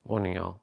Morning, y'all.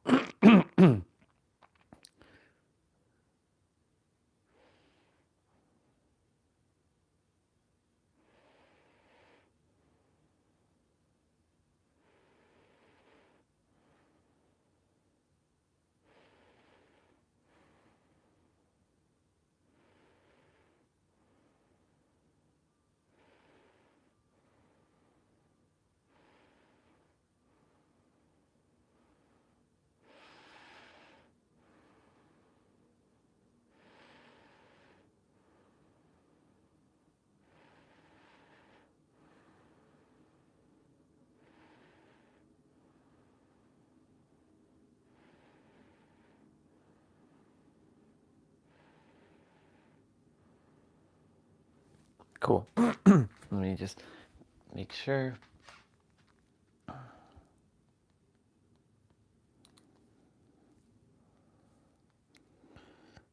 Cool. Let me just make sure.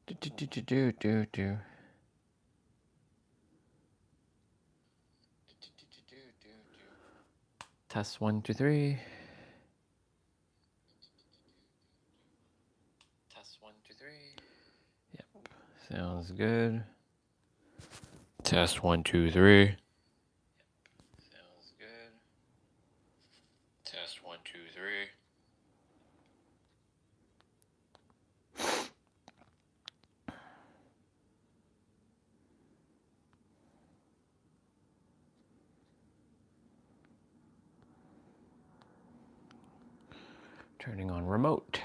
Do. Test 1, 2, 3. Test 1, 2, 3. Yep. Sounds good. Test 1, 2, 3. Yep. Sounds good. Test 1, 2, 3. Turning on remote.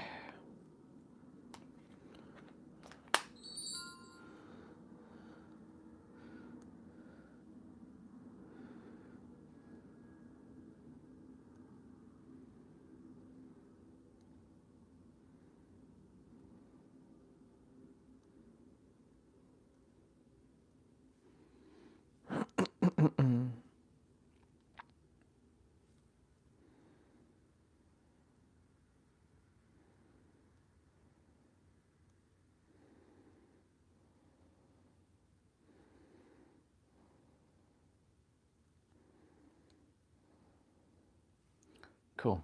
Cool.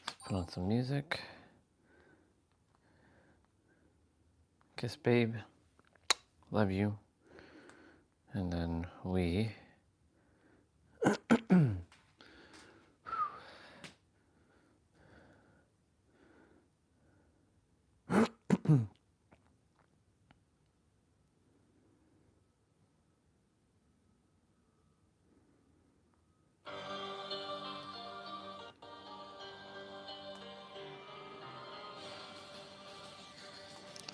Let's put on some music. Kiss, babe. Love you. And then we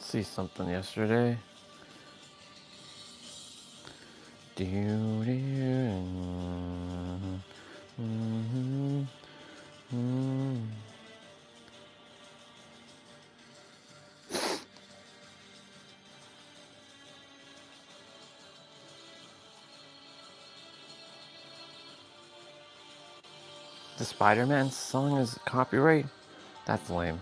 see something yesterday. The Spider-Man song is copyright? That's lame.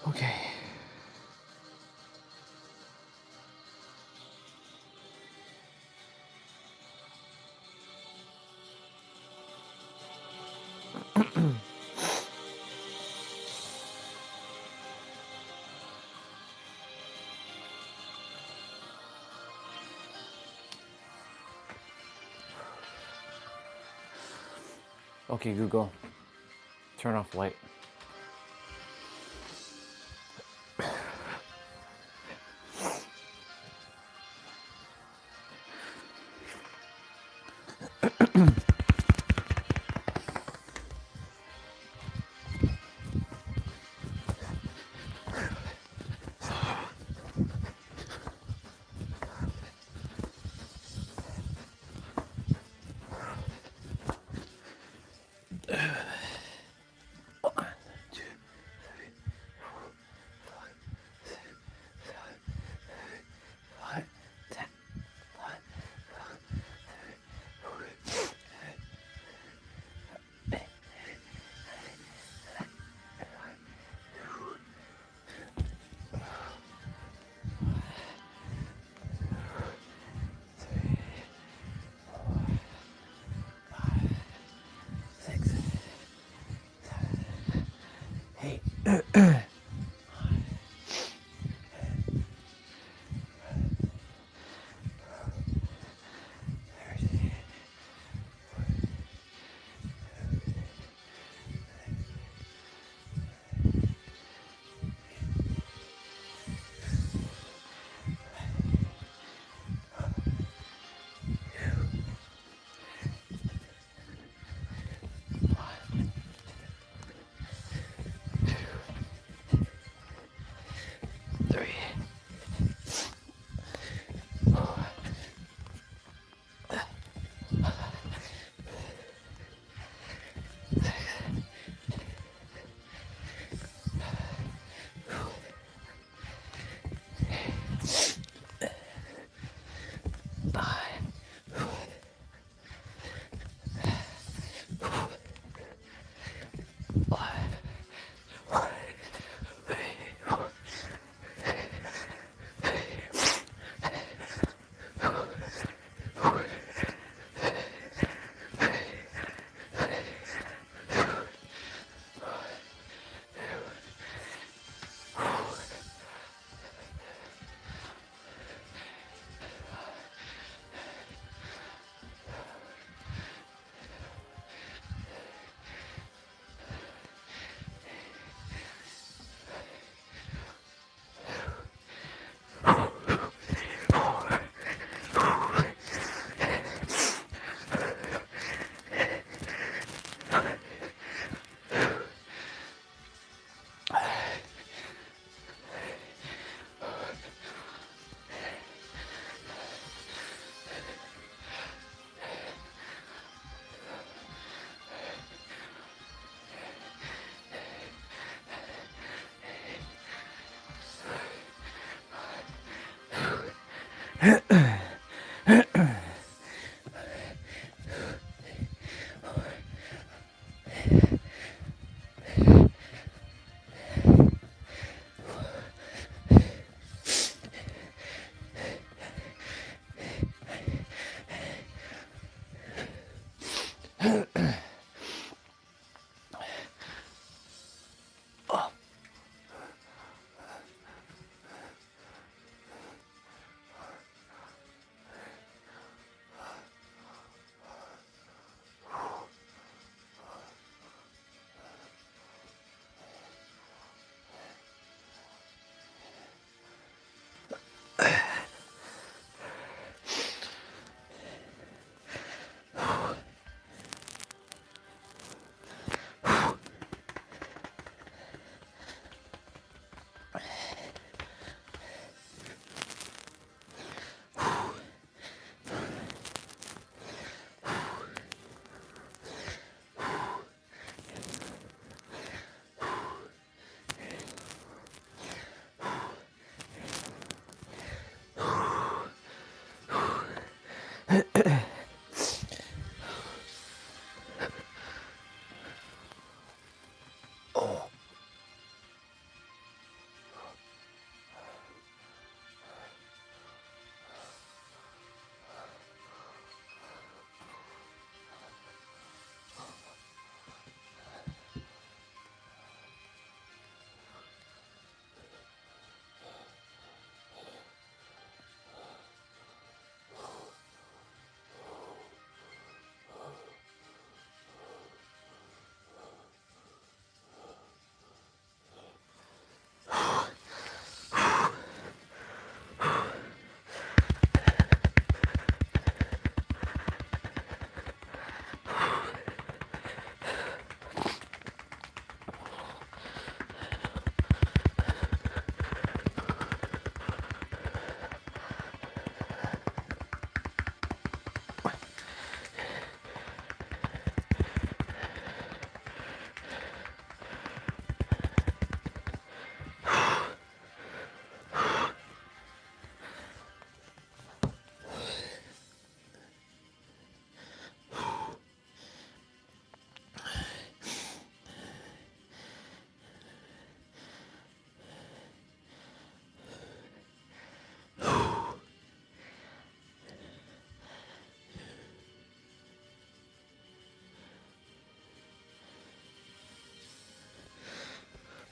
Okay. Okay, Google. Turn off light.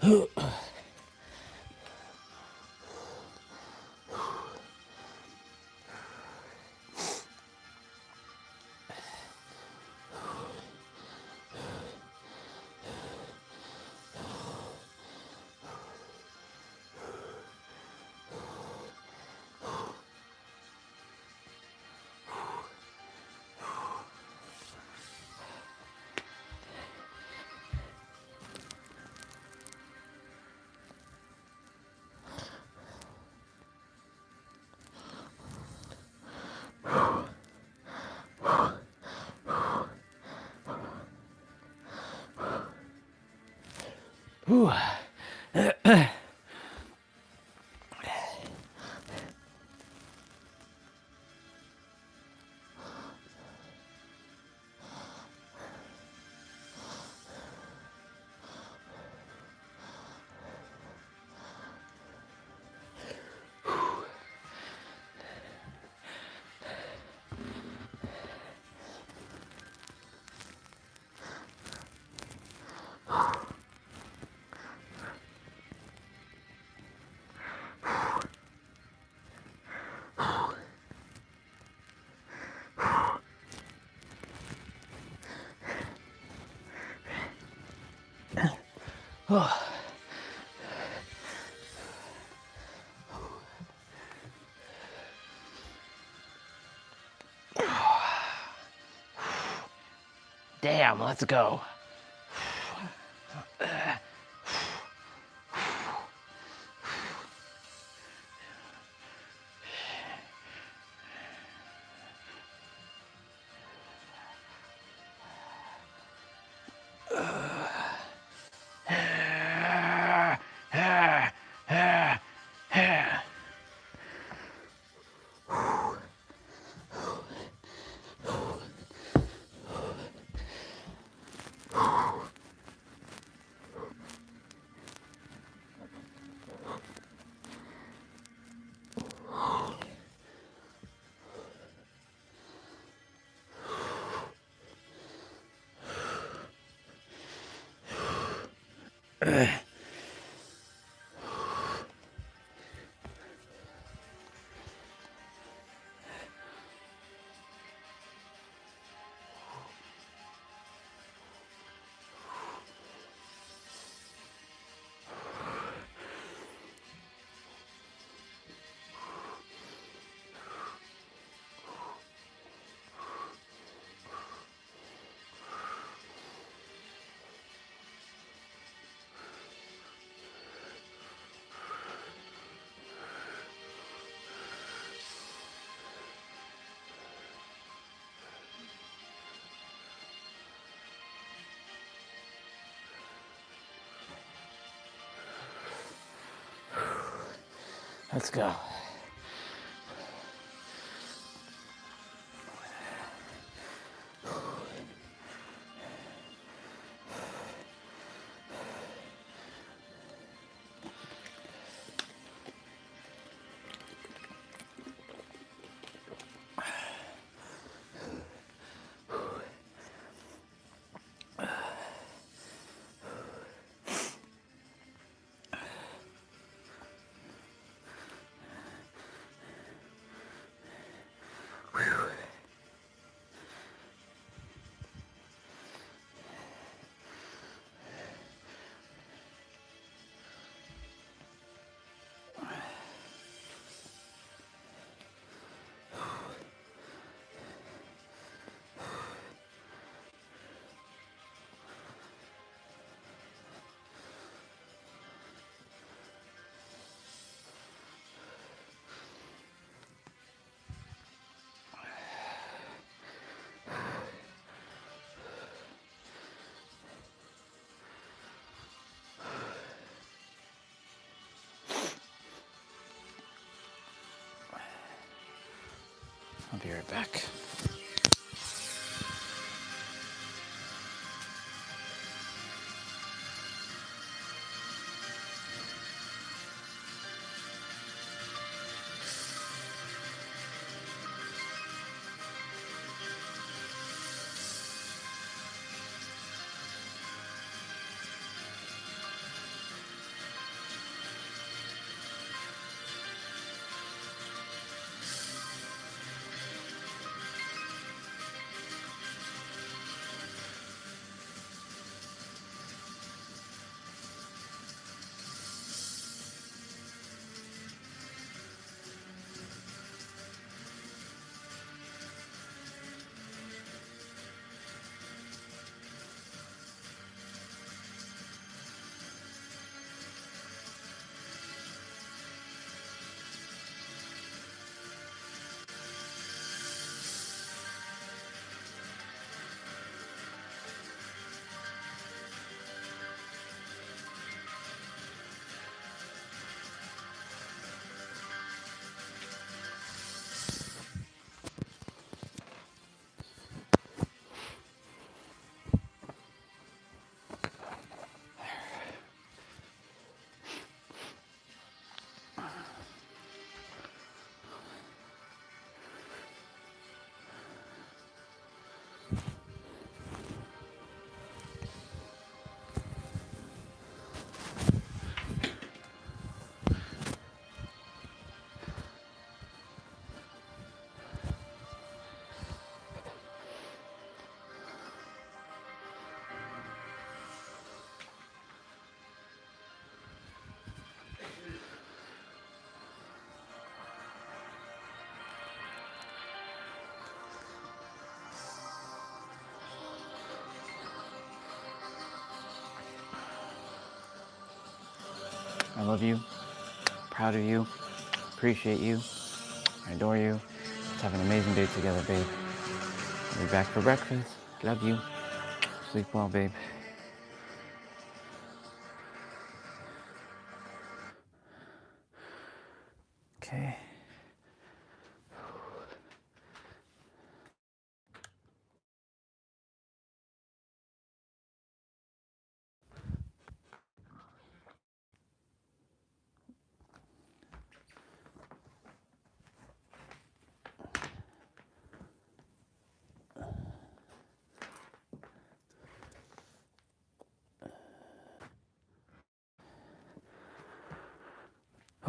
Whew. Damn, let's go. Let's go. I'll be right back. I love you, proud of you, appreciate you, I adore you. Let's have an amazing day together, babe. I'll be back for breakfast. Love you. Sleep well, babe. Okay.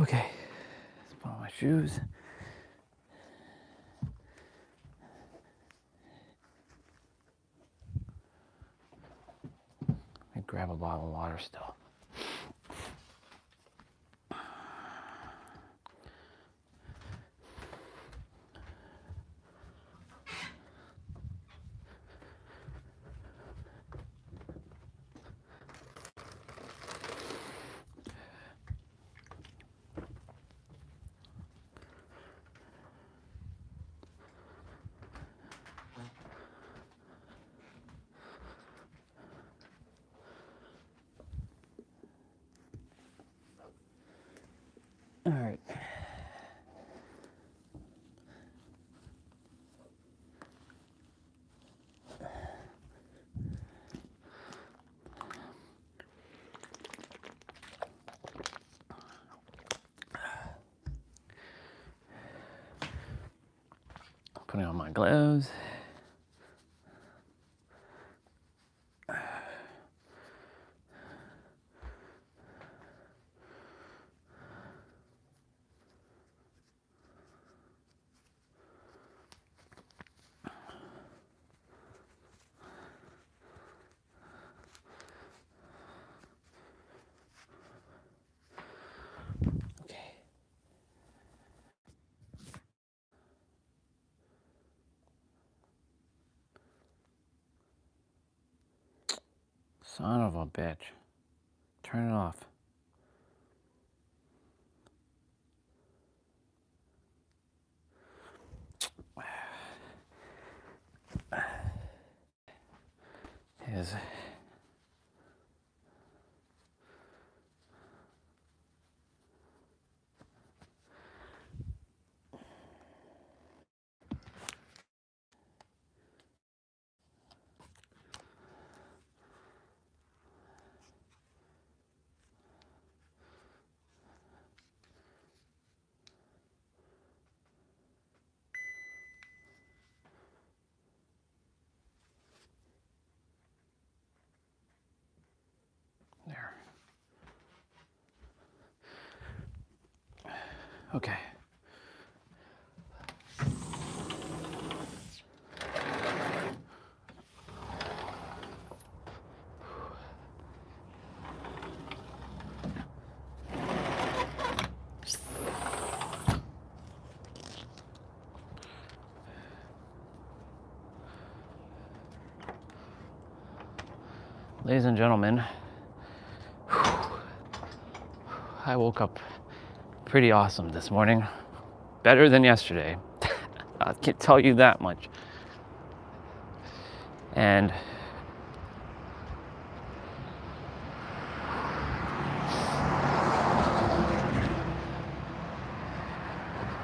Okay, let's put on my shoes. I grab a bottle of water still. All right. Putting on my gloves. Okay. Son of a bitch. Turn it off. Is there. Okay. Ladies and gentlemen, I woke up pretty awesome this morning. Better than yesterday. I can't tell you that much. And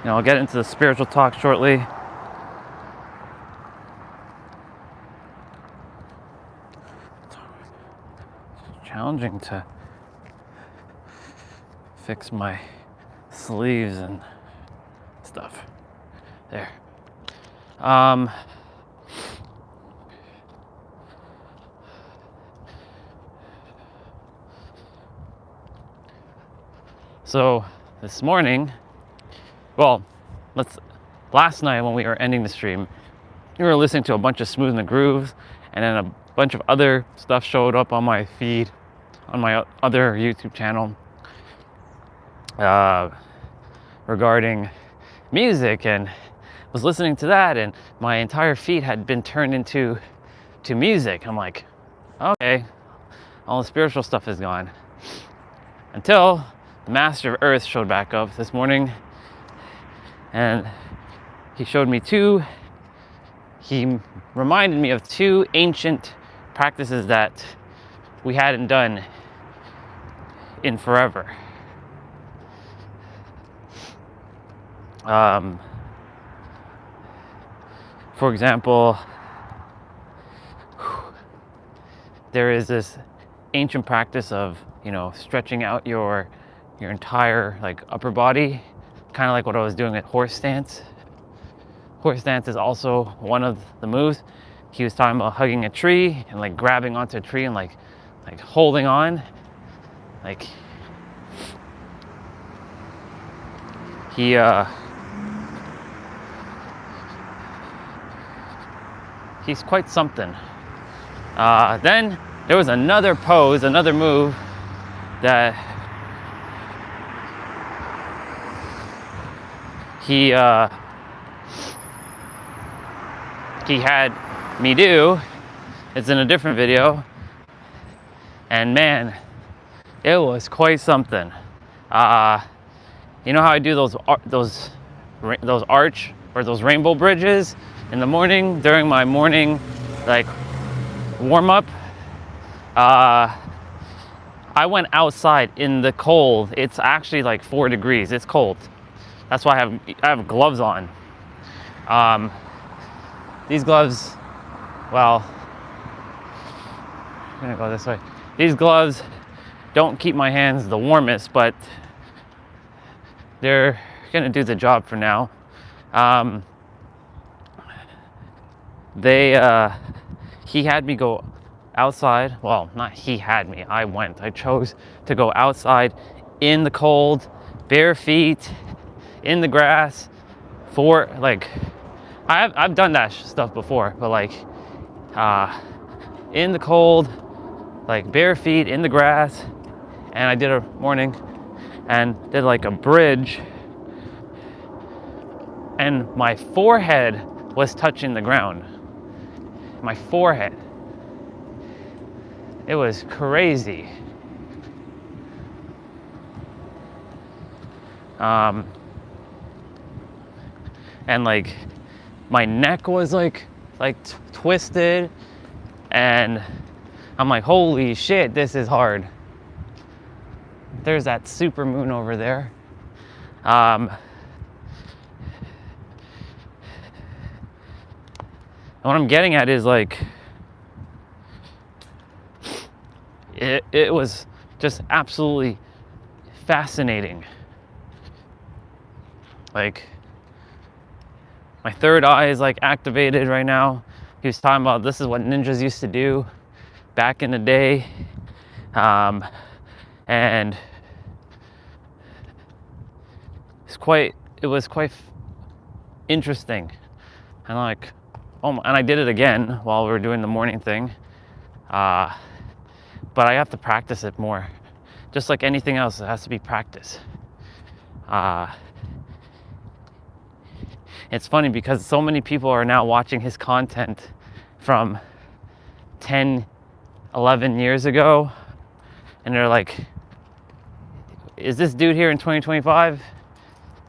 I'll get into the spiritual talk shortly. It's challenging to fix my sleeves and stuff. There. So this morning, last night when we were ending the stream, we were listening to a bunch of Smooth and the Grooves, and then a bunch of other stuff showed up on my feed, on my other YouTube channel, regarding music, and was listening to that, and my entire feed had been turned into music. I'm like, okay, all the spiritual stuff is gone. Until Master of Earth showed back up this morning, and he showed me he reminded me of 2 ancient practices that we hadn't done in forever. For example, there is this ancient practice of, stretching out your entire like upper body, kind of like what I was doing at horse stance. Horse stance is also one of the moves. He was talking about hugging a tree and like grabbing onto a tree and like holding on. Like he's quite something. Then there was another pose, another move that he had me do. It's in a different video, and man, it was quite something. You know how I do those arch or those rainbow bridges in the morning during my morning like warm up? I went outside in the cold. It's actually like 4 degrees. It's cold. That's why I have gloves on. These gloves, well, I'm gonna go this way. These gloves don't keep my hands the warmest, but they're gonna do the job for now. He had me go outside. Well, not he had me, I chose to go outside in the cold, bare feet, in the grass, for like, I've done that stuff before, but like, in the cold, like bare feet in the grass, and I did a morning and did like a bridge, and my forehead was touching the ground. My forehead. It was crazy. And like my neck was like twisted, and I'm like, holy shit, this is hard. There's that super moon over there. And what I'm getting at is like, it was just absolutely fascinating. Like, my third eye is like activated right now. He was talking about this is what ninjas used to do back in the day. And it was quite interesting. And like, and I did it again while we were doing the morning thing. But I have to practice it more. Just like anything else, it has to be practice. It's funny because so many people are now watching his content from 10, 11 years ago. And they're like, is this dude here in 2025?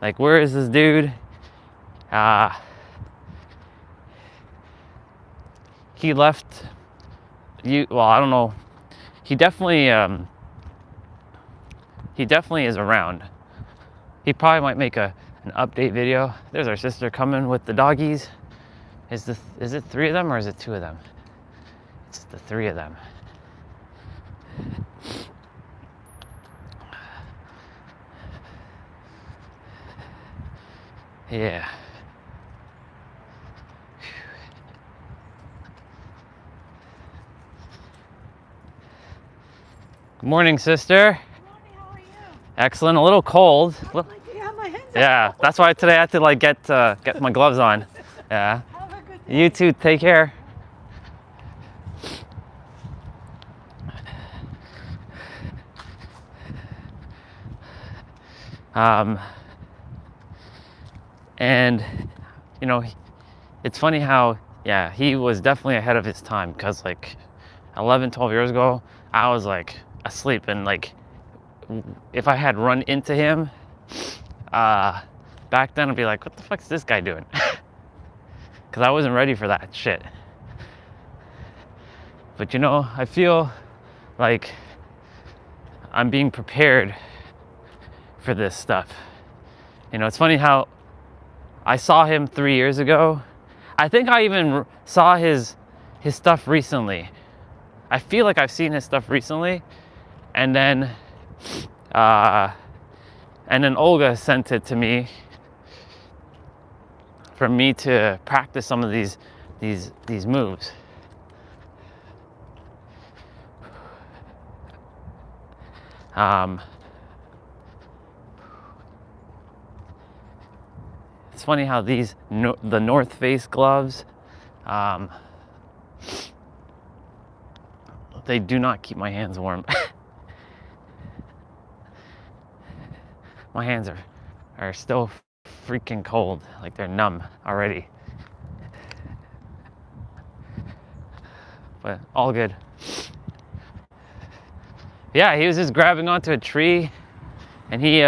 Like, where is this dude? He left well, I don't know. He definitely is around. He probably might make an update video. There's our sister coming with the doggies. Is it 3 of them or is it 2 of them? It's the 3 of them. Yeah. Good morning, sister. Good morning, how are you? Excellent. A little cold. Do you have my hands Yeah, up? that's why today I had to like get my gloves on. Yeah. Have a good day. You too. Take care. And it's funny how, yeah, he was definitely ahead of his time, because like 11, 12 years ago, I was like asleep and like if I had run into him back then, I'd be like, what the fuck is this guy doing? Because I wasn't ready for that shit. But you know, I feel like I'm being prepared for this stuff. You know, it's funny how I saw him 3 years ago. I think I even saw his stuff recently. I feel like I've seen his stuff recently, and then Olga sent it to me for me to practice some of these moves. It's funny how these the North Face gloves, they do not keep my hands warm. My hands are still freaking cold, like they're numb already. But all good. Yeah, he was just grabbing onto a tree, and he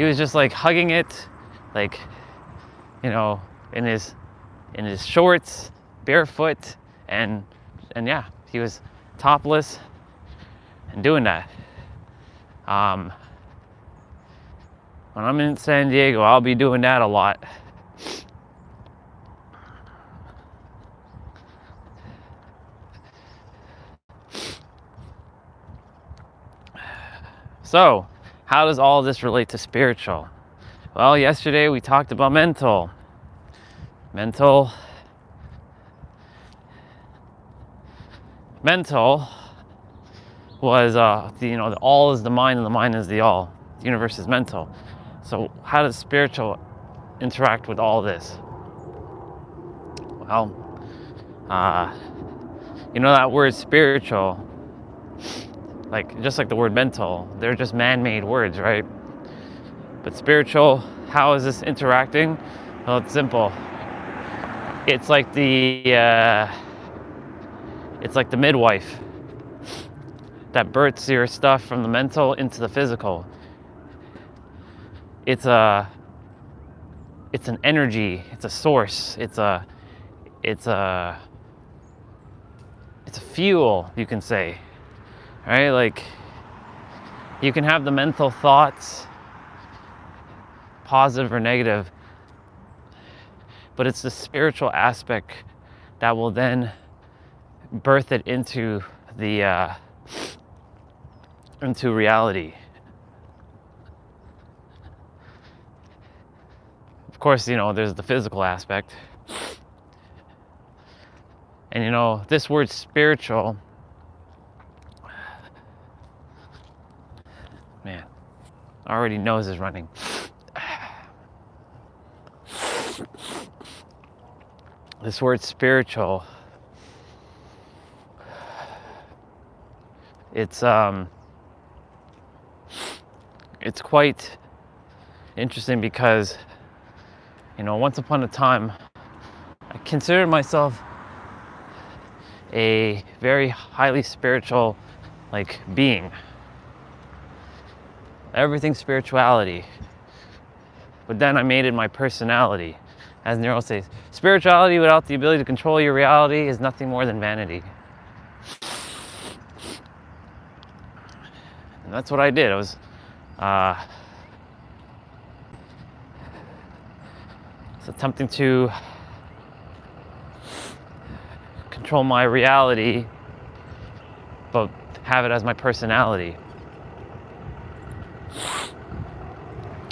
was just like hugging it, like, you know, in his shorts, barefoot, and yeah, he was topless and doing that. When I'm in San Diego, I'll be doing that a lot. So, how does all this relate to spiritual? Well, yesterday we talked about mental. Mental was, the all is the mind and the mind is the all. The universe is mental. So how does spiritual interact with all this? Well, that word spiritual, just like the word mental, they're just man-made words, right? But spiritual, how is this interacting? Well, it's simple. It's like the midwife that births your stuff from the mental into the physical. It's an energy. It's a source. It's a fuel, you can say, right? Like, you can have the mental thoughts, positive or negative, but it's the spiritual aspect that will then birth it into into reality. Of course, there's the physical aspect. And this word spiritual, man, already nose is running. This word spiritual, it's quite interesting because, once upon a time, I considered myself a very highly spiritual, being. Everything spirituality. But then I made it my personality. As Nero says, spirituality without the ability to control your reality is nothing more than vanity. And that's what I did. I was attempting to control my reality, but have it as my personality.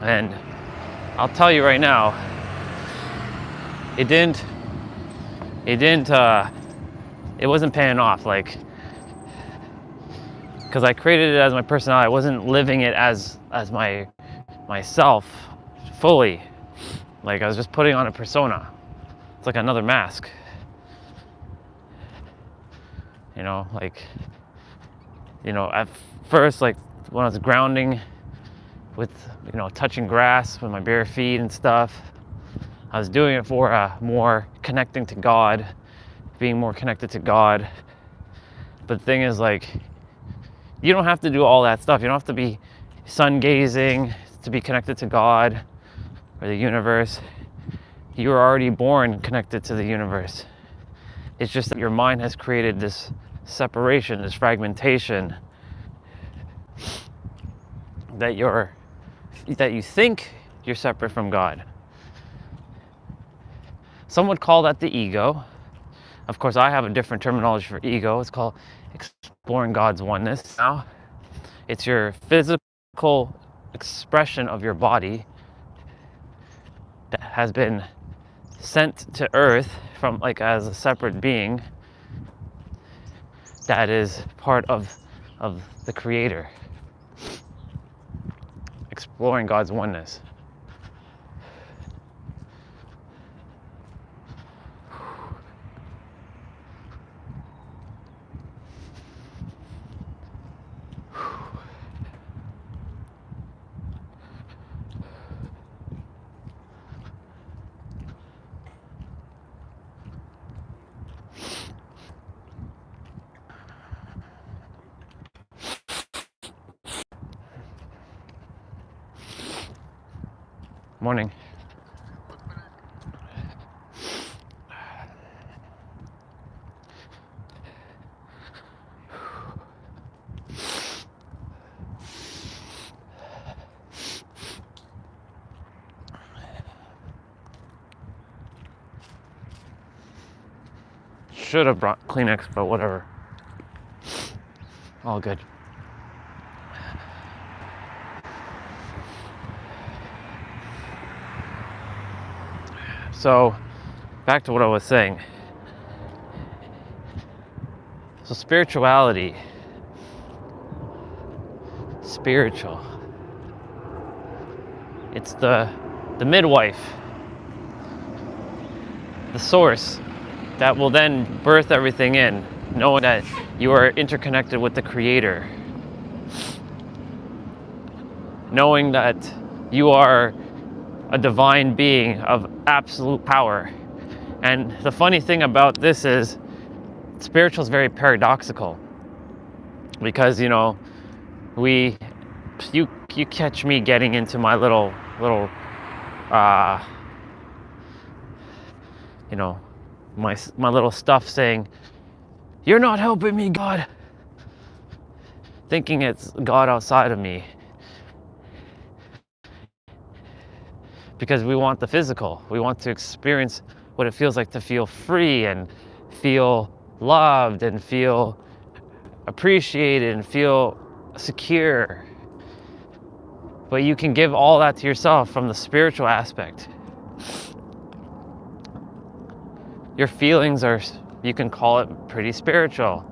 And I'll tell you right now, it wasn't paying off, because I created it as my personality. I wasn't living it as myself fully. I was just putting on a persona. It's like another mask. At first, when I was grounding with, touching grass with my bare feet and stuff, I was doing it for more connecting to God, being more connected to God. But the thing is, You don't have to do all that stuff. You don't have to be sun gazing to be connected to God or the universe. You are already born connected to the universe. It's just that your mind has created this separation, this fragmentation, that you think you're separate from God. Some would call that the ego. Of course, I have a different terminology for ego. It's called exploring God's oneness. Now, it's your physical expression of your body that has been sent to earth from as a separate being that is part of the creator, exploring God's oneness. Morning. Should have brought Kleenex, but whatever. All good. So, back to what I was saying. So spirituality, spiritual. It's the midwife, the source that will then birth everything in, knowing that you are interconnected with the Creator, knowing that you are a divine being of absolute power. And the funny thing about this is, spiritual is very paradoxical, because you catch me getting into my little my little stuff saying, "You're not helping me, God," thinking it's God outside of me, because we want the physical. We want to experience what it feels like to feel free and feel loved and feel appreciated and feel secure. But you can give all that to yourself from the spiritual aspect. Your feelings are, you can call it pretty spiritual.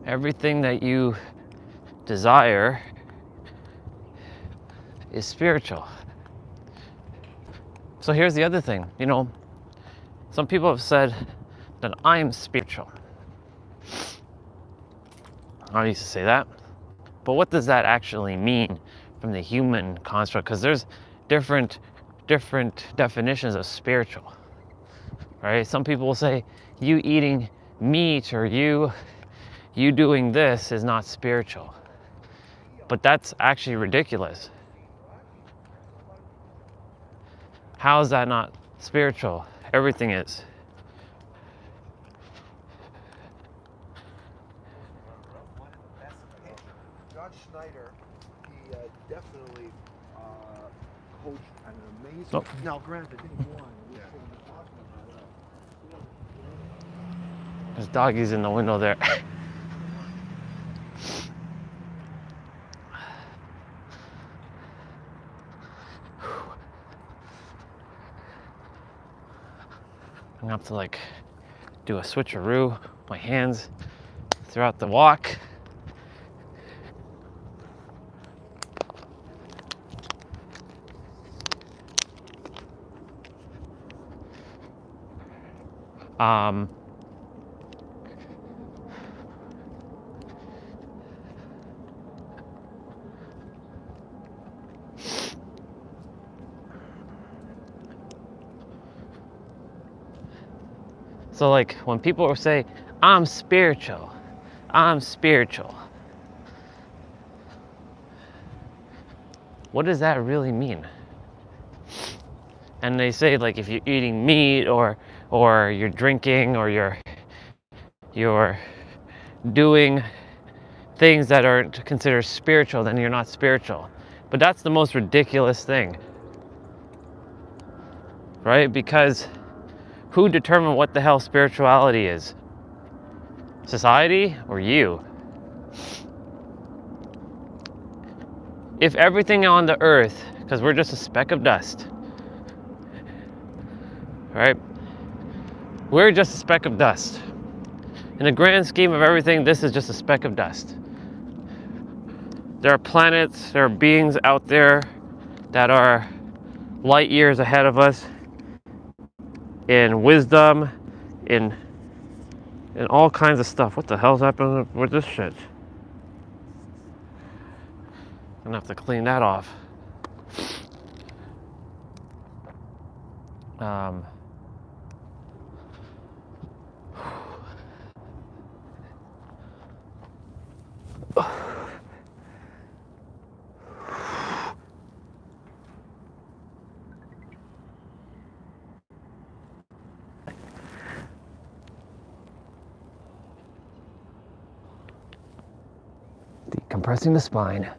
Everything that you desire is spiritual. So here's the other thing, some people have said that I'm spiritual. I used to say that, but what does that actually mean from the human construct? Because there's different definitions of spiritual, right? Some people will say you eating meat or you doing this is not spiritual. But that's actually ridiculous. How is that not spiritual? Everything is. John Schneider, he definitely coached an amazing. Oh. Now, granted, he won. There's doggies in the window there. I'm gonna have to do a switcheroo, my hands throughout the walk. Um, so like when people say, I'm spiritual, what does that really mean? And they say like if you're eating meat or you're drinking or you're doing things that aren't considered spiritual, then you're not spiritual. But that's the most ridiculous thing, right? Because who determined what the hell spirituality is? Society or you? If everything on the earth, because we're just a speck of dust, right? We're just a speck of dust. In the grand scheme of everything, this is just a speck of dust. There are planets, there are beings out there that are light years ahead of us in wisdom, in all kinds of stuff. What the hell's happening with this shit? I'm gonna have to clean that off. Decompressing the spine.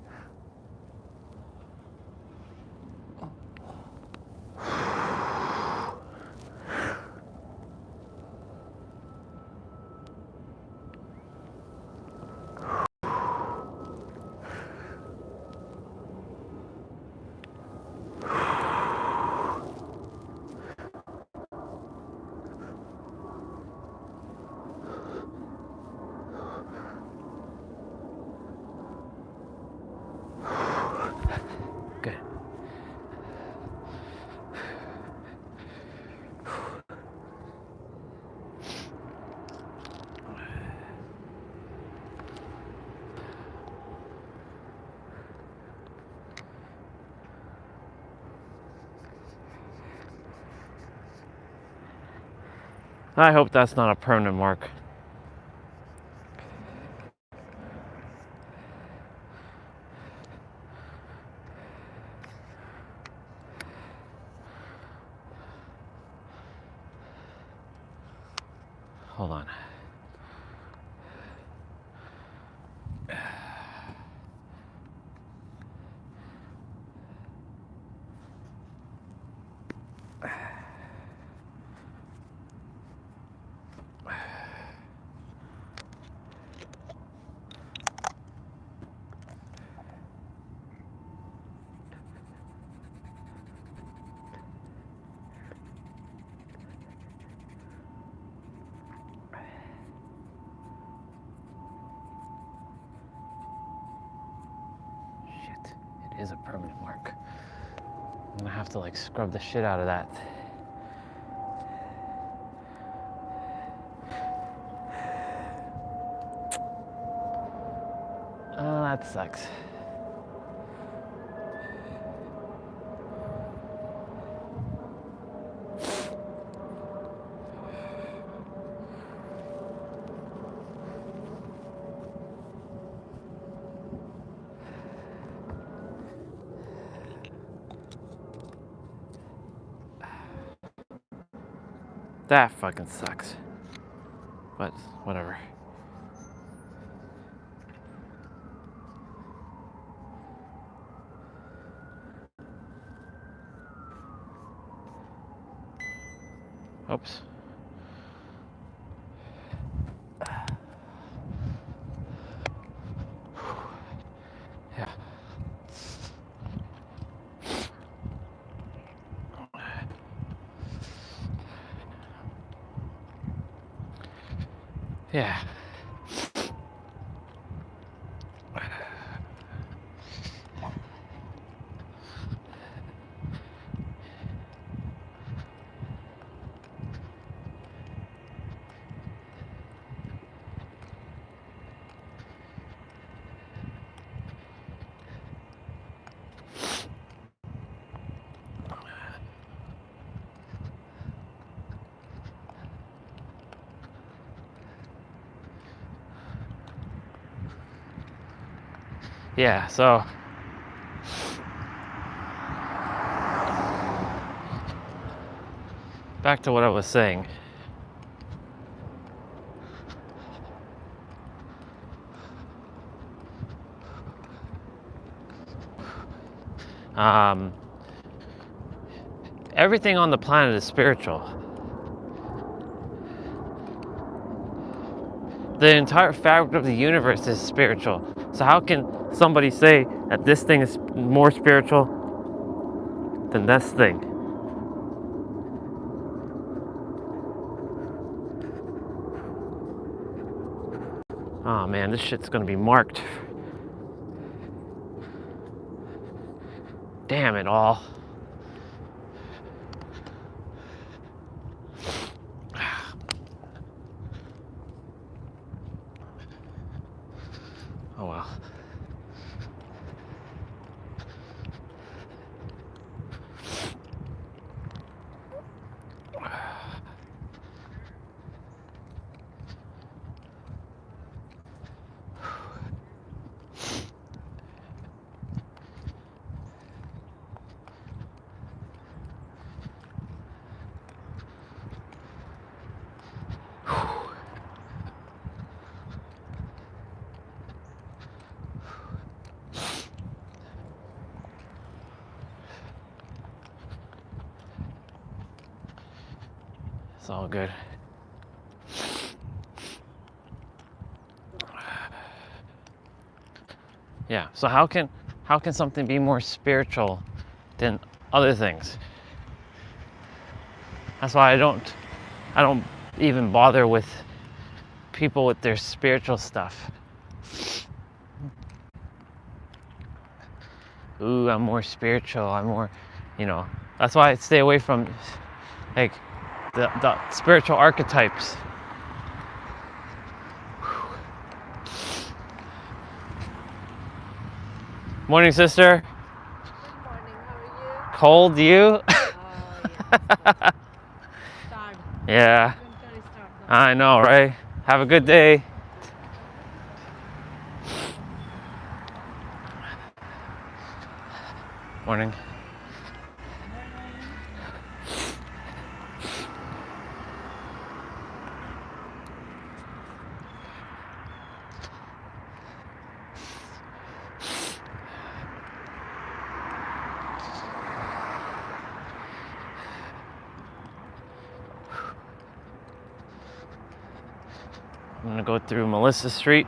Good. I hope that's not a permanent mark. Hold on. Shit, it is a permanent mark. I'm gonna have to like scrub the shit out of that. Oh, that sucks. That fucking sucks. But whatever. Oops. Yeah. Yeah. Yeah, so back to what I was saying. Everything on the planet is spiritual. The entire fabric of the universe is spiritual. So how can somebody say that this thing is more spiritual than this thing? Oh man, this shit's gonna be marked. Damn it all. Oh well. It's all good. Yeah, so how can something be more spiritual than other things? That's why I don't even bother with people with their spiritual stuff. Ooh, I'm more spiritual, I'm more, that's why I stay away from like the spiritual archetypes. Morning, sister. Good morning, how are Cold, you? you? Time. Yeah, Eventually start now. I know, right? Have a good day. Morning. I'm gonna go through Melissa Street.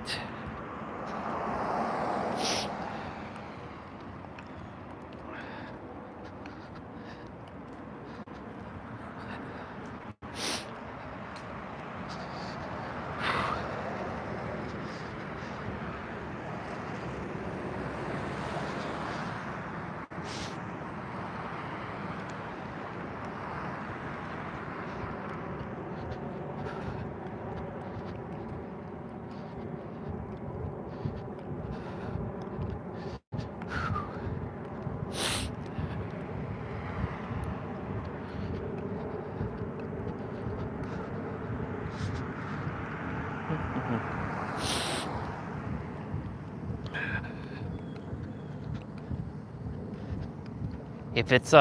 If it's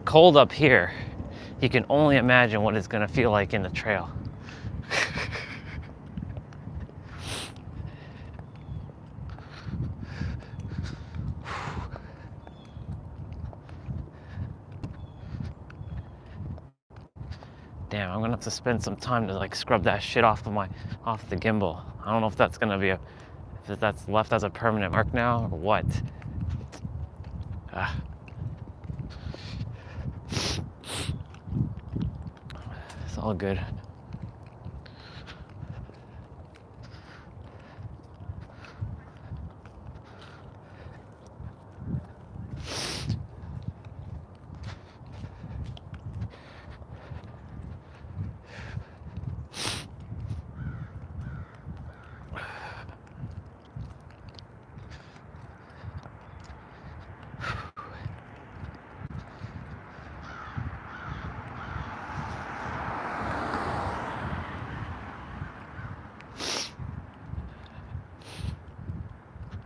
cold up here, you can only imagine what it's gonna feel like in the trail. Damn, I'm gonna have to spend some time to like scrub that shit off the gimbal. I don't know if that's gonna be if that's left as a permanent mark now or what. It's all good.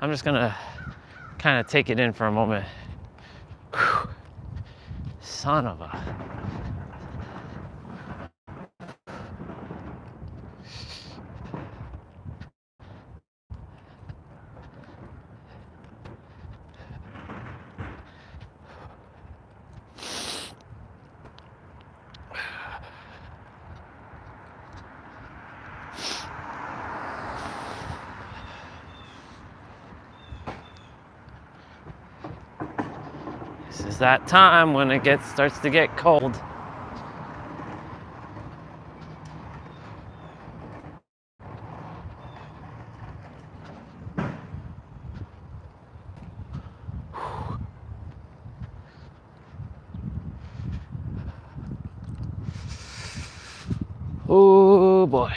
I'm just gonna kind of take it in for a moment. Whew. Son of a. This is that time when it starts to get cold. Oh boy.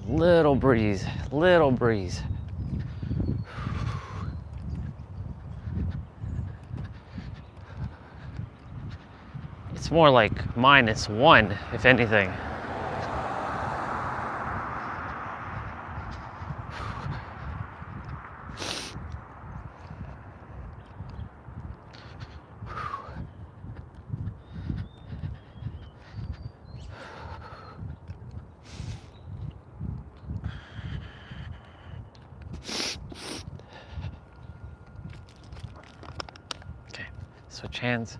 Little breeze, little breeze. It's more like -1, if anything. Okay, switch hands.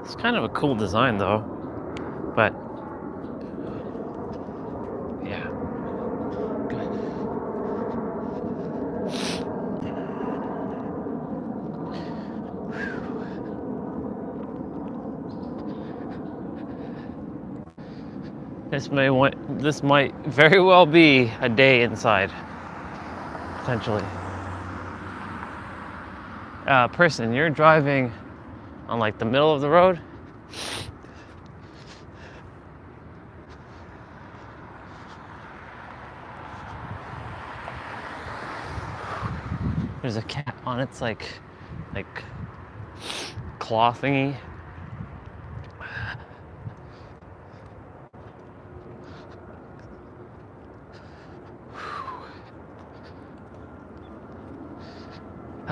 It's kind of a cool design though, but yeah. This might very well be a day inside, potentially. Person, you're driving on like the middle of the road. There's a cat on its like claw thingy.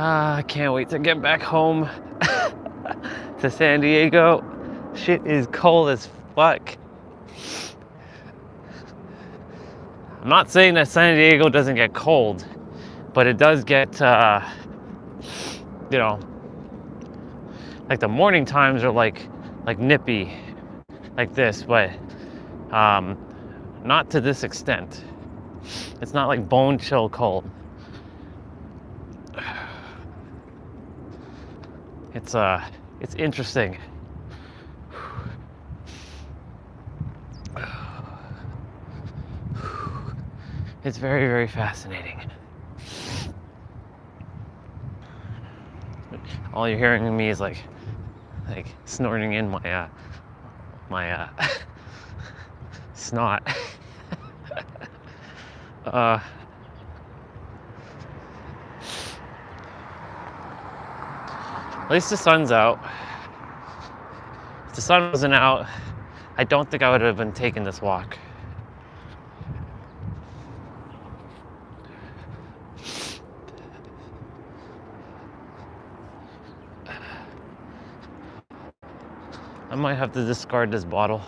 I can't wait to get back home to San Diego. Shit is cold as fuck. I'm not saying that San Diego doesn't get cold, but it does get, you know, like the morning times are like nippy, like this, but not to this extent. It's not like bone chill cold. It's interesting. It's very, very fascinating. All you're hearing in me is like snorting in my snot. At least the sun's out. If the sun wasn't out, I don't think I would have been taking this walk. I might have to discard this bottle.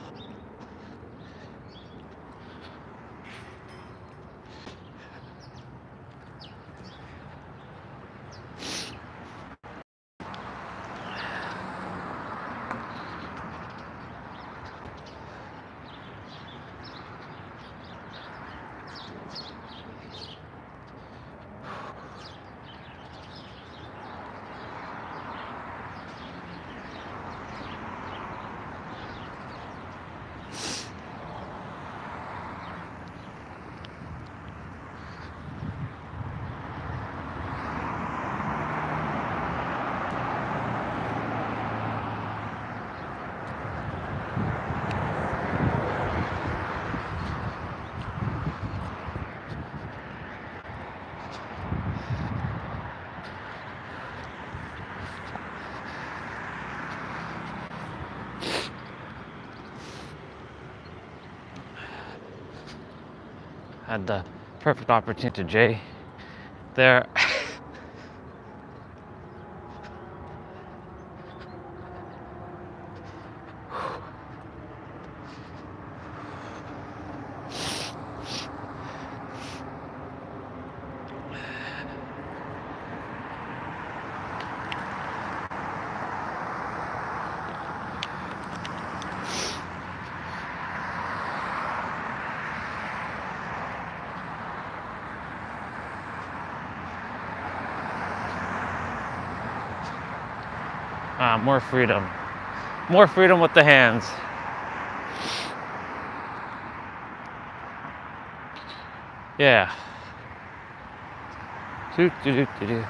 Had the perfect opportunity to Jay there. More freedom. More freedom with the hands. Yeah. Do, do, do, do, do.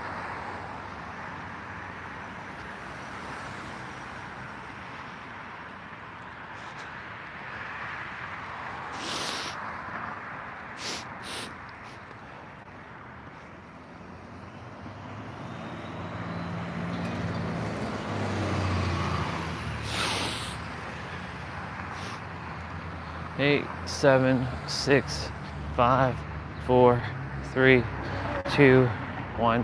Eight, 7, 6, 5, 4, 3, 2, 1.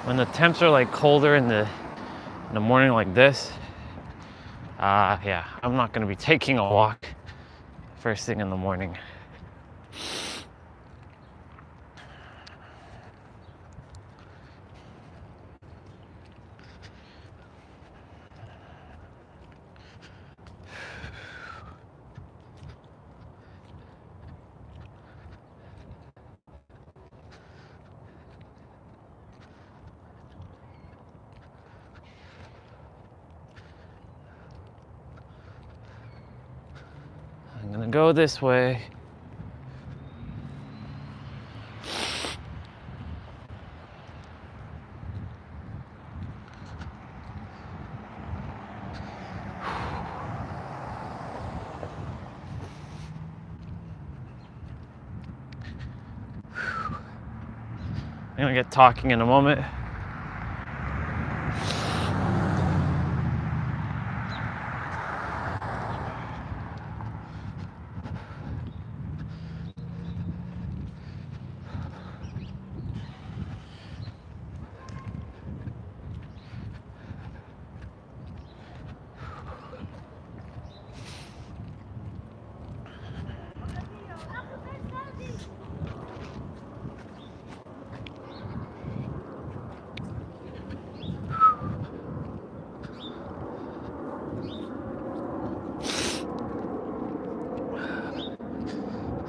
When the temps are like colder in the morning like this, yeah, I'm not gonna be taking a walk first thing in the morning. I'm gonna go this way. I'm gonna get talking in a moment.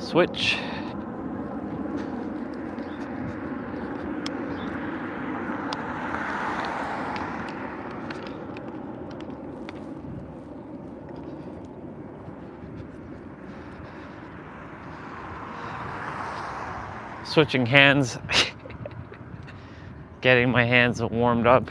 Switch. Switching hands. Getting my hands warmed up.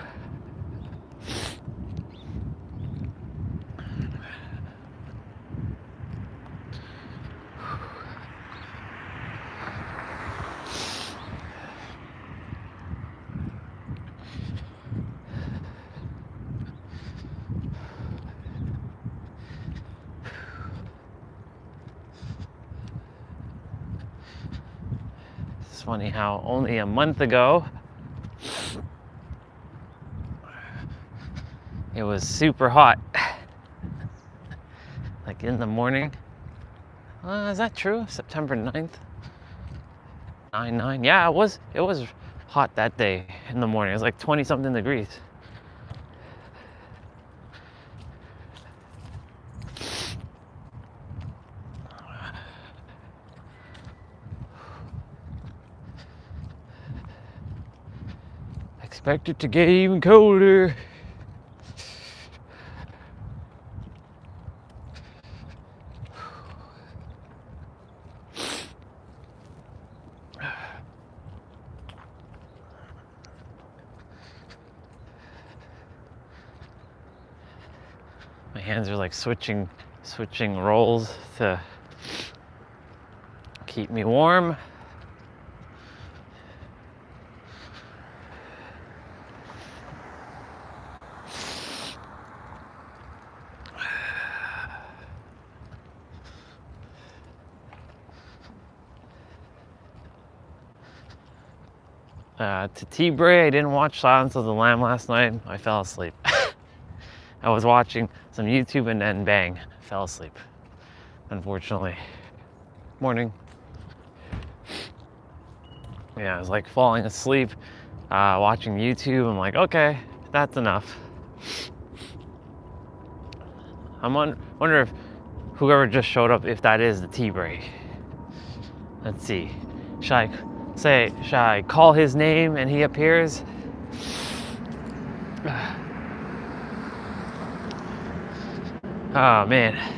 It's funny how only a month ago it was super hot, like in the morning. Is that true? September 9th? 9/9. Yeah, it was hot that day in the morning. It was like 20 something degrees. Expect it to get even colder. My hands are like switching roles to keep me warm. To T-Bray, I didn't watch Silence of the Lamb last night. I fell asleep. I was watching some YouTube and then bang, fell asleep. Unfortunately. Morning. Yeah, I was like falling asleep, watching YouTube. I'm like, okay, that's enough. Wonder if whoever just showed up, if that is the T-Bray. Let's see. Should I call his name and he appears? Oh man.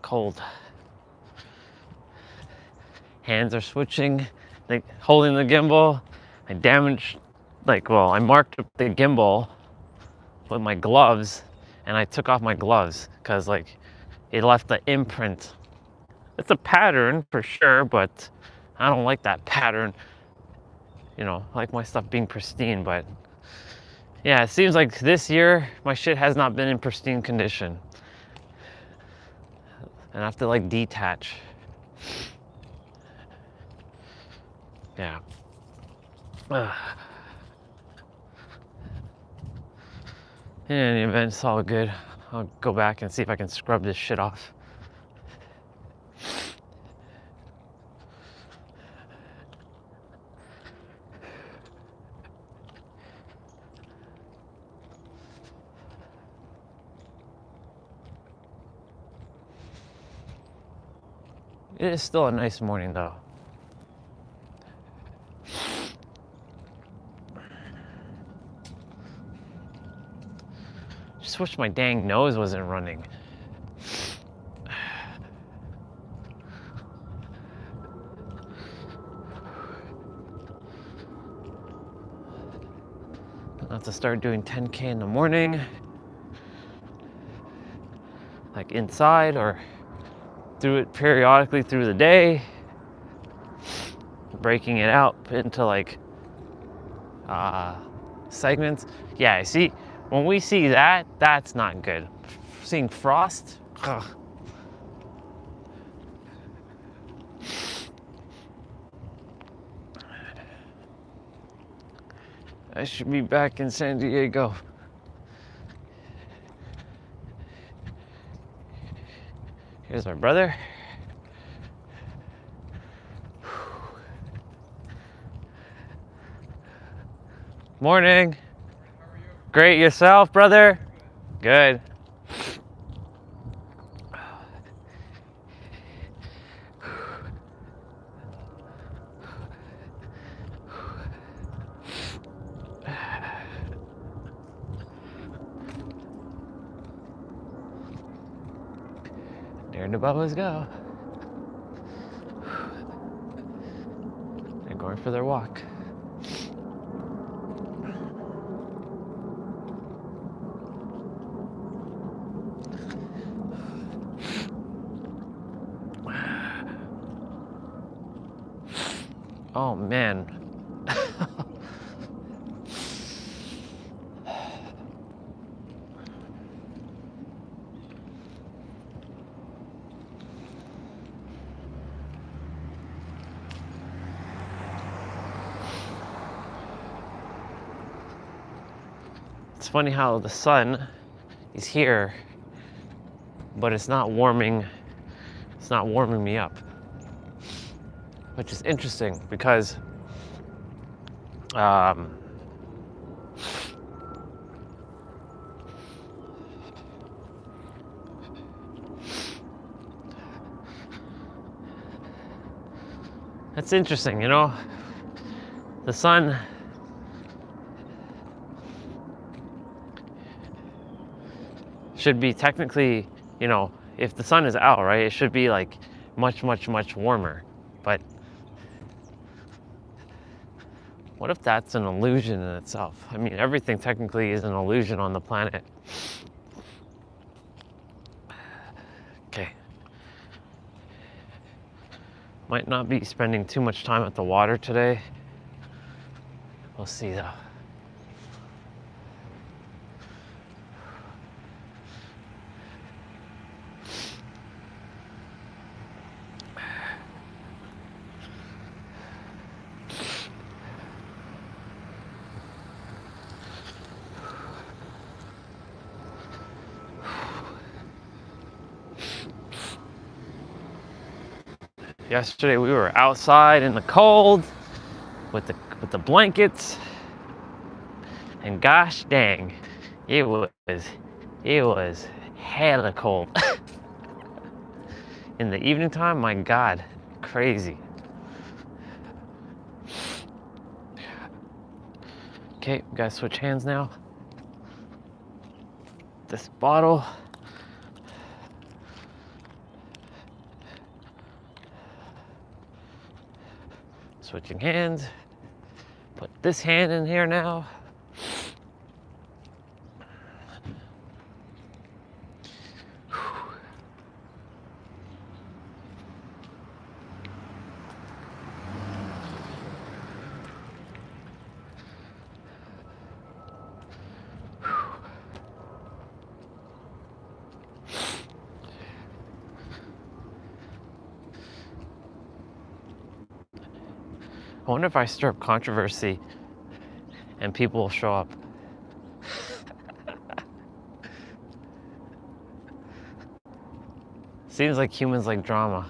Cold. Hands are switching, like holding the gimbal. I marked up the gimbal with my gloves and I took off my gloves because like it left the imprint. It's a pattern for sure, but I don't like that pattern. You know, I like my stuff being pristine, but yeah, it seems like this year my shit has not been in pristine condition. And I have to like detach. Yeah. In any event, it's all good. I'll go back and see if I can scrub this shit off. It is still a nice morning though. Just wish my dang nose wasn't running. I'll have to start doing 10K in the morning. Like inside, or do it periodically through the day. Breaking it out into like segments. Yeah, I see. When we see that, that's not good. Seeing frost, ugh. I should be back in San Diego. Here's my brother. Morning. How are you? Great, yourself, brother? Good. Daring the Bubbles go. They're going for their walk. Oh man. It's funny how the sun is here, but it's not warming me up. Which is interesting because that's interesting, you know? the sun should be technically, you know, if the sun is out, right, it should be like much, much, much warmer. But what if that's an illusion in itself? I mean, everything technically is an illusion on the planet. Okay. Might not be spending too much time at the water today. We'll see though. Yesterday we were outside in the cold with the blankets, and gosh dang, it was hella cold. In the evening time, my God, crazy. Okay, we gotta switch hands now. This bottle. Switching hands. Put this hand in here now. I wonder if I stir up controversy and people will show up. Seems like humans like drama.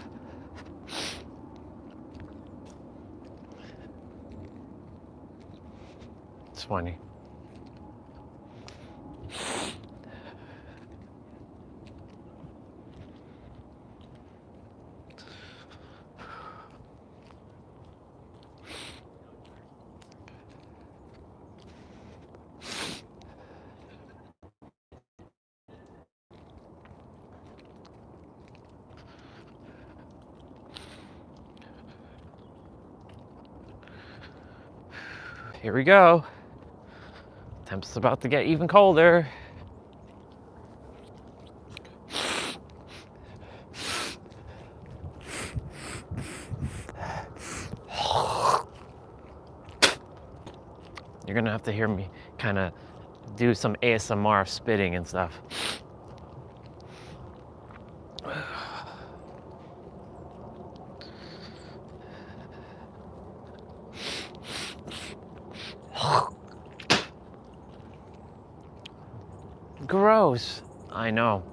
It's funny. Here we go. Temp's about to get even colder. You're gonna have to hear me kind of do some ASMR spitting and stuff. Gross. I know.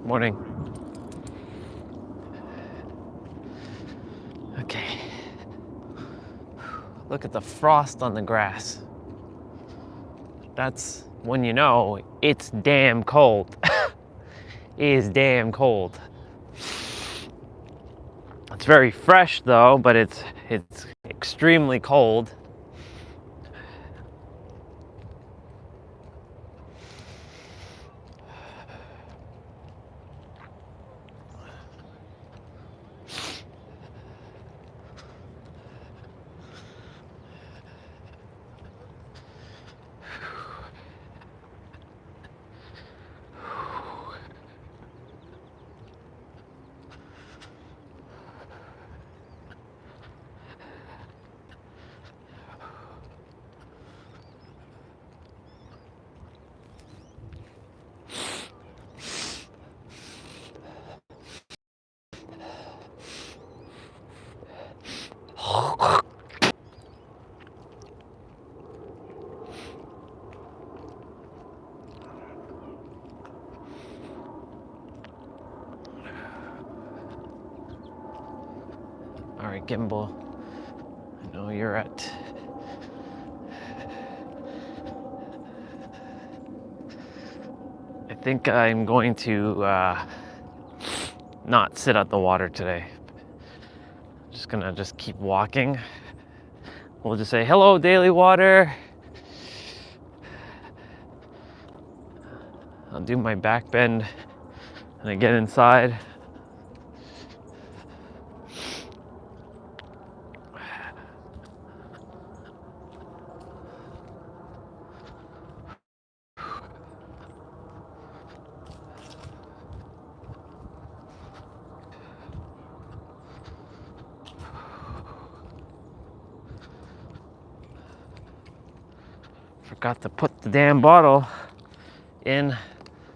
Morning. Okay. Look at the frost on the grass. That's when you know it's damn cold. It is damn cold. It's very fresh though, but it's extremely cold. gimbal. I know you're at. I think I'm going to not sit at the water today. I'm just gonna keep walking. We'll just say, hello, daily water. I'll do my back bend and I get inside. Forgot to put the damn bottle in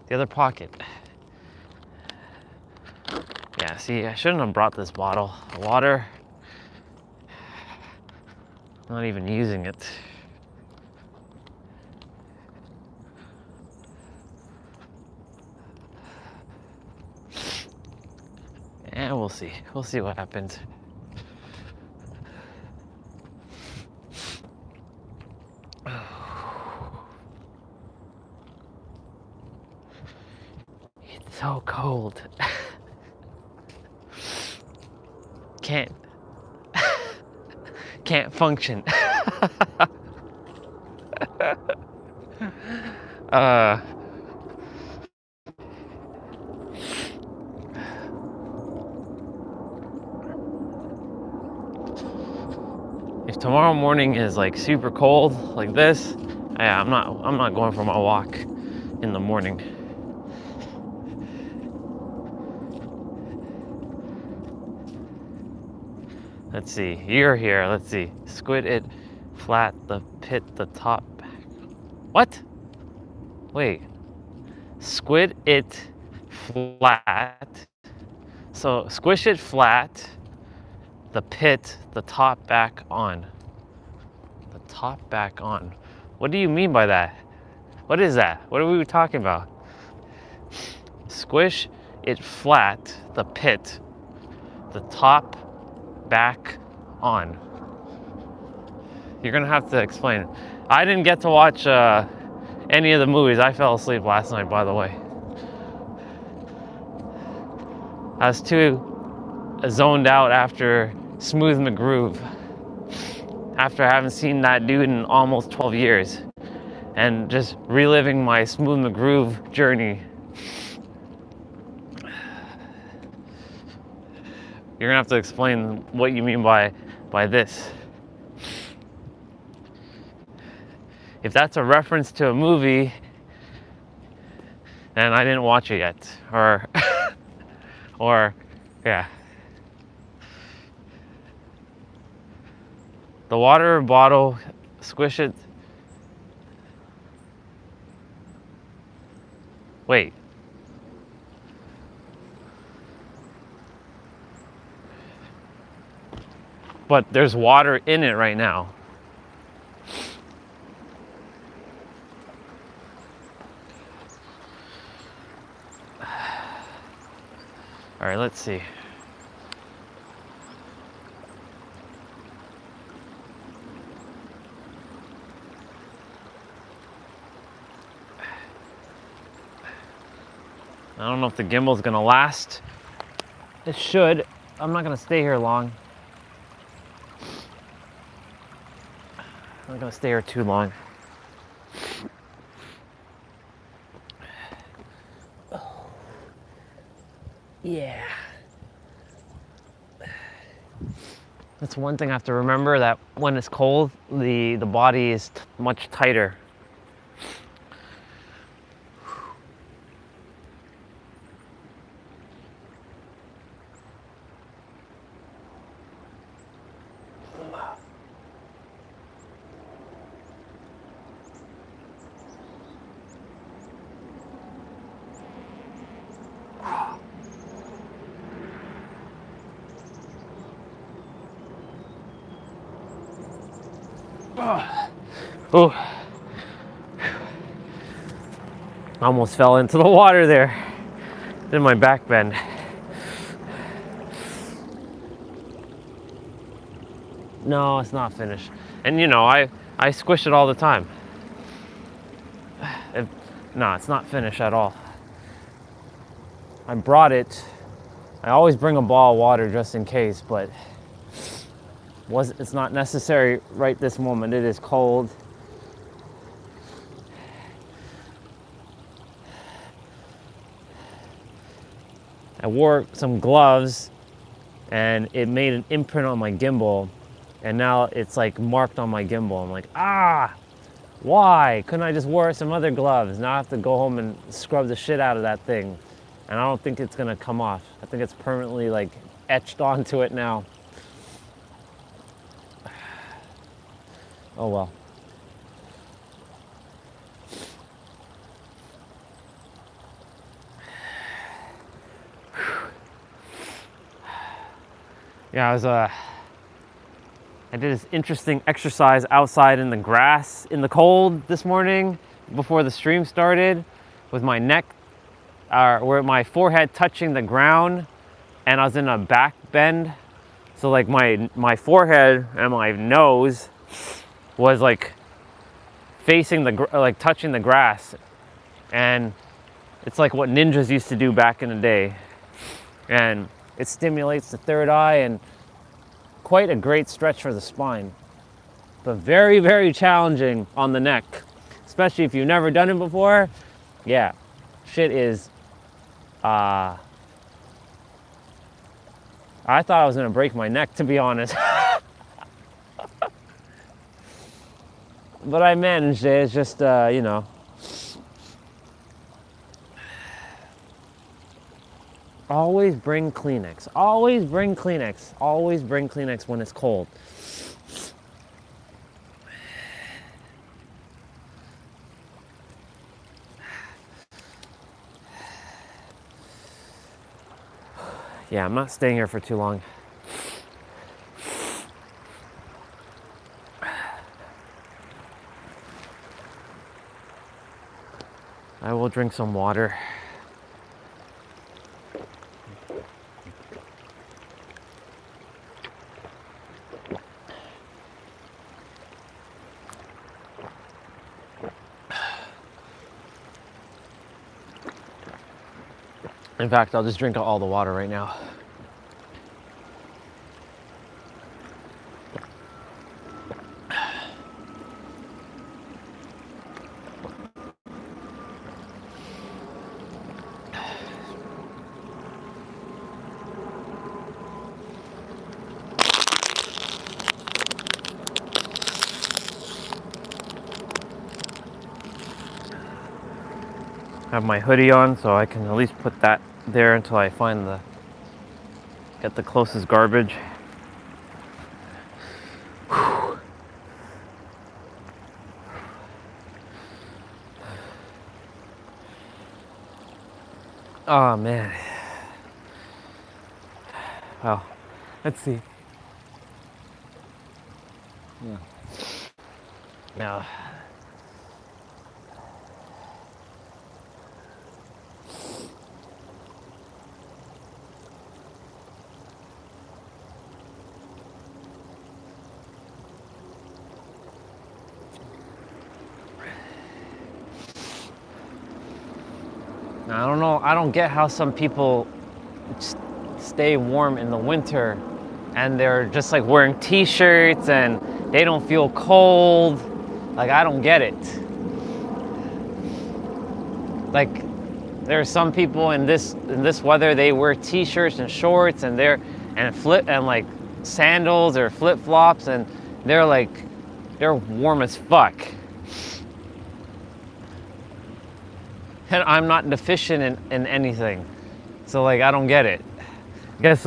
the other pocket. Yeah, see, I shouldn't have brought this bottle of water. I'm not even using it. And we'll see. We'll see what happens. It's so cold. Can't function. If tomorrow morning is like super cold like this, yeah, I'm not going for my walk in the morning. Let's see, you're here, let's see. Squid it flat, the pit, the top back. What? Wait. Squid it flat. So squish it flat, the pit, the top back on. The top back on. What do you mean by that? What is that? What are we talking about? Squish it flat, the pit, the top back on. You're gonna have to explain. I didn't get to watch any of the movies. I fell asleep last night, by the way. I was too zoned out after Smooth McGroove. After I haven't seen that dude in almost 12 years. And just reliving my Smooth McGroove journey. You're gonna have to explain what you mean by this. If that's a reference to a movie, then I didn't watch it yet. Or, yeah. The water bottle, squish it. Wait. But there's water in it right now. All right, let's see. I don't know if the gimbal's gonna last. It should. I'm not gonna stay here long. I'm not gonna stay here too long. Yeah. That's one thing I have to remember, that when it's cold, the body is much tighter. Oh, I almost fell into the water there. Did my back bend. No, it's not finished. And you know, I squish it all the time. No, it's not finished at all. I brought it. I always bring a bottle of water just in case, but it's not necessary right this moment. It is cold. I wore some gloves and it made an imprint on my gimbal, and now it's like marked on my gimbal. I'm like, why? Couldn't I just wear some other gloves? Now I have to go home and scrub the shit out of that thing. And I don't think it's gonna come off. I think it's permanently like etched onto it now. Oh well. Yeah, I did this interesting exercise outside in the grass in the cold this morning before the stream started, with my neck, where my forehead touching the ground, and I was in a back bend. So like my forehead and my nose was like facing like touching the grass, and it's like what ninjas used to do back in the day, and it stimulates the third eye, and quite a great stretch for the spine, but very, very challenging on the neck, especially if you've never done it before. Yeah, shit is, I thought I was gonna break my neck, to be honest. But I managed it. It's just, you know. Always bring Kleenex. Always bring Kleenex. Always bring Kleenex when it's cold. Yeah, I'm not staying here for too long. I will drink some water. In fact, I'll just drink all the water right now. I have my hoodie on, so I can at least put that there until I get the closest garbage. Whew. Oh man. Well, let's see. Yeah. Now, I don't know. I don't get how some people stay warm in the winter and they're just like wearing t-shirts and they don't feel cold. Like, I don't get it. Like, there are some people in this weather, they wear t-shirts and shorts and like sandals or flip-flops, and they're warm as fuck. And I'm not deficient in anything. So like, I don't get it. I guess,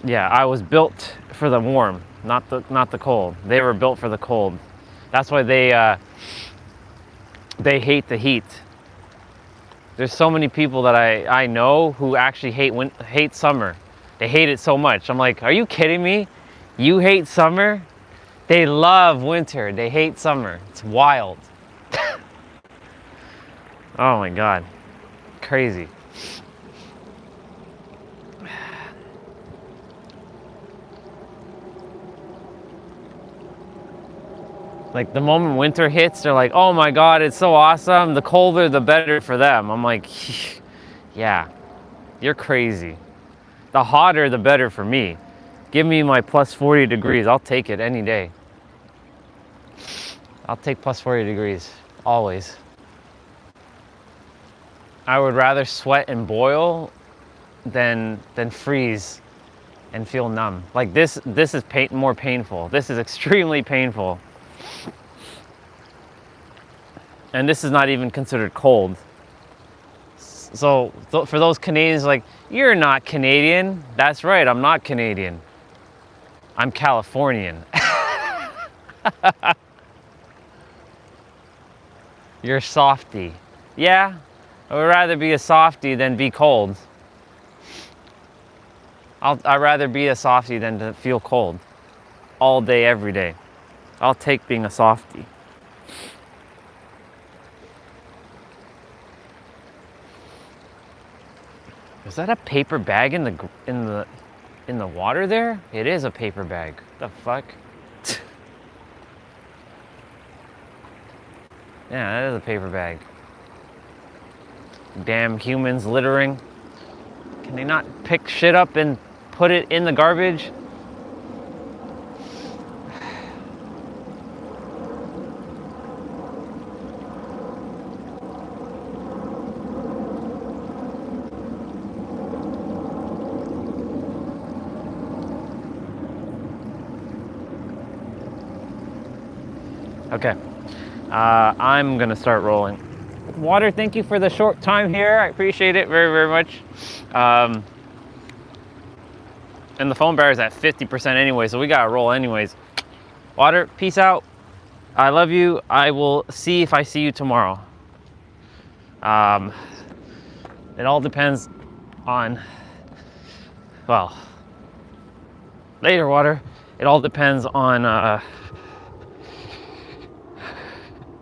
yeah, I was built for the warm, not the cold. They were built for the cold. That's why they hate the heat. There's so many people that I know who actually hate summer. They hate it so much. I'm like, are you kidding me? You hate summer? They love winter. They hate summer. It's wild. Oh my God, crazy. Like the moment winter hits, they're like, oh my God, it's so awesome. The colder, the better for them. I'm like, yeah, you're crazy. The hotter, the better for me. Give me my plus 40 degrees. I'll take it any day. I'll take plus 40 degrees, always. I would rather sweat and boil than freeze and feel numb. Like this is more painful. This is extremely painful. And this is not even considered cold. So for those Canadians, like, you're not Canadian. That's right, I'm not Canadian. I'm Californian. You're a softie. Yeah, I would rather be a softie than be cold. I'd rather be a softie than to feel cold all day, every day. I'll take being a softie. Is that a paper bag in the water there? It is a paper bag. The fuck? Yeah, that is a paper bag. Damn humans littering. Can they not pick shit up and put it in the garbage? Okay, I'm gonna start rolling. Water, thank you for the short time here. I appreciate it very, very much. And the phone battery is at 50% anyway, so we gotta roll anyways. Water, peace out. I love you. I will see if I see you tomorrow. It all depends on, well, later, Water. It all depends on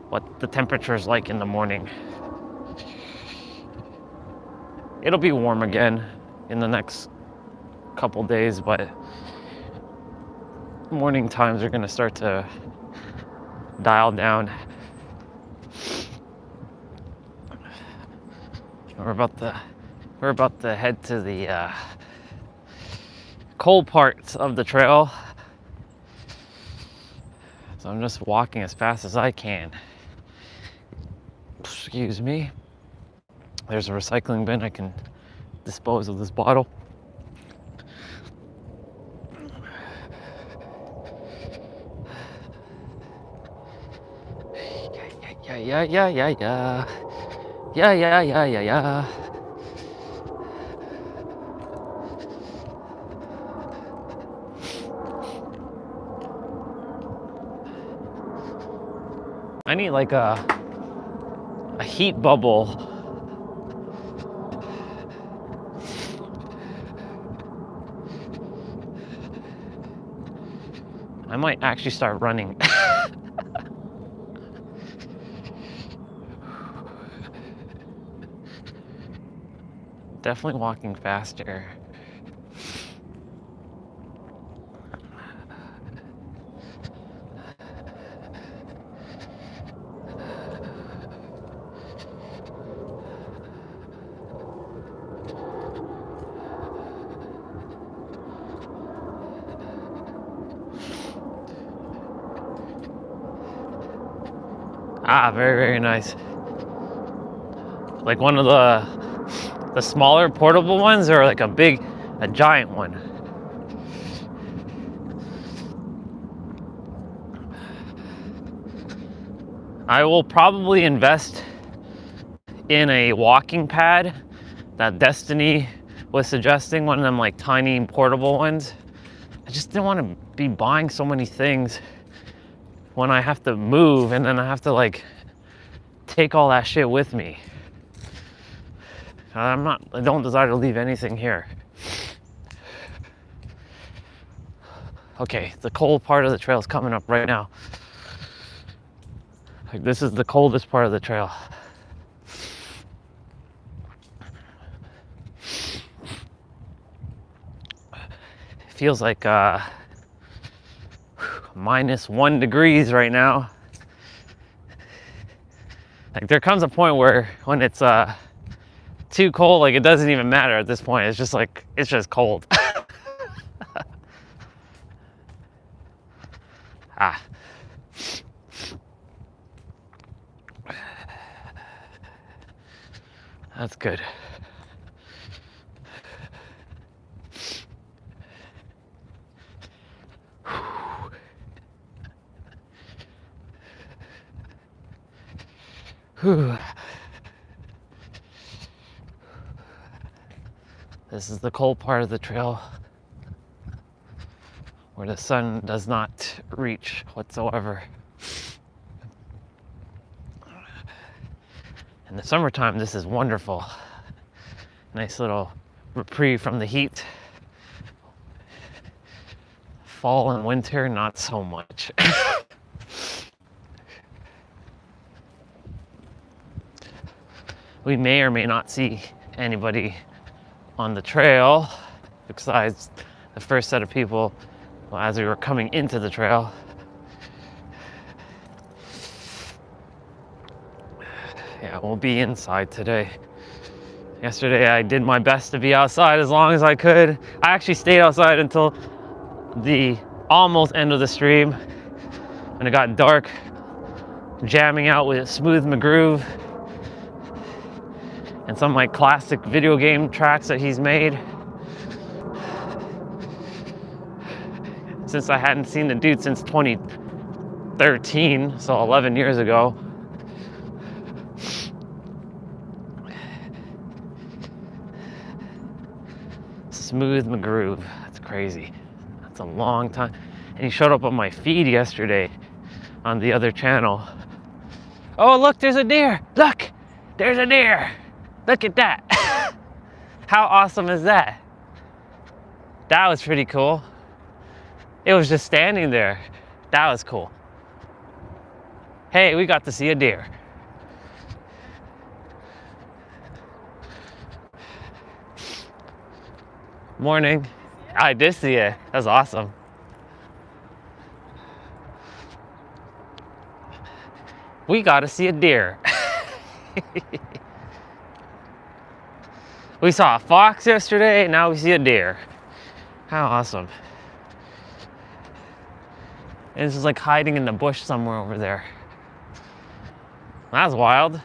what the temperature is like in the morning. It'll be warm again in the next couple days, but morning times are gonna start to dial down. We're about to head to the cold parts of the trail. So I'm just walking as fast as I can. Excuse me. There's a recycling bin. I can dispose of this bottle. Yeah. I need like a heat bubble. I might actually start running. Definitely walking faster. Ah, very, very nice. Like one of the smaller portable ones, or like a giant one? I will probably invest in a walking pad that Destiny was suggesting, one of them like tiny portable ones. I just didn't want to be buying so many things when I have to move, and then I have to like take all that shit with me. I don't desire to leave anything here. Okay, the cold part of the trail is coming up right now. Like, this is the coldest part of the trail. It feels like -1 degrees right now. Like there comes a point where when it's too cold, like it doesn't even matter at this point. It's just like, it's just cold. Ah. That's good. Whew. This is the cold part of the trail where the sun does not reach whatsoever. In the summertime, this is wonderful. Nice little reprieve from the heat. Fall and winter, not so much. We may or may not see anybody on the trail besides the first set of people as we were coming into the trail. Yeah, we'll be inside today. Yesterday I did my best to be outside as long as I could. I actually stayed outside until the almost end of the stream when it got dark, jamming out with Smooth McGroove and some of my classic video game tracks that he's made. Since I hadn't seen the dude since 2013, so 11 years ago. Smooth McGroove, that's crazy. That's a long time. And he showed up on my feed yesterday on the other channel. Oh, look, there's a deer. Look, there's a deer. Look at that. How awesome is that? That was pretty cool. It was just standing there. That was cool. Hey, we got to see a deer. Morning. I did see it. That's awesome. We got to see a deer. We saw a fox yesterday, now we see a deer. How awesome. And this is like hiding in the bush somewhere over there. That's wild.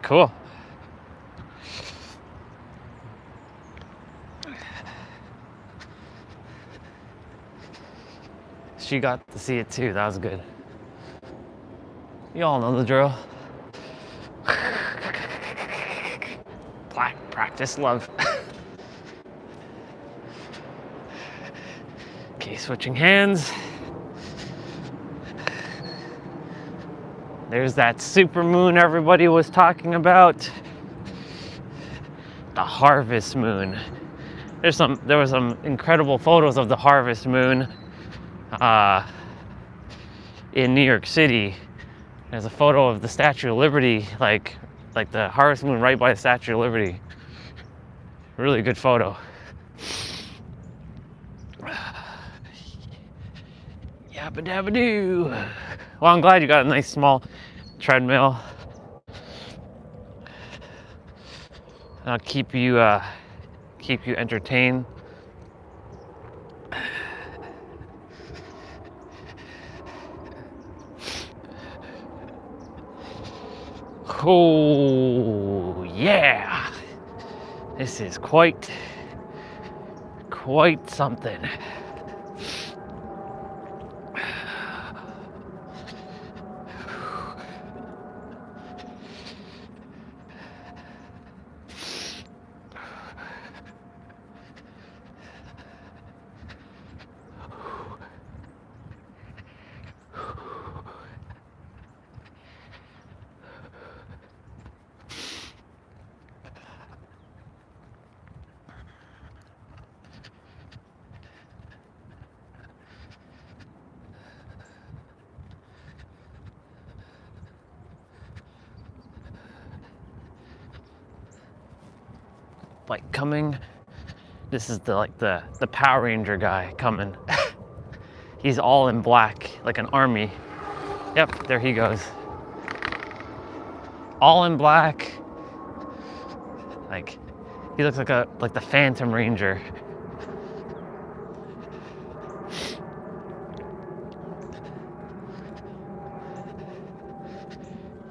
Cool. She got to see it too, that was good. You all know the drill. Practice love. Okay, switching hands. There's that super moon everybody was talking about. The harvest moon. There were some incredible photos of the harvest moon in New York City. There's a photo of the Statue of Liberty, like the harvest moon right by the Statue of Liberty. Really good photo. Yabba dabba doo. Well, I'm glad you got a nice small treadmill. I'll keep you entertained. Oh yeah, this is quite something. Like coming, this is the Power Ranger guy coming. He's all in black, like an army. Yep, there he goes. All in black. Like, he looks like the Phantom Ranger.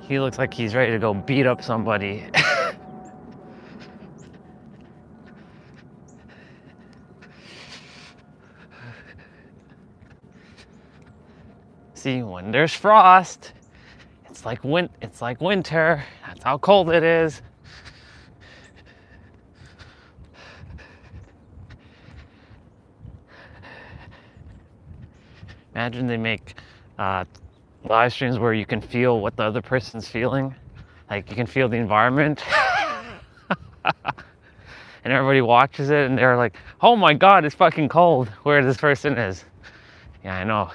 He looks like he's ready to go beat up somebody. See, when there's frost, it's like winter. That's how cold it is. Imagine they make live streams where you can feel what the other person's feeling. Like, you can feel the environment. And everybody watches it and they're like, oh my God, it's fucking cold where this person is. Yeah, I know.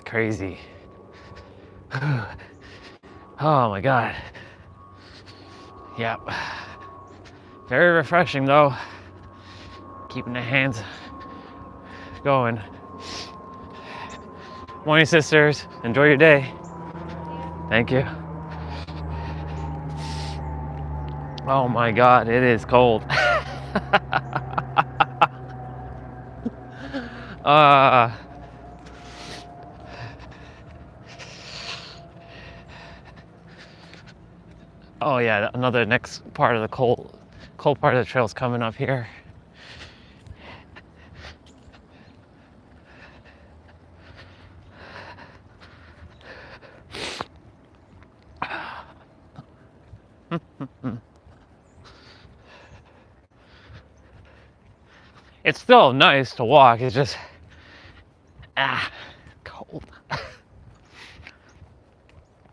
Crazy. Oh my God. Yep. Very refreshing though. Keeping the hands going. Morning, sisters. Enjoy your day. Thank you. Oh my God, it is cold. Oh yeah, another next part of the cold part of the trail is coming up here. It's still nice to walk, it's just cold.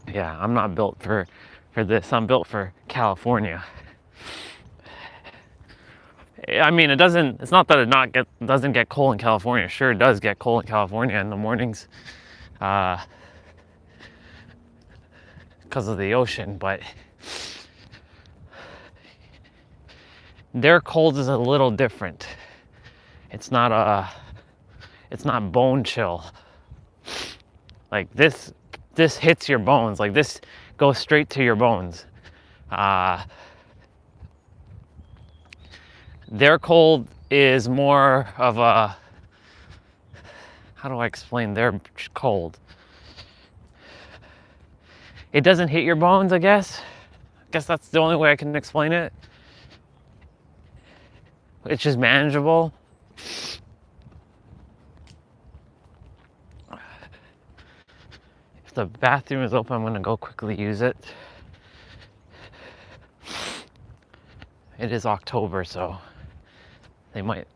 Yeah, I'm not built for this. I'm built for California. I mean, it's not that it doesn't get cold in California. Sure, it does get cold in California in the mornings because of the ocean, but their cold is a little different. It's not bone chill. Like this hits your bones. Like this goes straight to your bones. Their cold is more of a, how do I explain their cold? It doesn't hit your bones, I guess. I guess that's the only way I can explain it. It's just manageable. If the bathroom is open, I'm gonna go quickly use it. It is October, so they might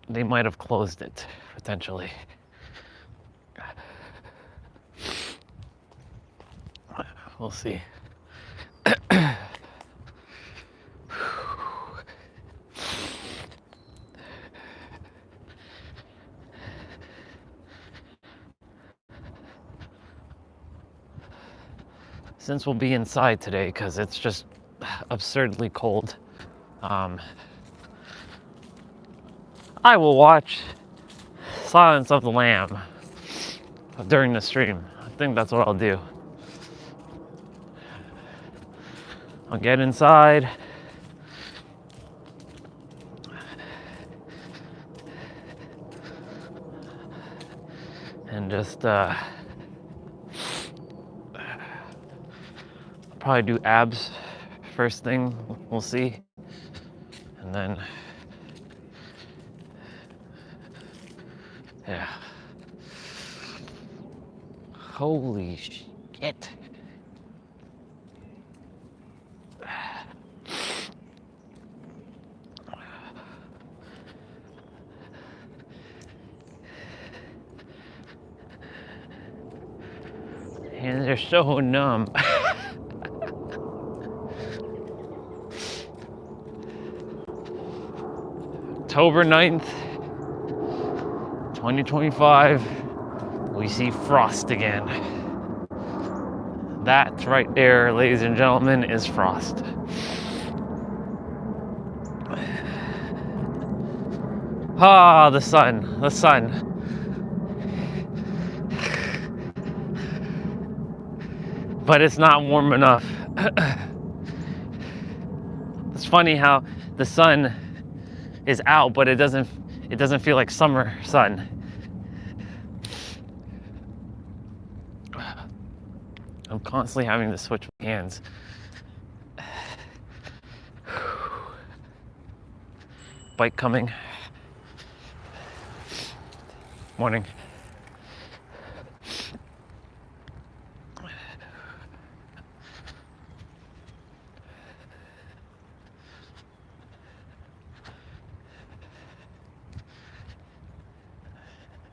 have closed it potentially. We'll see. Since we'll be inside today because it's just absurdly cold, I will watch Silence of the Lamb during the stream. I think that's what I'll do. I'll get inside. And just probably do abs first thing, we'll see. And then, yeah. Holy shit. And they're so numb. October 9th, 2025, we see frost again. That right there, ladies and gentlemen, is frost. Ah, the sun. but it's not warm enough. It's funny how the sun is out, but it doesn't feel like summer sun. I'm constantly having to switch my hands. Bike coming. Morning.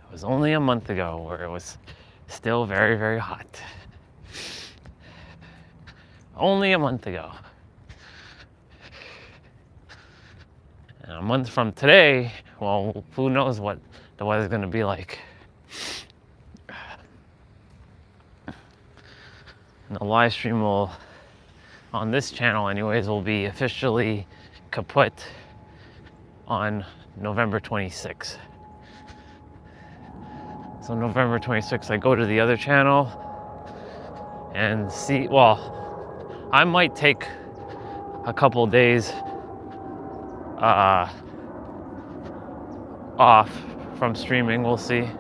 It was only a month ago where it was still very, very hot. Only a month ago. And a month from today, well, who knows what the weather's gonna be like. And the live stream will, on this channel anyways, will be officially kaput on November 26th. So November 26th, I go to the other channel and see, well, I might take a couple days off from streaming, we'll see.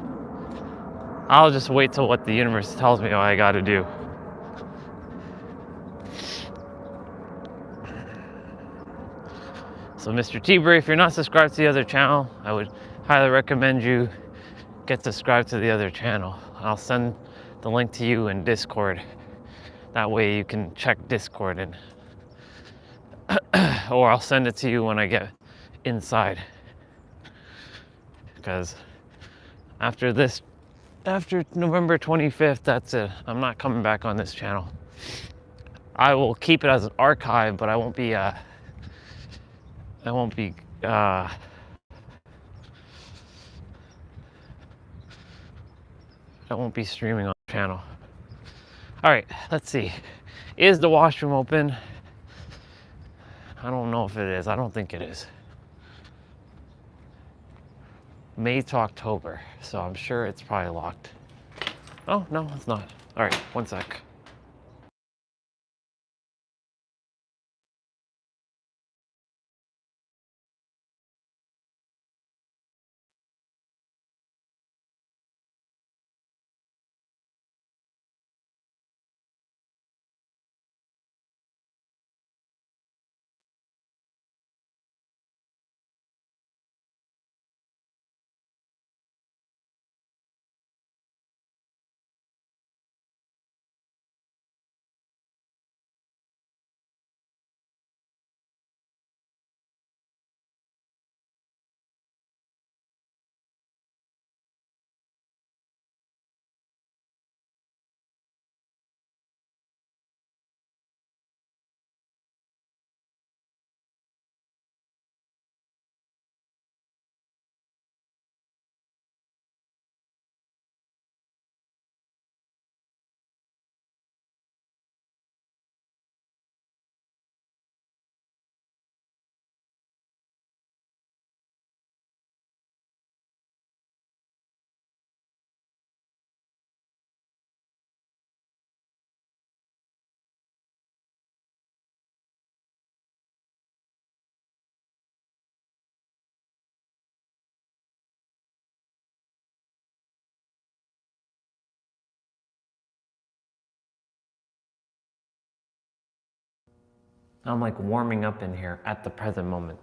I'll just wait till what the universe tells me what I gotta do. So Mr. T-Bray, if you're not subscribed to the other channel, I would highly recommend you get subscribed to the other channel. I'll send the link to you in Discord. That way you can check Discord and or I'll send it to you when I get inside. Because after November 25th, that's it. I'm not coming back on this channel. I will keep it as an archive, but I won't be streaming on the channel. All right, let's see. Is the washroom open? I don't know if it is. I don't think it is. May to October, so I'm sure it's probably locked. Oh, no, it's not. All right, one sec. I'm like warming up in here at the present moment.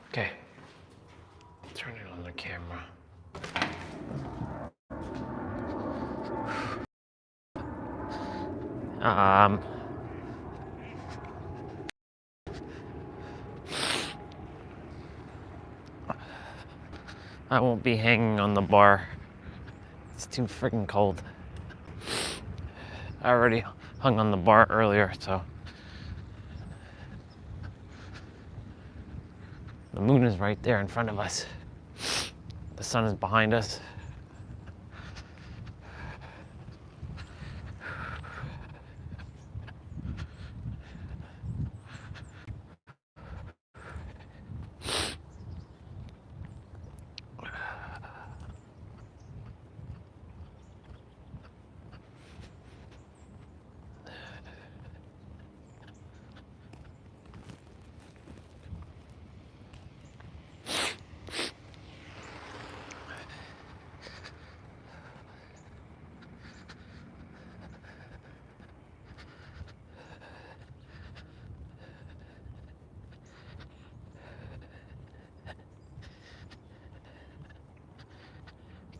Okay, turn it on the camera. I won't be hanging on the bar. It's too freaking cold. I already hung on the bar earlier, so. The moon is right there in front of us. The sun is behind us.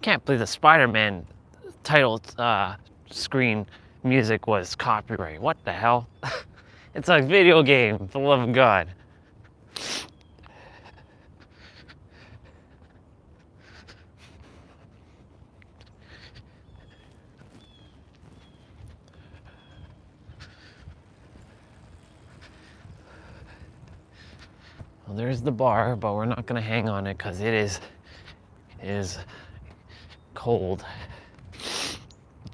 Can't believe the Spider-Man title screen music was copyright. What the hell? It's a video game, for the love of God. Well, there's the bar, but we're not gonna hang on it because it is cold.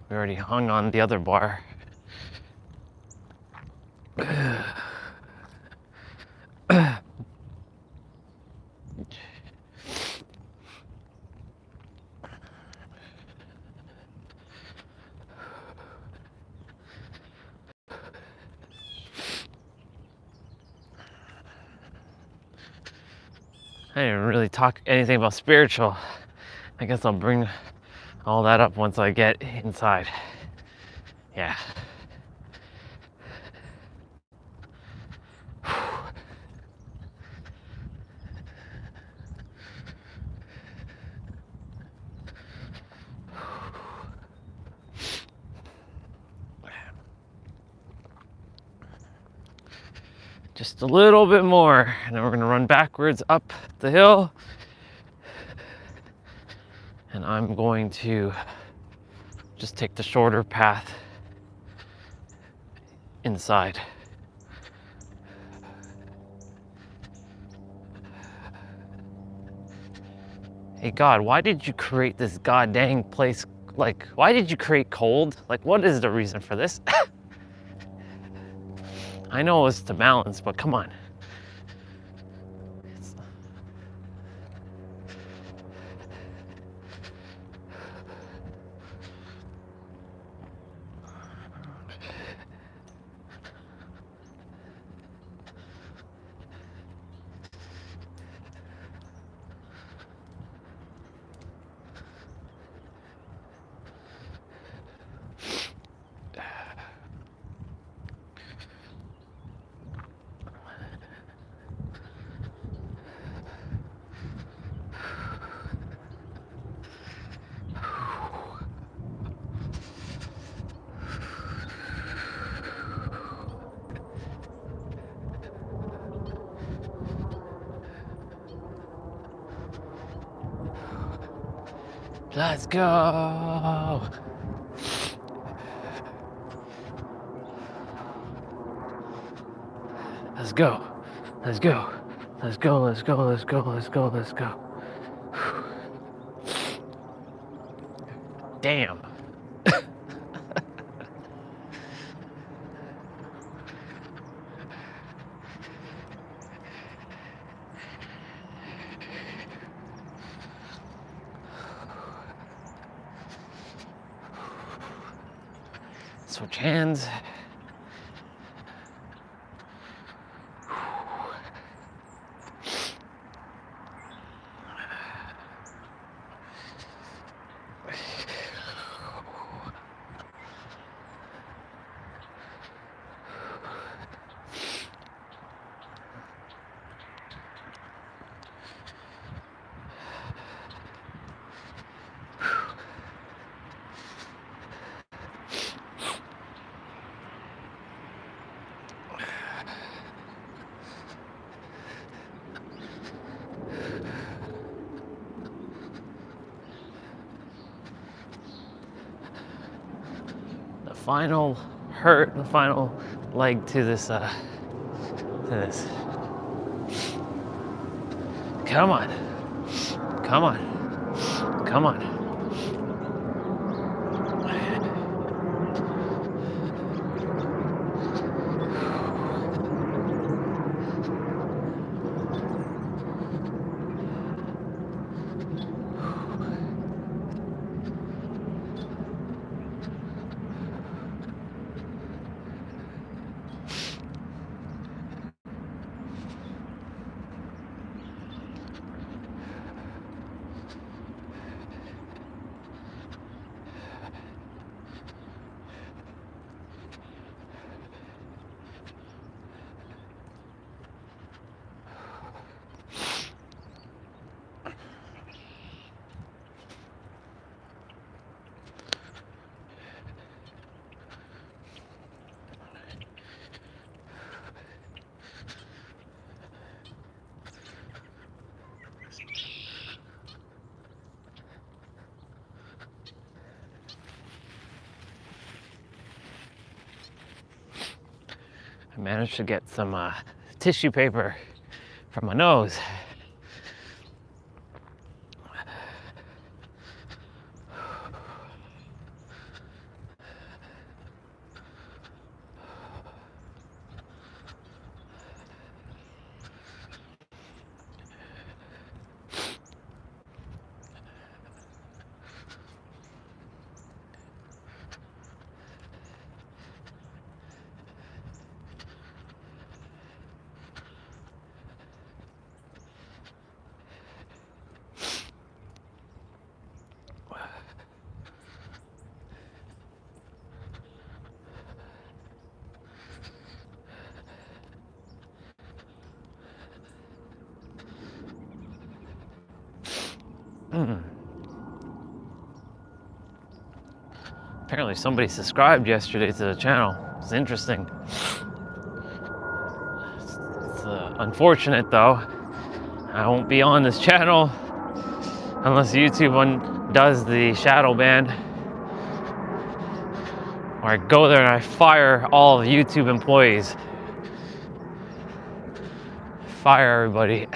We already hung on the other bar. I didn't really talk anything about spiritual. I guess I'll bring all that up once I get inside. Yeah. Just a little bit more, and then we're gonna run backwards up the hill. And I'm going to just take the shorter path inside. Hey God, why did you create this goddamn place? Like, why did you create cold? Like, what is the reason for this? I know it's to balance, but come on. Let's go. Let's go. Let's go. Let's go. Let's go. Let's go. Let's go. Let's go. Damn. Switch hands. Final hurt, the final leg to this, Come on. Come on. Come on. I managed to get some tissue paper from my nose. Apparently somebody subscribed yesterday to the channel. It's interesting. It's unfortunate though. I won't be on this channel unless YouTube does the shadow ban. Or I go there and I fire all of YouTube employees. Fire everybody.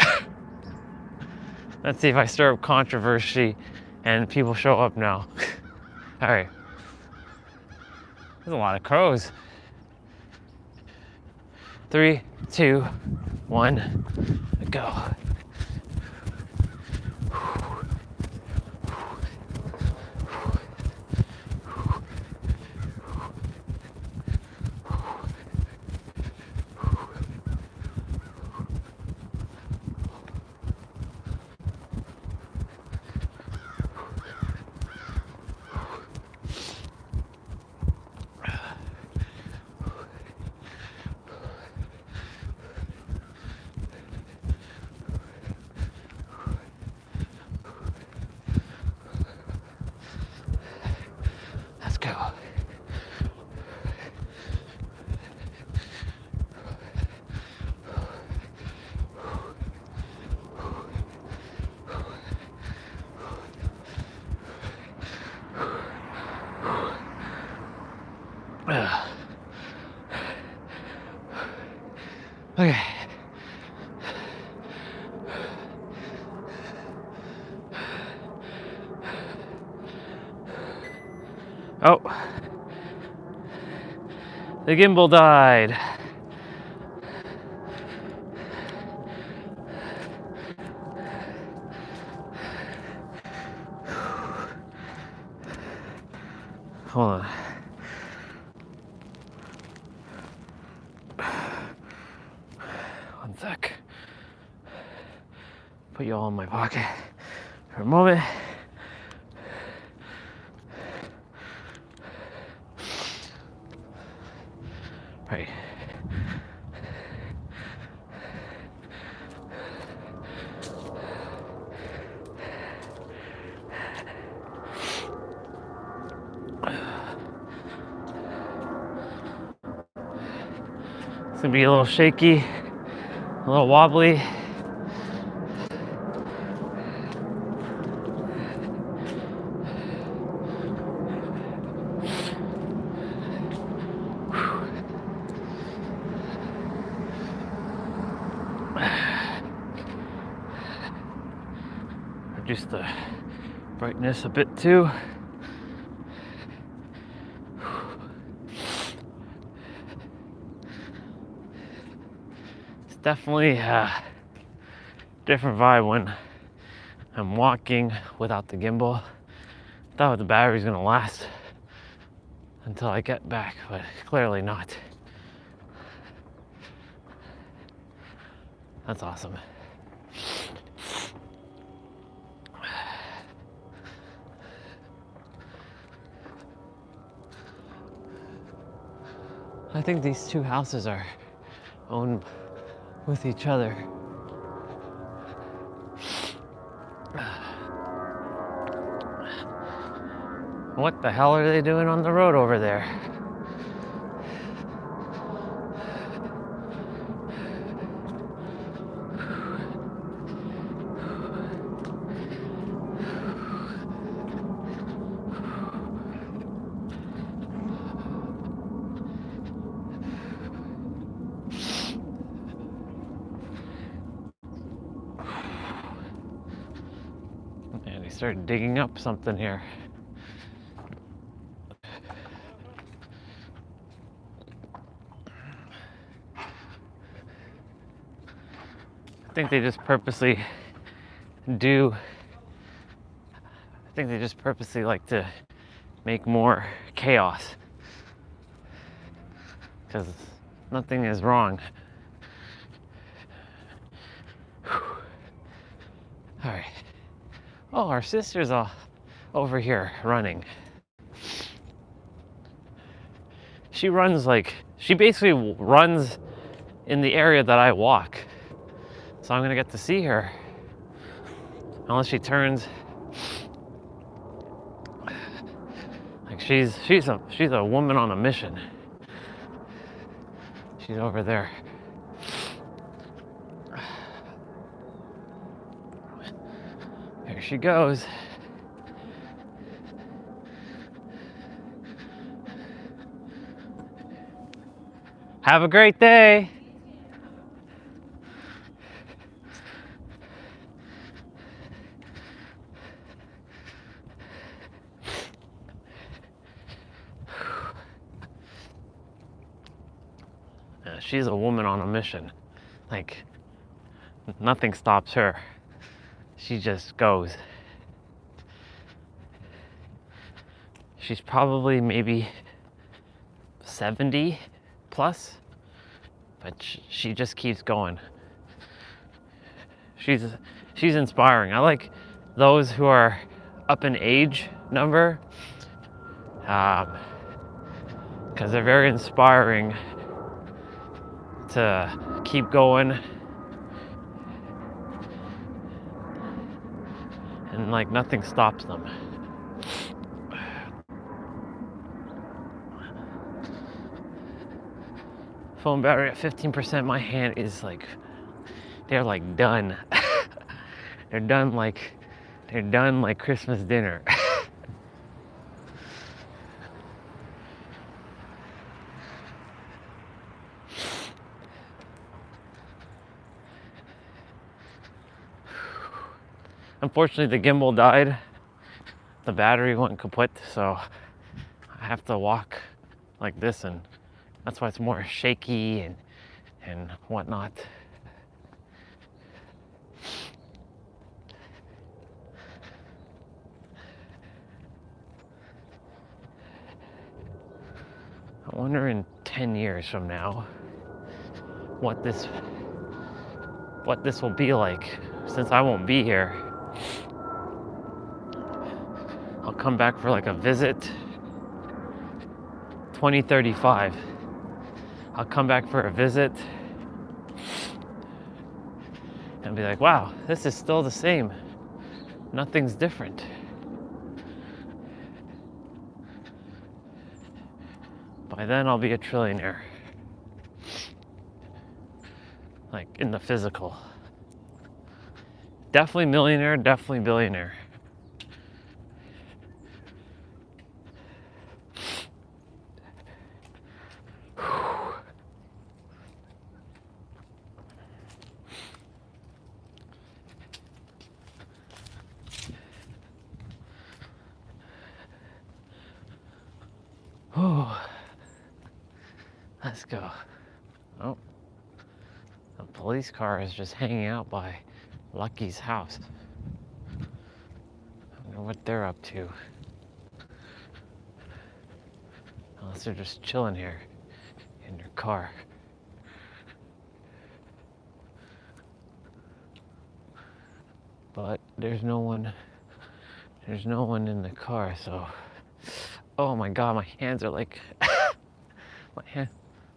Let's see if I stir up controversy and people show up now. All right. There's a lot of crows. 3, 2, 1, go. Let's go. Okay. Oh, the gimbal died. Hold on. One sec. Put you all in my pocket for a moment. Right. It's gonna be a little shaky, a little wobbly. Reduce the brightness a bit too. It's definitely a different vibe when I'm walking without the gimbal. I thought the battery's gonna last until I get back, but clearly not. That's awesome. I think these two houses are owned with each other. What the hell are they doing on the road over there? started digging up something here. I think they just purposely like to make more chaos, because nothing is wrong. All right. Oh, our sister's over here running. She basically runs in the area that I walk. So I'm gonna get to see her. Unless she turns. Like she's a woman on a mission. She's over there. There she goes. Have a great day. Yeah, she's a woman on a mission. Like, nothing stops her. She just goes. She's probably maybe 70 plus, but she just keeps going. She's inspiring. I like those who are up in age number, because they're very inspiring to keep going, and like nothing stops them. Phone battery at 15%. My hand is like, they're like done. They're done like Christmas dinner. Unfortunately, the gimbal died. The battery went kaput, so I have to walk like this, and that's why it's more shaky and whatnot. I wonder in 10 years from now what this will be like, since I won't be here. I'll come back for like a visit. 2035. I'll come back for a visit and be like, wow, this is still the same. Nothing's different. By then I'll be a trillionaire. Like in the physical. Definitely millionaire, definitely billionaire. Oh, let's go. Oh, a police car is just hanging out by Lucky's house. I wonder what they're up to. Unless they're just chilling here in their car. But there's no one in the car, so. Oh my God, my hands are like,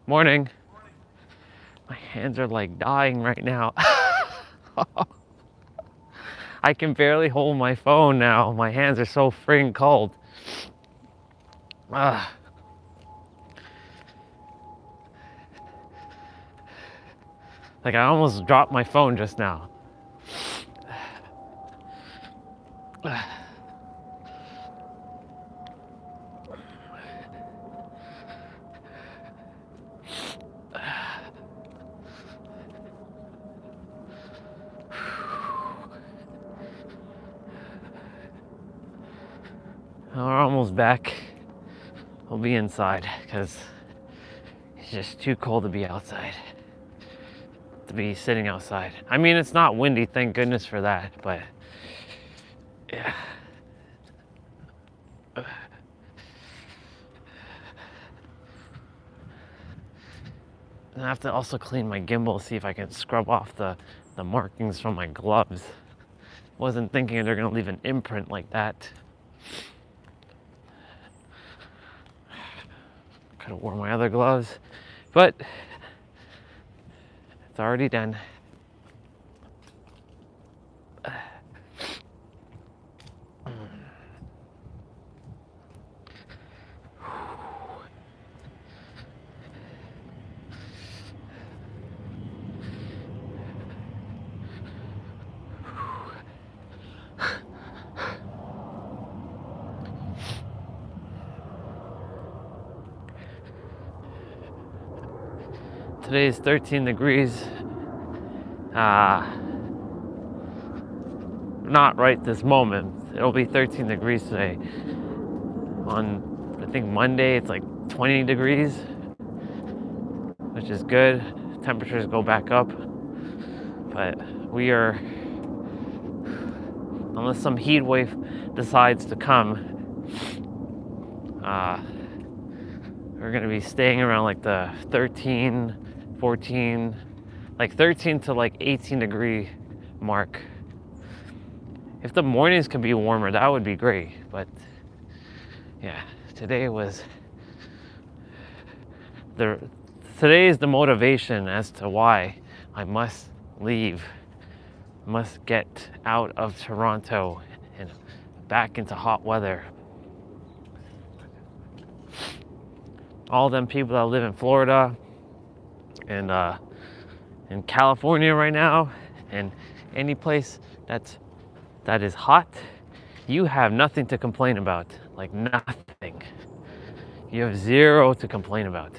morning. My hands are like dying right now. I can barely hold my phone now. My hands are so freaking cold. Like I almost dropped my phone just now. We're almost back. We'll be inside because it's just too cold to be outside. To be sitting outside. I mean, it's not windy, thank goodness for that, but yeah. And I have to also clean my gimbal, see if I can scrub off the markings from my gloves. Wasn't thinking they're gonna leave an imprint like that. Could have worn my other gloves, but it's already done. Today is 13 degrees. Not right this moment. It'll be 13 degrees today. On, I think Monday, it's like 20 degrees, which is good. Temperatures go back up. But we are, unless some heat wave decides to come, we're gonna be staying around like the 13, 14, like 13 to like 18 degree mark. If the mornings could be warmer, that would be great. But yeah, today is the motivation as to why I must leave, must get out of Toronto and back into hot weather. All them people that live in Florida and in California right now, and any place that is hot, you have nothing to complain about. Like nothing. You have zero to complain about.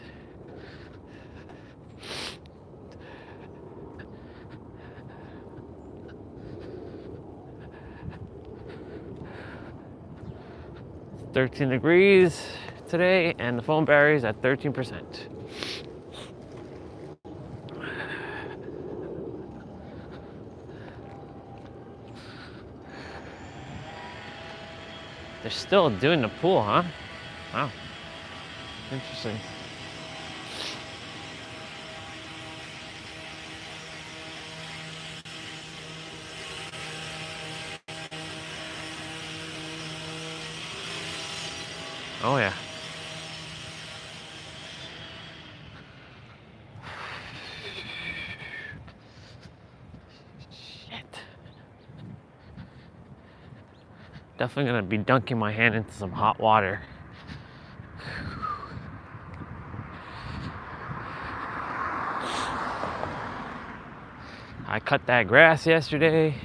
It's 13 degrees today, and the phone battery's at 13%. They're still doing the pool, huh? Wow. Interesting. Oh yeah. Shit. Definitely gonna be dunking my hand into some hot water. I cut that grass yesterday.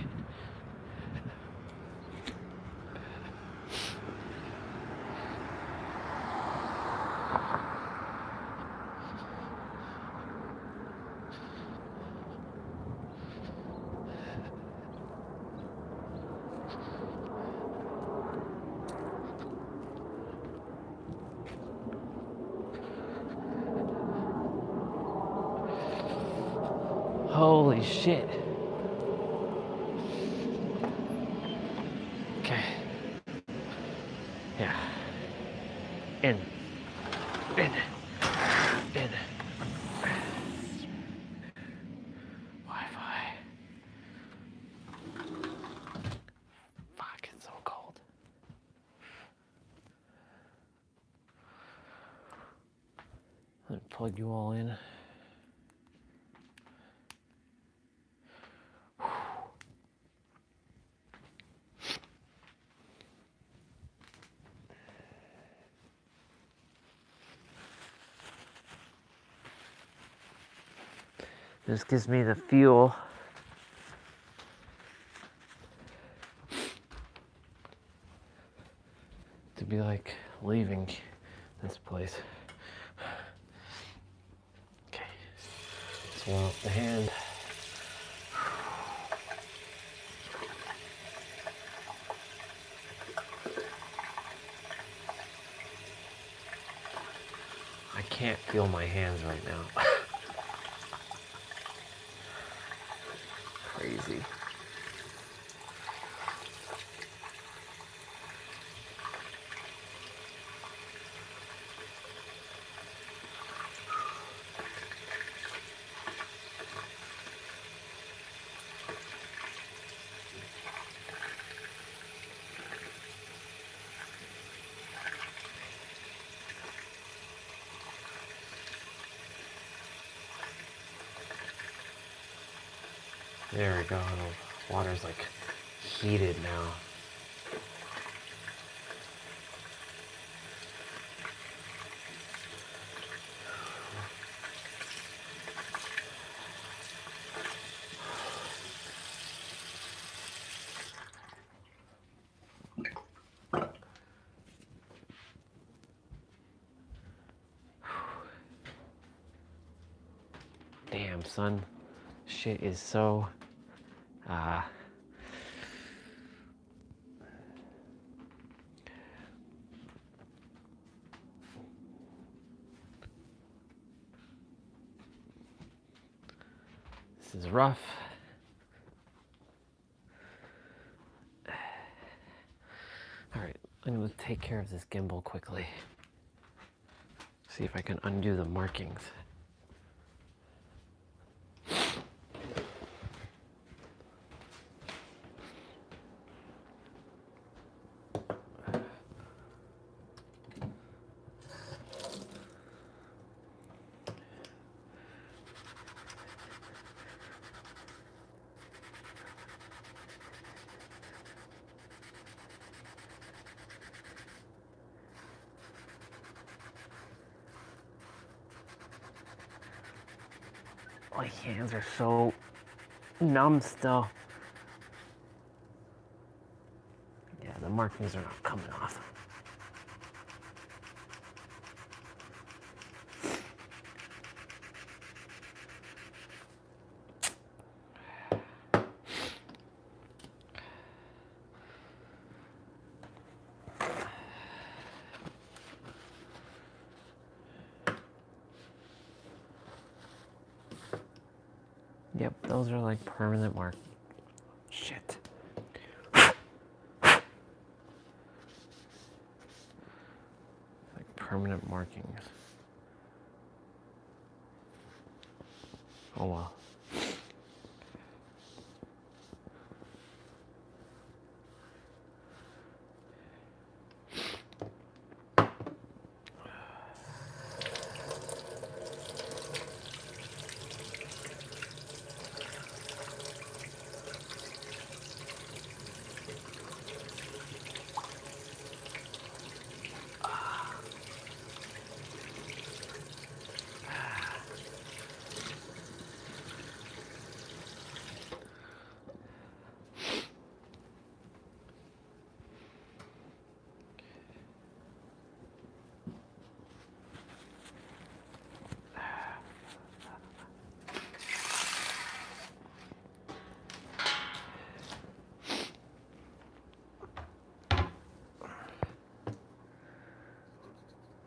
Holy shit. Okay. Yeah. In. Wi-Fi. Fuck, it's so cold. Let me plug you all in. This gives me the fuel to be like leaving this place. Okay, let's warm up the hand. can't feel my hands right now. Crazy. There we go. The water's like heated now. Damn, son. Shit is so this is rough. All right, I'm gonna take care of this gimbal quickly. See if I can undo the markings. My hands are so numb still. Yeah, the markings are not coming off. Yep, those are like permanent mark. Shit. Like permanent markings. Oh well.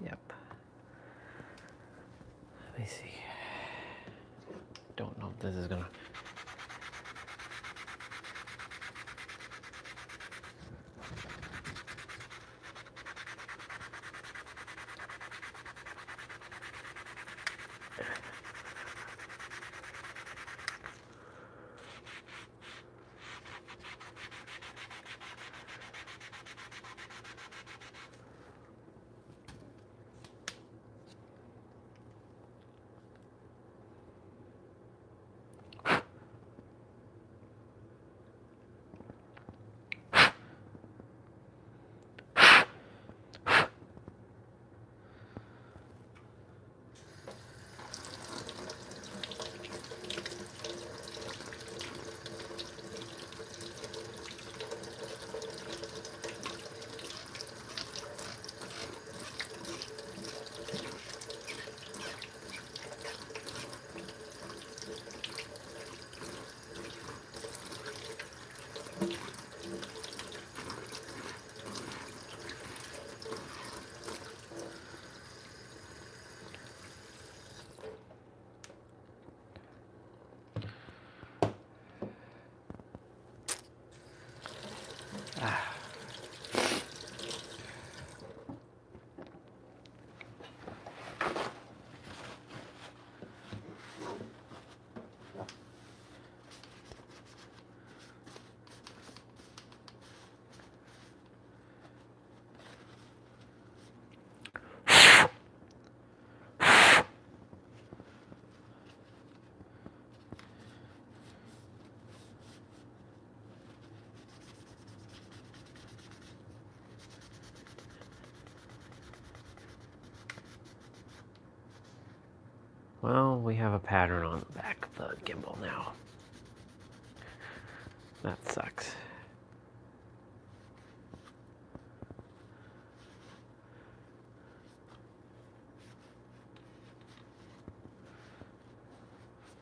Yep. Let me see. Don't know if this is gonna. Well, we have a pattern on the back of the gimbal now. That sucks.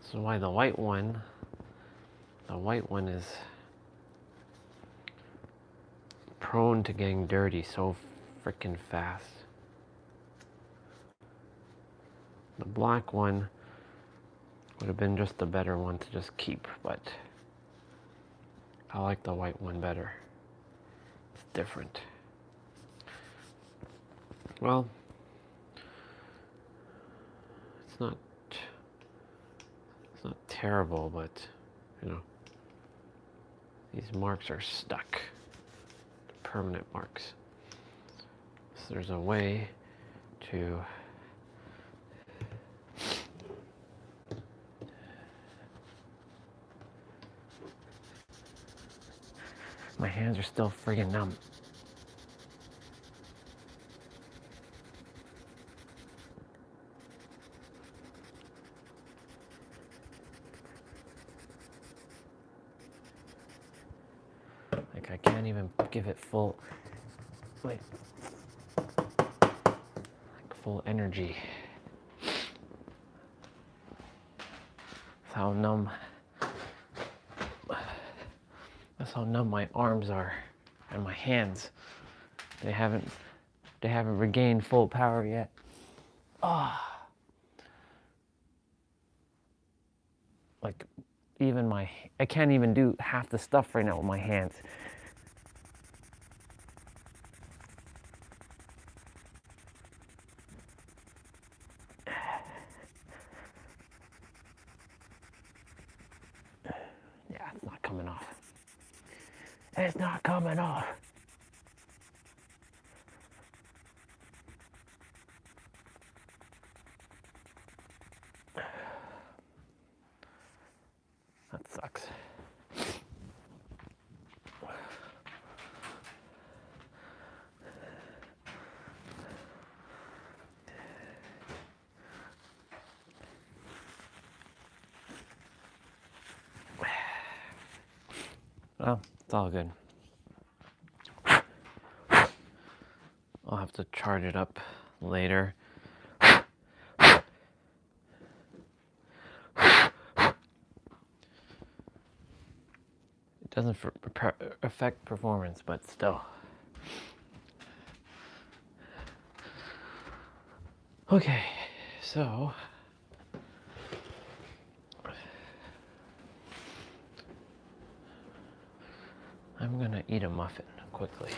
So why the white one is prone to getting dirty so freaking fast. The black one would have been just the better one to just keep, but I like the white one better. It's different. Well, it's not terrible, but you know, these marks are stuck. Permanent marks. So there's a way to my hands are still friggin' numb. Like I can't even give it full, like full energy. That's how numb my arms are and my hands. They haven't regained full power yet. Like even I can't even do half the stuff right now with my hands. Yeah, it's not coming off. It's not coming off. That sucks. Well, it's all good. I'll have to charge it up later. It doesn't affect performance, but still. Okay, so I'm gonna eat a muffin quickly.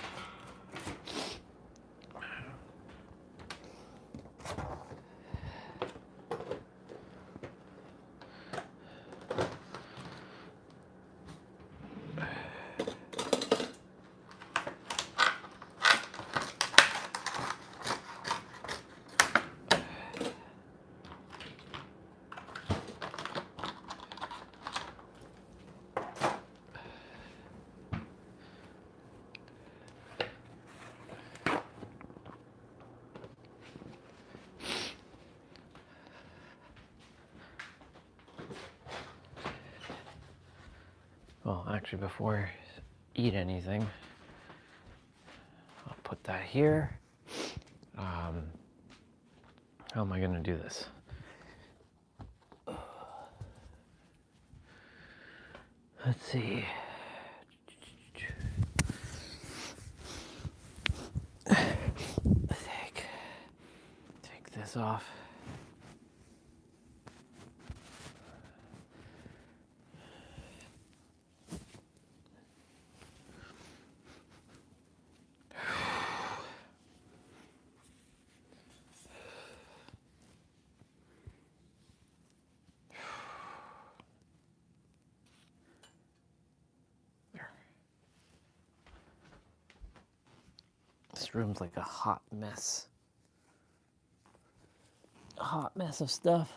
Well, actually, before I eat anything, I'll put that here. How am I gonna do this? Let's see. Take this off. This room's like a hot mess. A hot mess of stuff.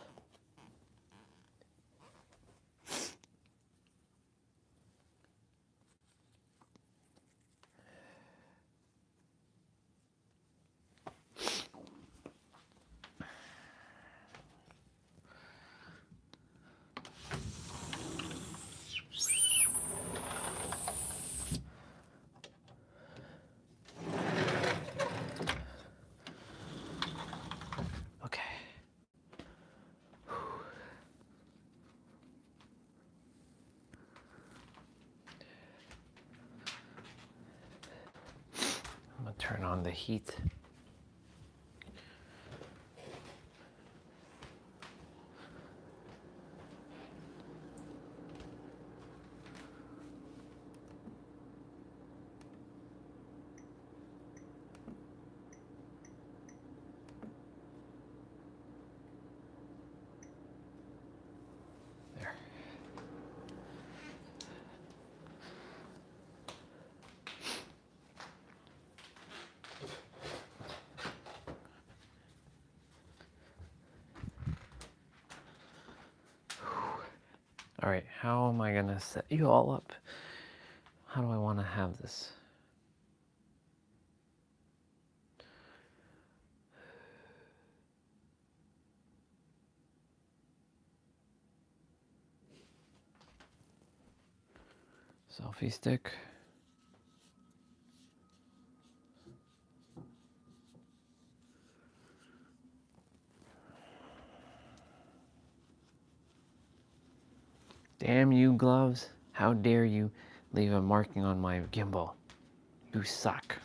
on the heat. There. All right, how am I gonna set you all up? How do I want to have this? Selfie stick. Damn you, gloves. How dare you leave a marking on my gimbal. You suck.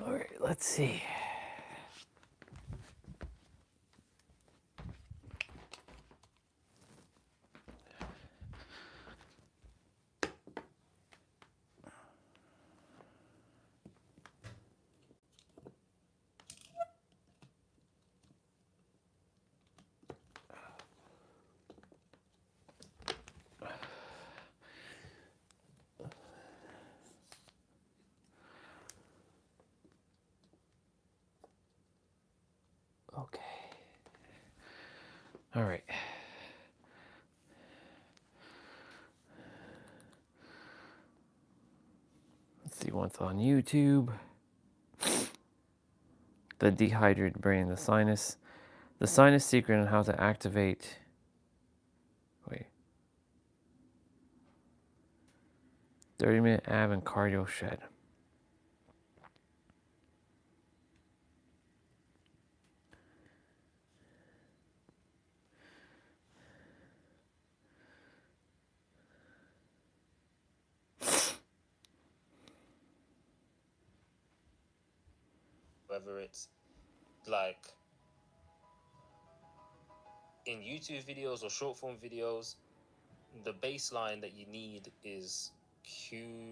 All right, let's see. Okay. All right. Let's see what's on YouTube. The dehydrated brain, the sinus secret on how to activate. Wait. 30-minute ab and cardio shed. Whether it's like in YouTube videos or short form videos, the baseline that you need is curiosity.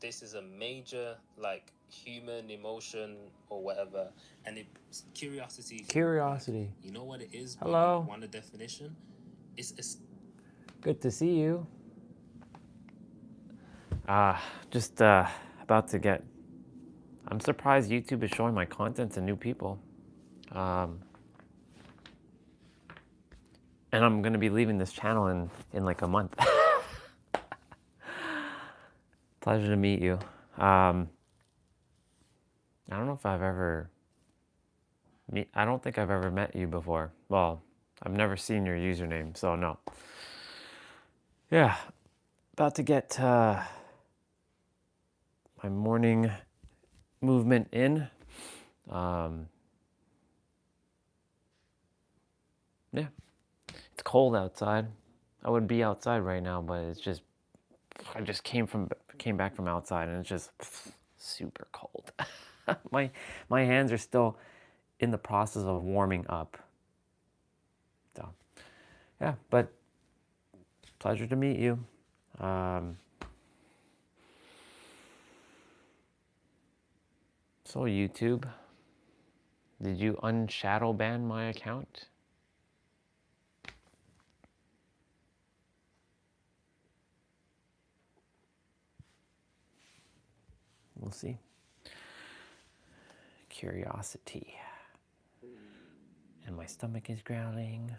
This is a major like human emotion or whatever, and it's curiosity. Curiosity. You know what it is? Hello. When you want a definition? It's Good to see you. Just about to get. I'm surprised YouTube is showing my content to new people. And I'm gonna be leaving this channel in like a month. Pleasure to meet you. I don't know if I've ever. I don't think I've ever met you before. Well, I've never seen your username, so no. Yeah, about to get my morning movement in. Yeah, it's cold outside. I would be outside right now, but it's just I just came back from outside and it's just super cold. my hands are still in the process of warming up. So yeah, but pleasure to meet you. So YouTube, did you unshadow ban my account? We'll see. Curiosity. And my stomach is growling.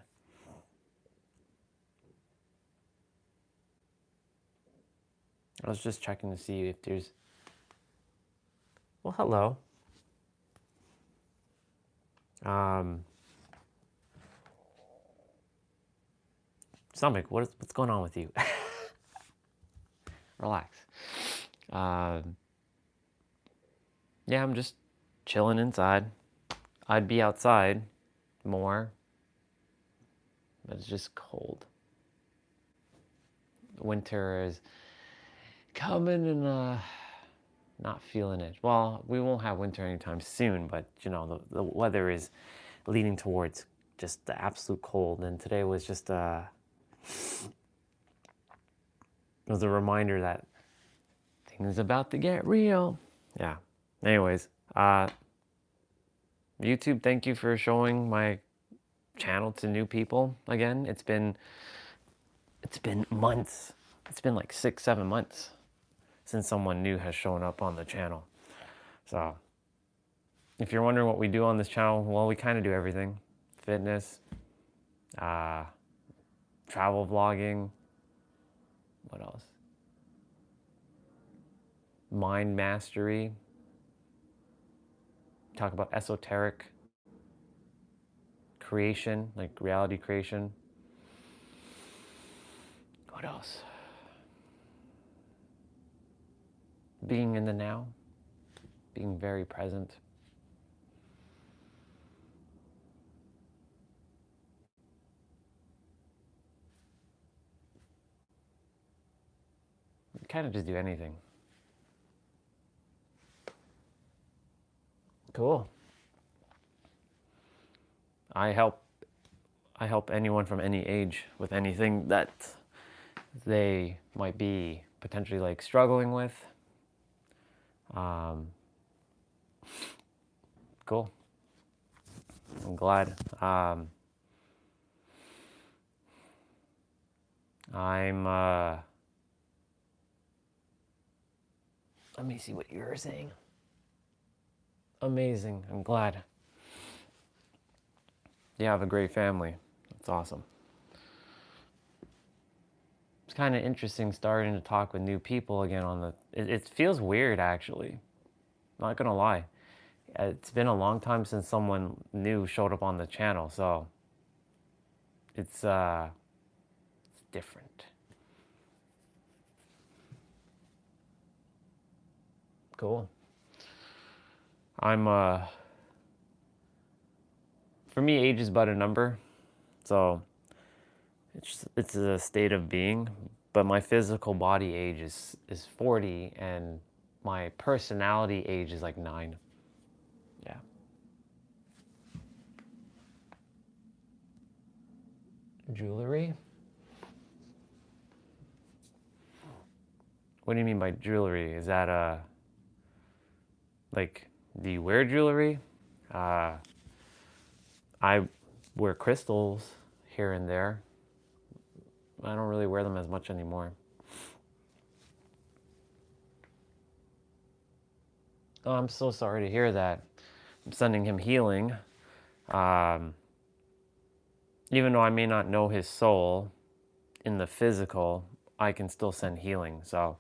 I was just checking to see if there's... Well, hello. Stomach, what's going on with you? relax. Yeah, I'm just chilling inside. I'd be outside more, but it's just cold. Winter is coming and not feeling it. Well, we won't have winter anytime soon, but you know, the weather is leading towards just the absolute cold. And today was just it was a reminder that things about to get real. Yeah. Anyways, YouTube, thank you for showing my channel to new people again. It's been months. It's been like 6-7 months since someone new has shown up on the channel. So if you're wondering what we do on this channel, well, we kind of do everything. Fitness, travel vlogging, what else? Mind mastery. Talk about esoteric creation, like reality creation. What else? Being in the now, being very present. You kind of just do anything. Cool. I help anyone from any age with anything that they might be potentially like struggling with. Cool. I'm glad. Let me see what you were saying. Amazing. I'm glad. You have a great family. That's awesome. It's kind of interesting starting to talk with new people again on the... It feels weird, actually. Not gonna lie. It's been a long time since someone new showed up on the channel, so... It's different. Cool. For me, age is but a number, so it's a state of being, but my physical body age is 40, and my personality age is like 9. Yeah. Jewelry? What do you mean by jewelry? Is that like, do you wear jewelry? I wear crystals here and there. I don't really wear them as much anymore. Oh, I'm so sorry to hear that. I'm sending him healing. Even though I may not know his soul in the physical, I can still send healing. So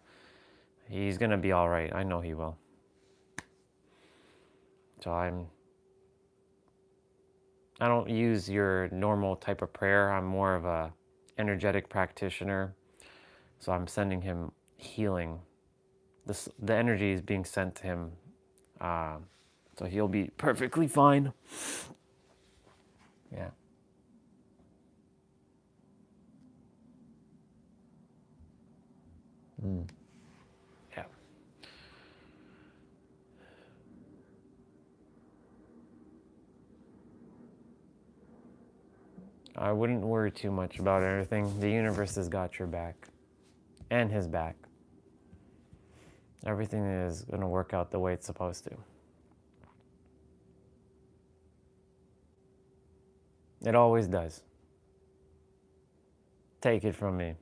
he's gonna be all right. I know he will. So I don't use your normal type of prayer. I'm more of a energetic practitioner. So I'm sending him healing. The energy is being sent to him. So he'll be perfectly fine. Yeah. Yeah. I wouldn't worry too much about anything. The universe has got your back. And his back. Everything is going to work out the way it's supposed to. It always does. Take it from me.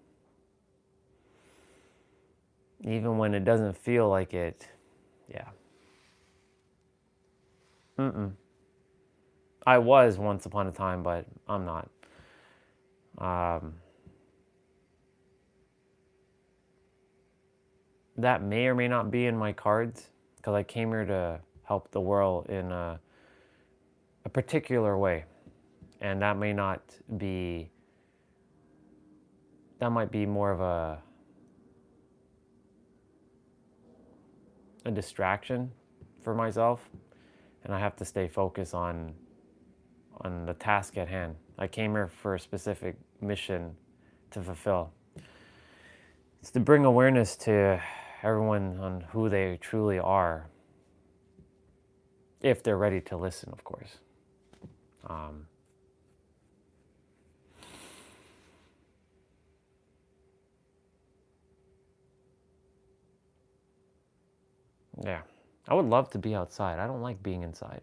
Even when it doesn't feel like it, yeah. I was once upon a time, but I'm not. That may or may not be in my cards, because I came here to help the world in a particular way. And that may not be, that might be more of a a distraction for myself, and I have to stay focused on the task at hand. I came here for a specific mission to fulfill. It's to bring awareness to everyone on who they truly are, if they're ready to listen, of course. Yeah, I would love to be outside. I don't like being inside.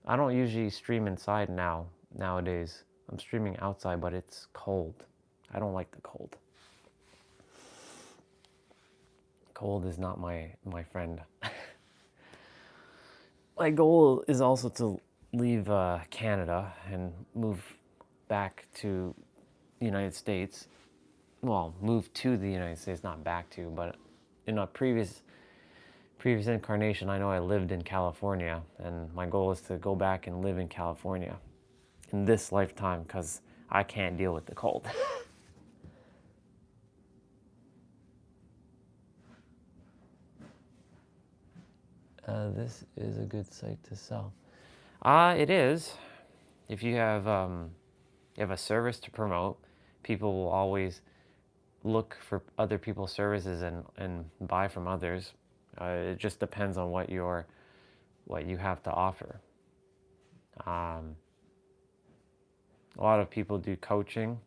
I don't usually stream inside nowadays. I'm streaming outside, but it's cold. I don't like the cold. Cold is not my friend. My goal is also to leave Canada and move back to the United States. Well, move to the United States, not back to, but in a previous incarnation, I know I lived in California, and my goal is to go back and live in California in this lifetime, because I can't deal with the cold. This is a good site to sell. It is. If you have a service to promote, people will always look for other people's services and buy from others. It just depends on what you have to offer. A lot of people do coaching,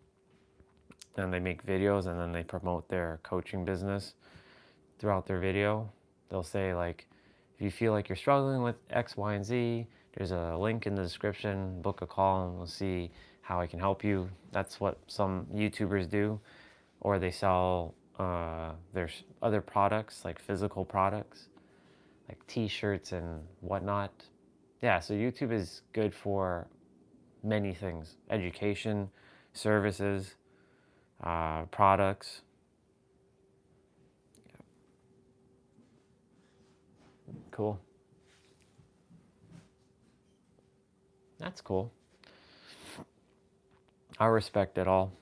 and they make videos, and then they promote their coaching business throughout their video. They'll say, like, if you feel like you're struggling with X, Y, and Z, there's a link in the description, book a call, and we'll see how I can help you. That's what some YouTubers do. Or they sell there's other products, like physical products, like t-shirts and whatnot. Yeah, so YouTube is good for many things: education, services, products. Cool. That's cool. I respect it all.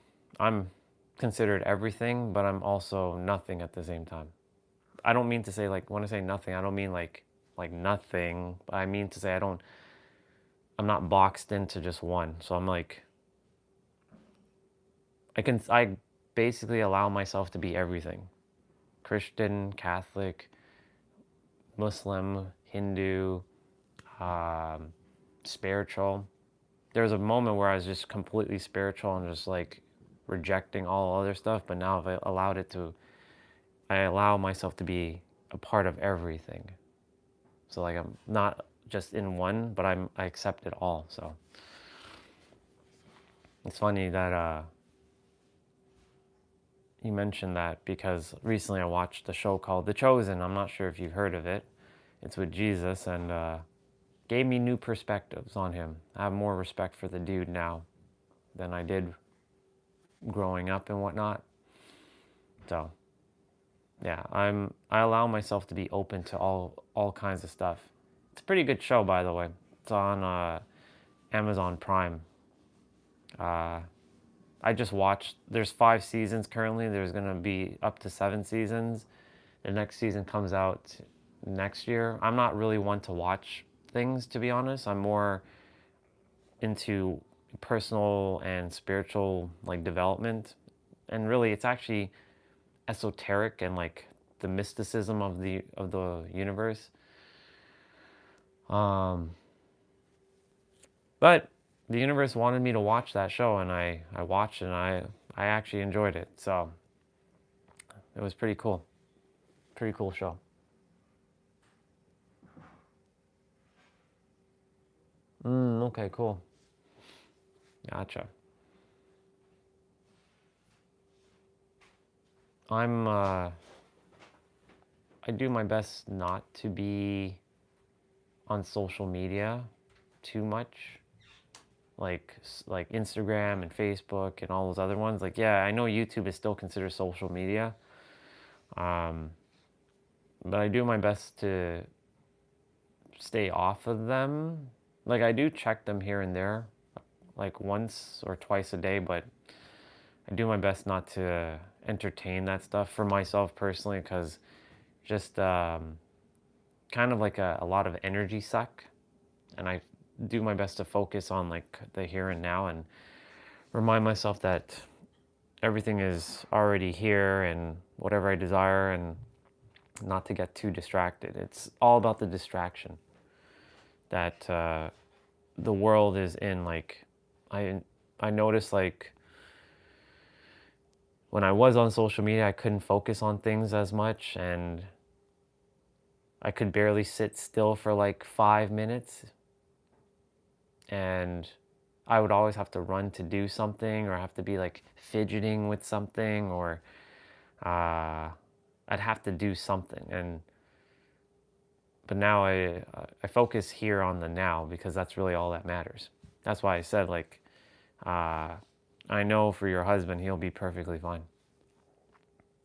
I'm considered everything, but I'm also nothing at the same time. I don't mean to say, like, when I say nothing, I don't mean like nothing. I mean to say I'm not boxed into just one. So I'm like, I basically allow myself to be everything. Christian, Catholic, Muslim, Hindu, spiritual. There was a moment where I was just completely spiritual and just like rejecting all other stuff, but now I allow myself to be a part of everything. So like, I'm not just in one, but I accept it all. So it's funny that you mentioned that, because recently I watched a show called The Chosen. I'm not sure if you've heard of it. It's with Jesus, and gave me new perspectives on him. I have more respect for the dude now than I did growing up and whatnot. So yeah, I allow myself to be open to all kinds of stuff. It's a pretty good show, by the way. It's on Amazon Prime. I just watched, there's 5 seasons currently. There's gonna be up to 7 seasons. The next season comes out next year. I'm not really one to watch things, to be honest. I'm more into personal and spiritual, like, development. And really, it's actually esoteric and like the mysticism of the universe. But the universe wanted me to watch that show, and I watched it, and I actually enjoyed it. So it was pretty cool. Pretty cool show. Okay, cool. Gotcha. I do my best not to be on social media too much, like Instagram and Facebook and all those other ones. Like, yeah, I know YouTube is still considered social media, but I do my best to stay off of them. Like, I do check them here and there, like once or twice a day, but I do my best not to entertain that stuff for myself personally, because just kind of like a lot of energy suck. And I do my best to focus on like the here and now and remind myself that everything is already here and whatever I desire, and not to get too distracted. It's all about the distraction that the world is in. Like I noticed, like when I was on social media, I couldn't focus on things as much, and I could barely sit still for like 5 minutes, and I would always have to run to do something, or have to be like fidgeting with something, or I'd have to do something. But now I focus here on the now, because that's really all that matters. That's why I said, like, I know for your husband, he'll be perfectly fine.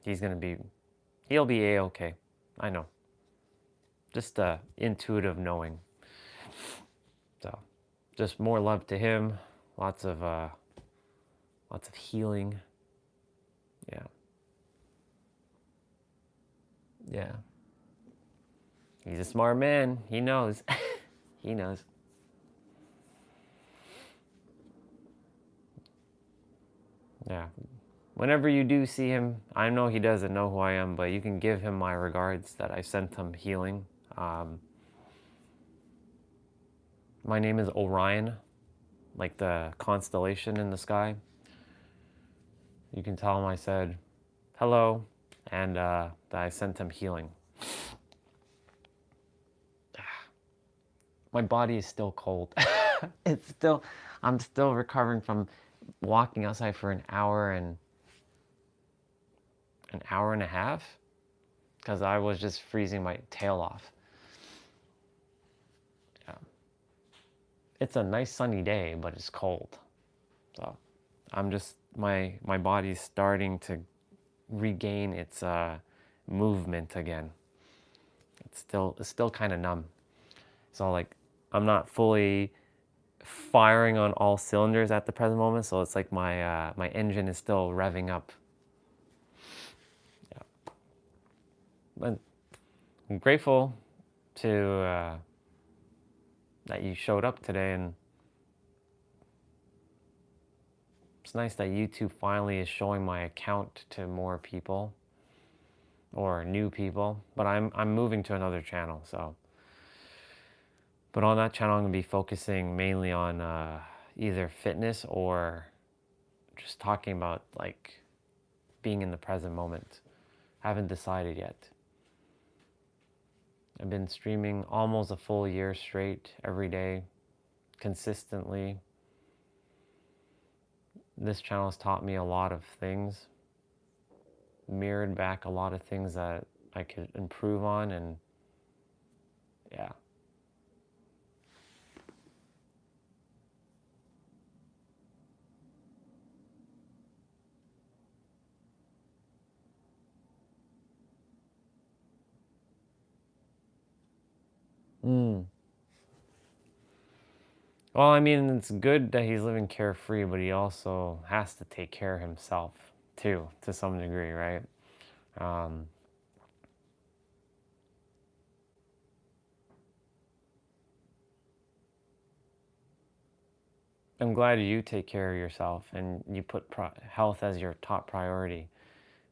He'll be A-okay. I know. Just intuitive knowing. So, just more love to him. Lots of healing. Yeah. Yeah. He's a smart man. He knows. He knows. Yeah. Whenever you do see him, I know he doesn't know who I am, but you can give him my regards that I sent him healing. My name is Orion, like the constellation in the sky. You can tell him I said hello, and that I sent him healing. My body is still cold. I'm still recovering from walking outside for an hour and a half, because I was just freezing my tail off. Yeah. It's a nice sunny day, but it's cold. So I'm just, my body's starting to regain its movement again. It's still kind of numb. So like, I'm not fully firing on all cylinders at the present moment. So it's like my engine is still revving up. Yeah. But I'm grateful to that you showed up today, and it's nice that YouTube finally is showing my account to more people, or new people. But I'm moving to another channel, so. But on that channel, I'm gonna be focusing mainly on either fitness or just talking about like being in the present moment. I haven't decided yet. I've been streaming almost a full year straight, every day, consistently. This channel has taught me a lot of things, mirrored back a lot of things that I could improve on, and yeah. Well, I mean, it's good that he's living carefree, but he also has to take care of himself too, to some degree, right? I'm glad you take care of yourself and you put health as your top priority.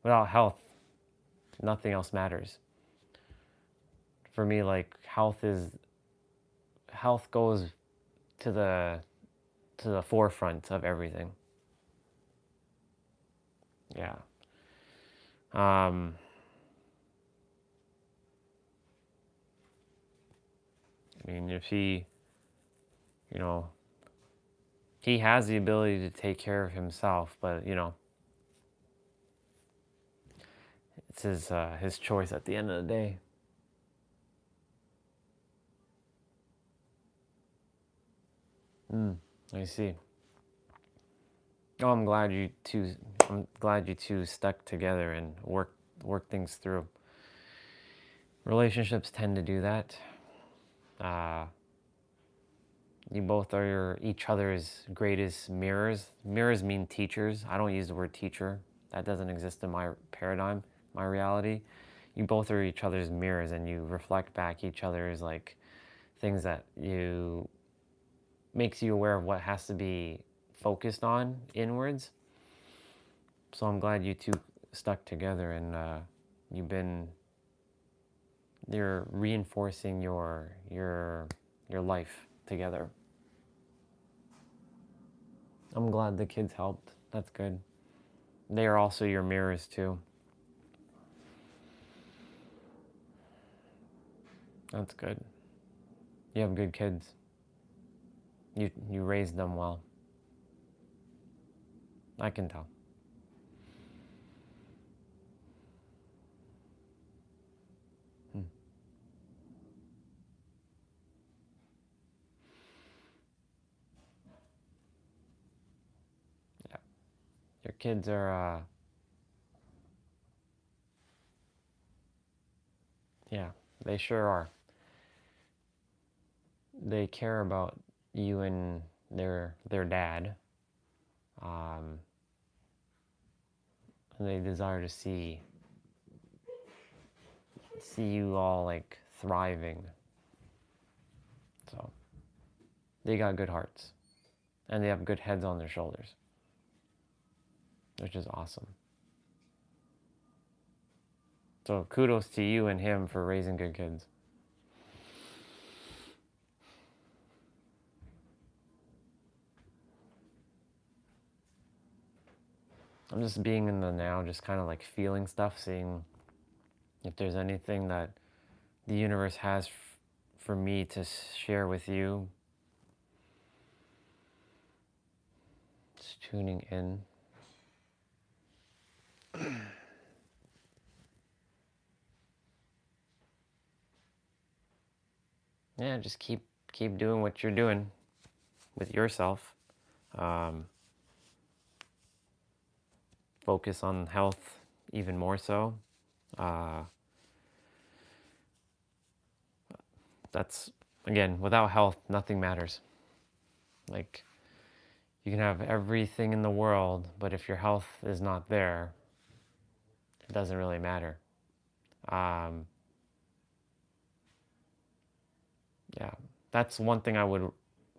Without health, nothing else matters. For me, like, health goes to the forefront of everything. Yeah. I mean, if he has the ability to take care of himself, but it's his choice at the end of the day. I see. Oh, I'm glad you two stuck together and work things through. Relationships tend to do that. You both are each other's greatest mirrors. Mirrors mean teachers. I don't use the word teacher. That doesn't exist in my paradigm, my reality. you both are each other's mirrors, and you reflect back each other's like things that you makes you aware of what has to be focused on inwards. So I'm glad you two stuck together, and you're reinforcing your life together. I'm glad the kids helped. That's good. They are also your mirrors too. That's good. You have good kids. You raised them well. I can tell. Yeah. Your kids are yeah, they sure are. They care about you and their dad. And they desire to see you all like thriving. So they got good hearts, and they have good heads on their shoulders, which is awesome. So kudos to you and him for raising good kids. I'm just being in the now, just kind of like feeling stuff, seeing if there's anything that the universe has for me to share with you. Just tuning in. Yeah, just keep doing what you're doing with yourself. Focus on health even more so. That's, again, without health, nothing matters. Like, you can have everything in the world, but if your health is not there, it doesn't really matter. Yeah, that's one thing I would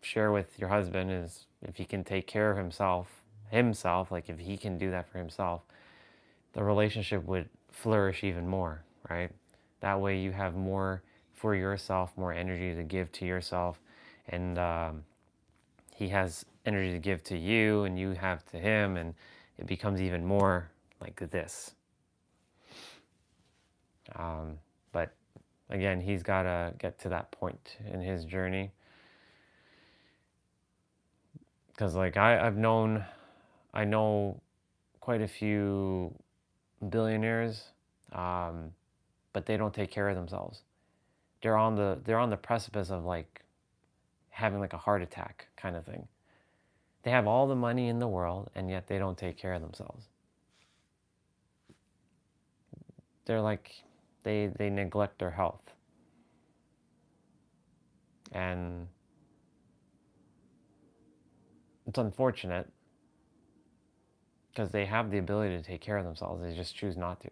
share with your husband, is if he can take care of himself, like if he can do that for himself, the relationship would flourish even more, right? That way you have more for yourself, more energy to give to yourself, and he has energy to give to you, and you have to him, and it becomes even more like this. But again, he's got to get to that point in his journey. Because like I know quite a few billionaires, but they don't take care of themselves. They're on the precipice of like having like a heart attack kind of thing. They have all the money in the world, and yet they don't take care of themselves. They're like, they neglect their health. And it's unfortunate, because they have the ability to take care of themselves. They just choose not to.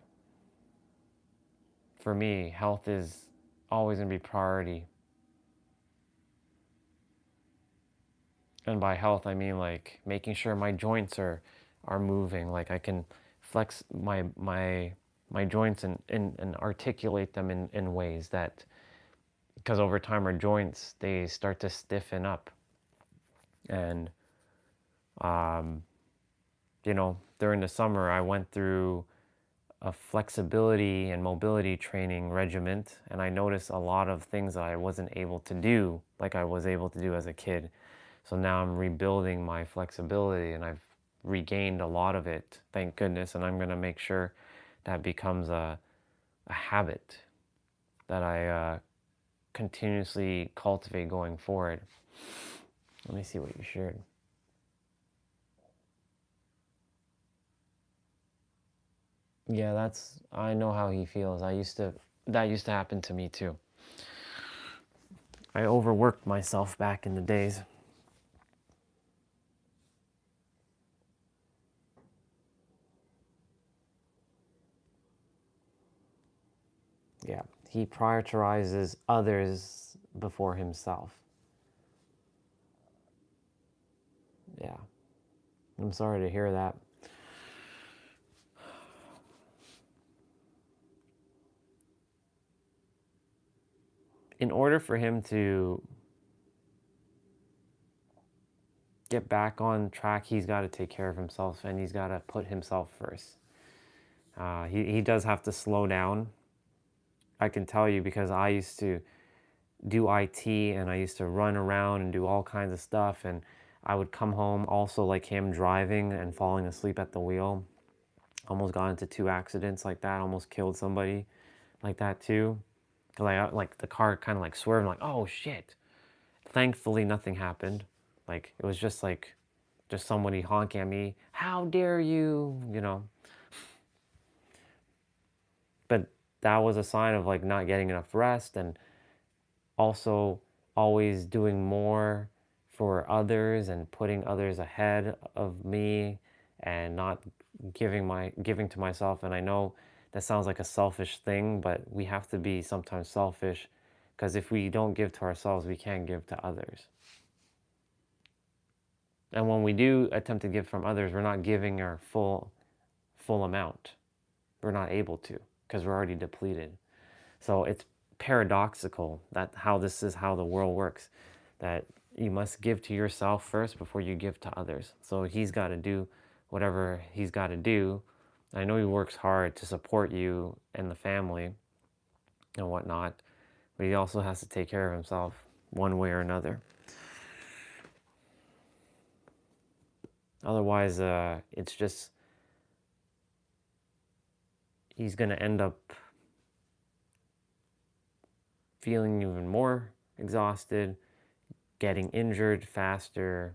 For me, health is always going to be priority. And by health, I mean like making sure my joints are moving. Like I can flex my joints and articulate them in ways that, because over time our joints, they start to stiffen up. And you know, during the summer I went through a flexibility and mobility training regiment, and I noticed a lot of things that I wasn't able to do like I was able to do as a kid. So now I'm rebuilding my flexibility, and I've regained a lot of it, thank goodness, and I'm going to make sure that becomes a habit that I continuously cultivate going forward. Let me see what you shared. Yeah, I know how he feels. That used to happen to me too. I overworked myself back in the days. Yeah, he prioritizes others before himself. Yeah, I'm sorry to hear that. In order for him to get back on track, he's got to take care of himself, and he's got to put himself first. He does have to slow down. I can tell you, because I used to do IT and I used to run around and do all kinds of stuff, and I would come home also like him, driving and falling asleep at the wheel. Almost got into 2 accidents like that, almost killed somebody like that too. Like the car kind of like swerved, like, oh shit. Thankfully nothing happened. Like it was just like somebody honking at me, how dare you, you know. But that was a sign of like not getting enough rest, and also always doing more for others and putting others ahead of me, and not giving to myself. And I know that sounds like a selfish thing, but we have to be sometimes selfish, because if we don't give to ourselves, we can't give to others. And when we do attempt to give from others, we're not giving our full amount. We're not able to, because we're already depleted. So it's paradoxical that this is how the world works, that you must give to yourself first before you give to others. So he's got to do whatever he's got to do. I know he works hard to support you and the family and whatnot, but he also has to take care of himself one way or another. Otherwise, it's just, he's going to end up feeling even more exhausted, getting injured faster,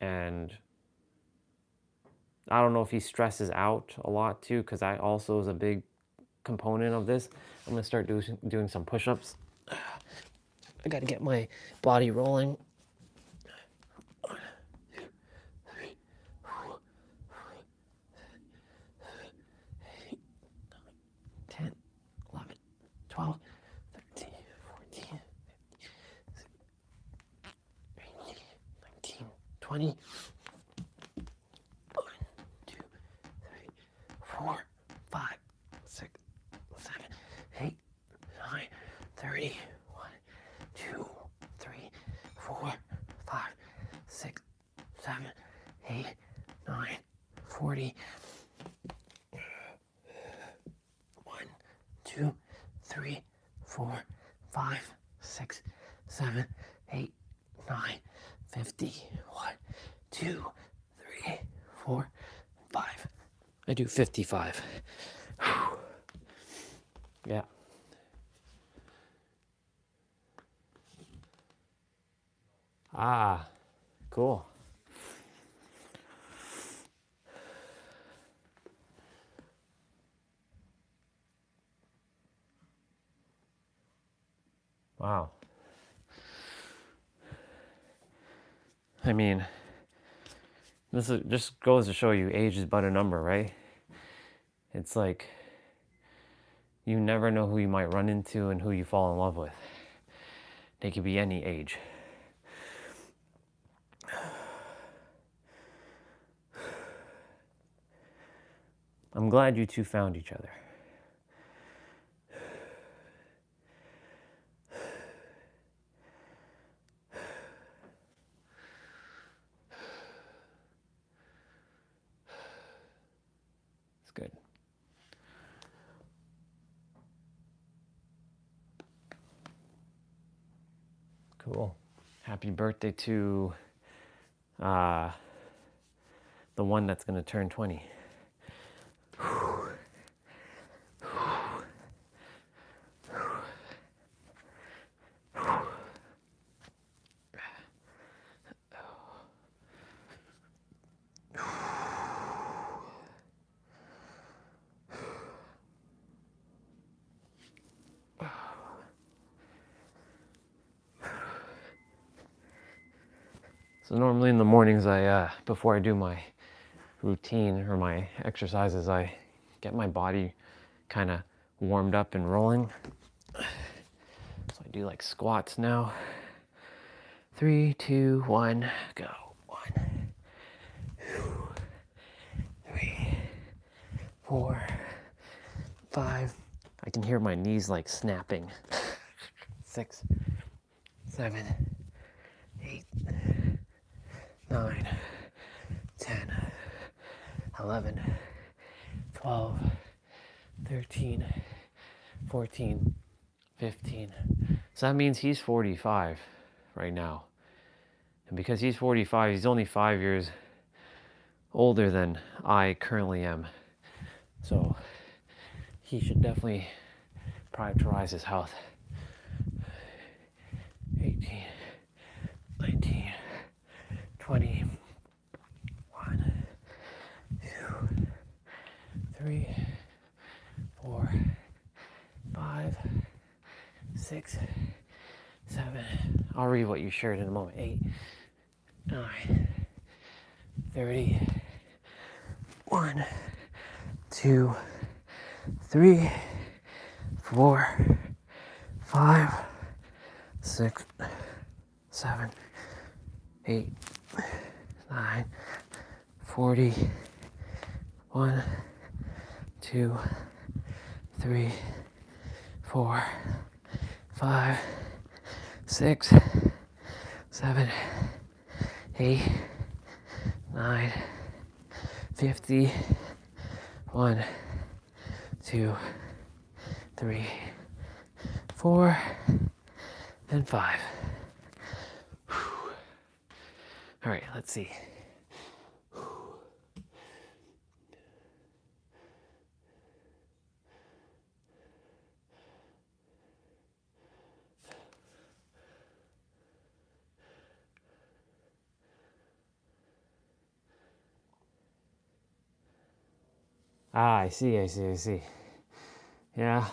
and I don't know if he stresses out a lot too, because that also is a big component of this. I'm gonna start doing some push-ups. I gotta get my body rolling. 10, 11, 12, 13, 14, 15, 19, 20. 1, 2, 3, 4, 5, 6, 7, 8, 9, 30. 1, 2, 3, 4, 5, 6, 7, 8, 9, 40. 1, 2, 3, 4, 5, 6, 7, 8, 9, 50. 1, 2, 3, 4, 5. I do 55. Yeah. Ah, cool. Wow. I mean, just goes to show you, age is but a number, right? It's like, you never know who you might run into and who you fall in love with. They could be any age. I'm glad you two found each other. It's good. Cool. Happy birthday to the one that's going to turn 20. So normally in the mornings, before I do my routine or my exercises, I get my body kind of warmed up and rolling. So I do like squats now. 3, 2, 1, go. 1, 3, 4, 5. I can hear my knees like snapping. 6, 7, 8, 9, 10, 11, 12, 13, 14, 15. So that means he's 45 right now. And because he's 45, he's only 5 years older than I currently am. So he should definitely prioritize his health. 18, 19, 20, 1, 2, 3, 4, 5, 6, 7. I'll read what you shared in a moment. 8, 9, 30. 1, 2, 3, 4, 5, 6, 7, 8, 9, 40. 1, 2, 3, 4, 5, 6, 7, 8, 9, 50. 1, 2, 3, 4, and 5. All right, let's see. Ah, I see. Yeah.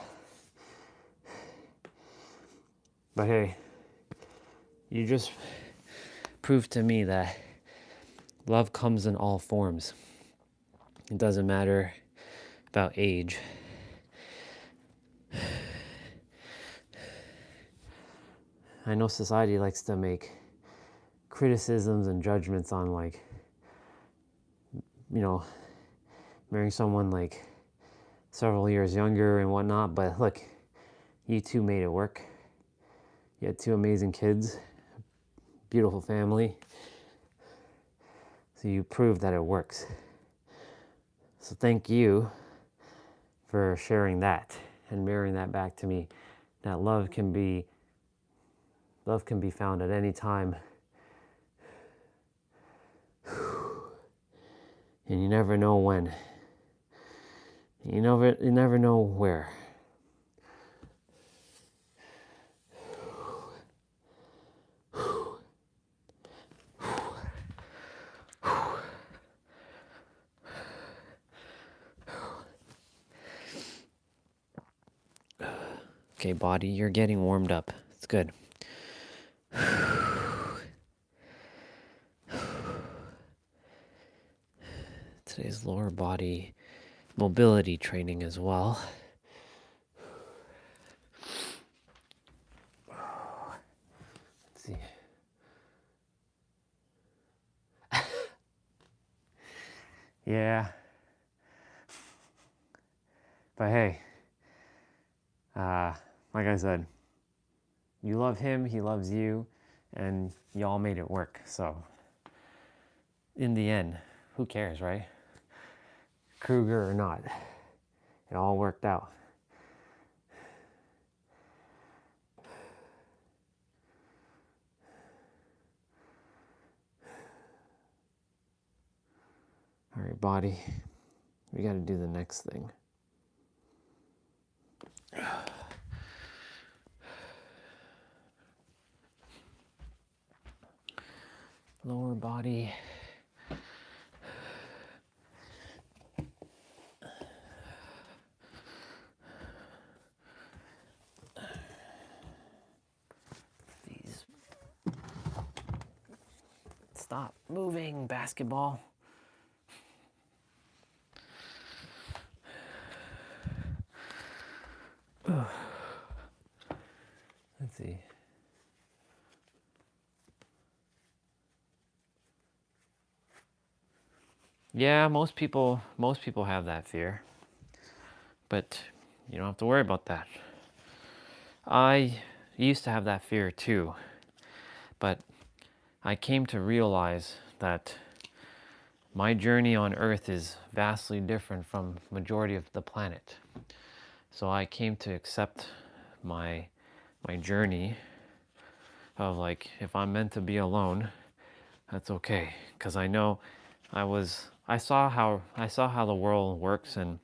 But hey, you just proved to me that love comes in all forms. It doesn't matter about age. I know society likes to make criticisms and judgments on, like, marrying someone like several years younger and whatnot, but look, you two made it work. You had 2 amazing kids, beautiful family. So you proved that it works. So thank you for sharing that and mirroring that back to me, that love can be found at any time. And you never know when. You never know where. Okay, body, you're getting warmed up. It's good. Today's lower body mobility training as well. Let's see. Yeah. But hey, like I said, you love him, he loves you, and y'all made it work. So in the end, who cares, right? Kruger or not, it all worked out. All right, body, we got to do the next thing. Lower body. These. Stop moving, basketball. Let's see. Yeah, most people have that fear. But you don't have to worry about that. I used to have that fear too. But I came to realize that my journey on Earth is vastly different from majority of the planet. So I came to accept my journey of like, if I'm meant to be alone, that's okay. Because I know I saw how the world works, and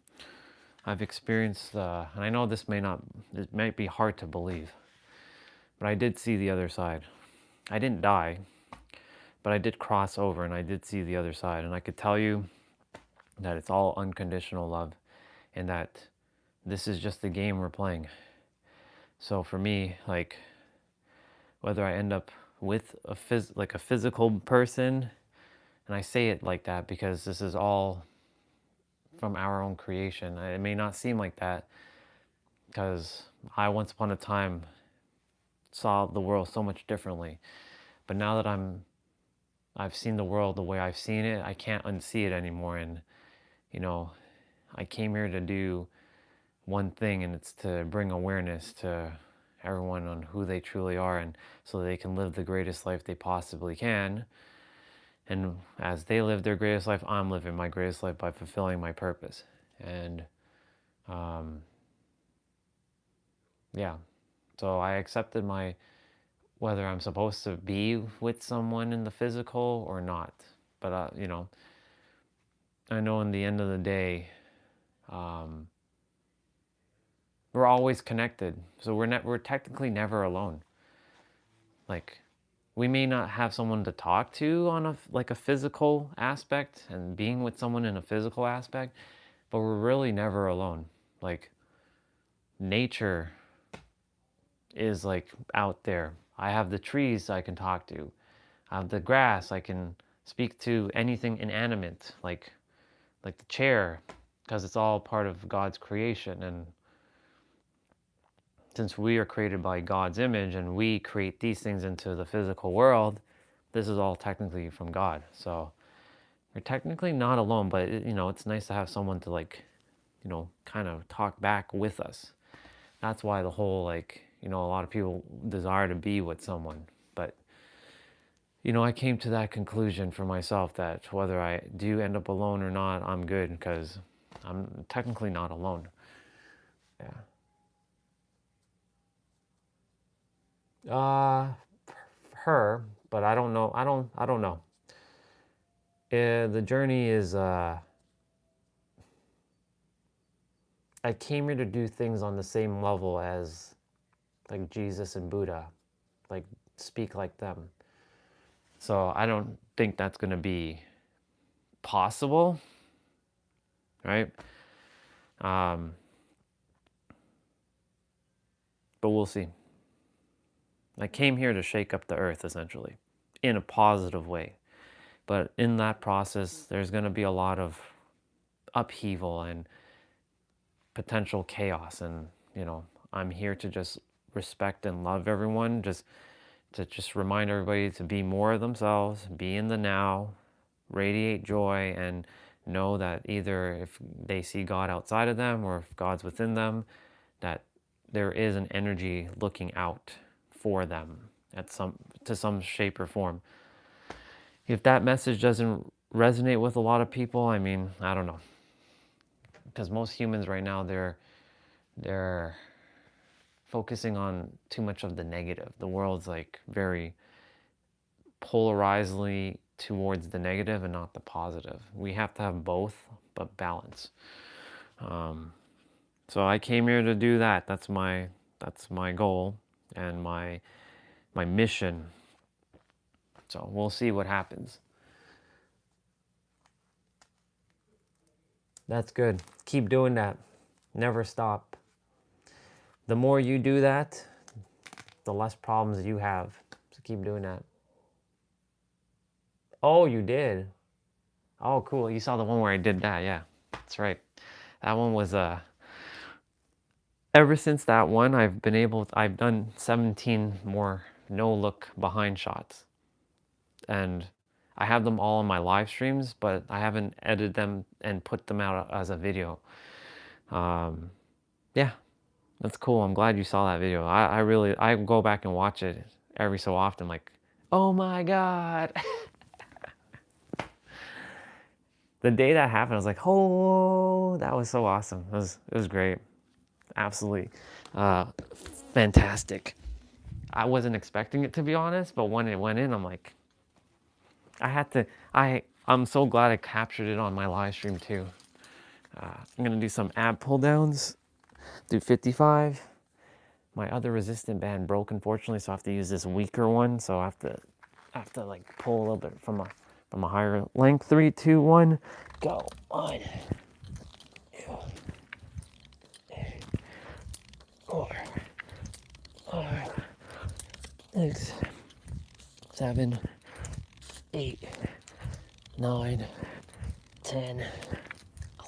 I've experienced, and I know it might be hard to believe, but I did see the other side. I didn't die, but I did cross over, and I did see the other side. And I could tell you that it's all unconditional love, and that this is just the game we're playing. So for me, like, whether I end up with a physical person, and I say it like that because this is all from our own creation. It may not seem like that because I once upon a time saw the world so much differently. But now that I've seen the world the way I've seen it, I can't unsee it anymore. And, you know, I came here to do one thing, and it's to bring awareness to everyone on who they truly are, and so they can live the greatest life they possibly can. And as they live their greatest life, I'm living my greatest life by fulfilling my purpose. And yeah, so I accepted whether I'm supposed to be with someone in the physical or not. But you know, I know in the end of the day, we're always connected. So we're technically never alone. Like, we may not have someone to talk to on a physical aspect, and being with someone in a physical aspect, but we're really never alone. Like, nature is like out there. I have the trees I can talk to. I have the grass. I can speak to anything inanimate, like the chair, because it's all part of God's creation. And since we are created by God's image and we create these things into the physical world, this is all technically from God. So we're technically not alone, but you know, it's nice to have someone to, like, you know, kind of talk back with us. That's why the whole, like, you know, a lot of people desire to be with someone. But, you know, I came to that conclusion for myself that whether I do end up alone or not, I'm good, because I'm technically not alone. Yeah. Her, but I don't know. I don't know. The journey is, I came here to do things on the same level as, like, Jesus and Buddha, like, speak like them. So I don't think that's going to be possible, right? But we'll see. I came here to shake up the earth, essentially, in a positive way. But in that process, there's going to be a lot of upheaval and potential chaos. And, you know, I'm here to just respect and love everyone, just remind everybody to be more of themselves, be in the now, radiate joy, and know that either if they see God outside of them or if God's within them, that there is an energy looking out for them to some shape or form. If that message doesn't resonate with a lot of people, I mean, I don't know. Because most humans right now, they're focusing on too much of the negative. The world's like very polarizedly towards the negative and not the positive. We have to have both, but balance. So I came here to do that. That's my goal and my mission. So we'll see what happens. That's good. Keep doing that. Never stop. The more you do that, the less problems you have. So keep doing that. Oh, you did? Oh, cool. You saw the one where I did that. Yeah, that's right. That one was ever since that one, I've done 17 more no look behind shots. And I have them all on my live streams, but I haven't edited them and put them out as a video. Yeah, that's cool. I'm glad you saw that video. I go back and watch it every so often, like, oh my God. The day that happened, I was like, oh, that was so awesome. It was great. Absolutely fantastic. I wasn't expecting it, to be honest, but when it went in, I'm like, I'm so glad I captured it on my live stream too. I'm gonna do some ab pull downs, do 55. My other resistant band broke, unfortunately, so I have to use this weaker one. So I have to like pull a little bit from a higher length. 3, 2, 1, go. 1, 2, 4, 5, 6, 7, 8, 9, 10,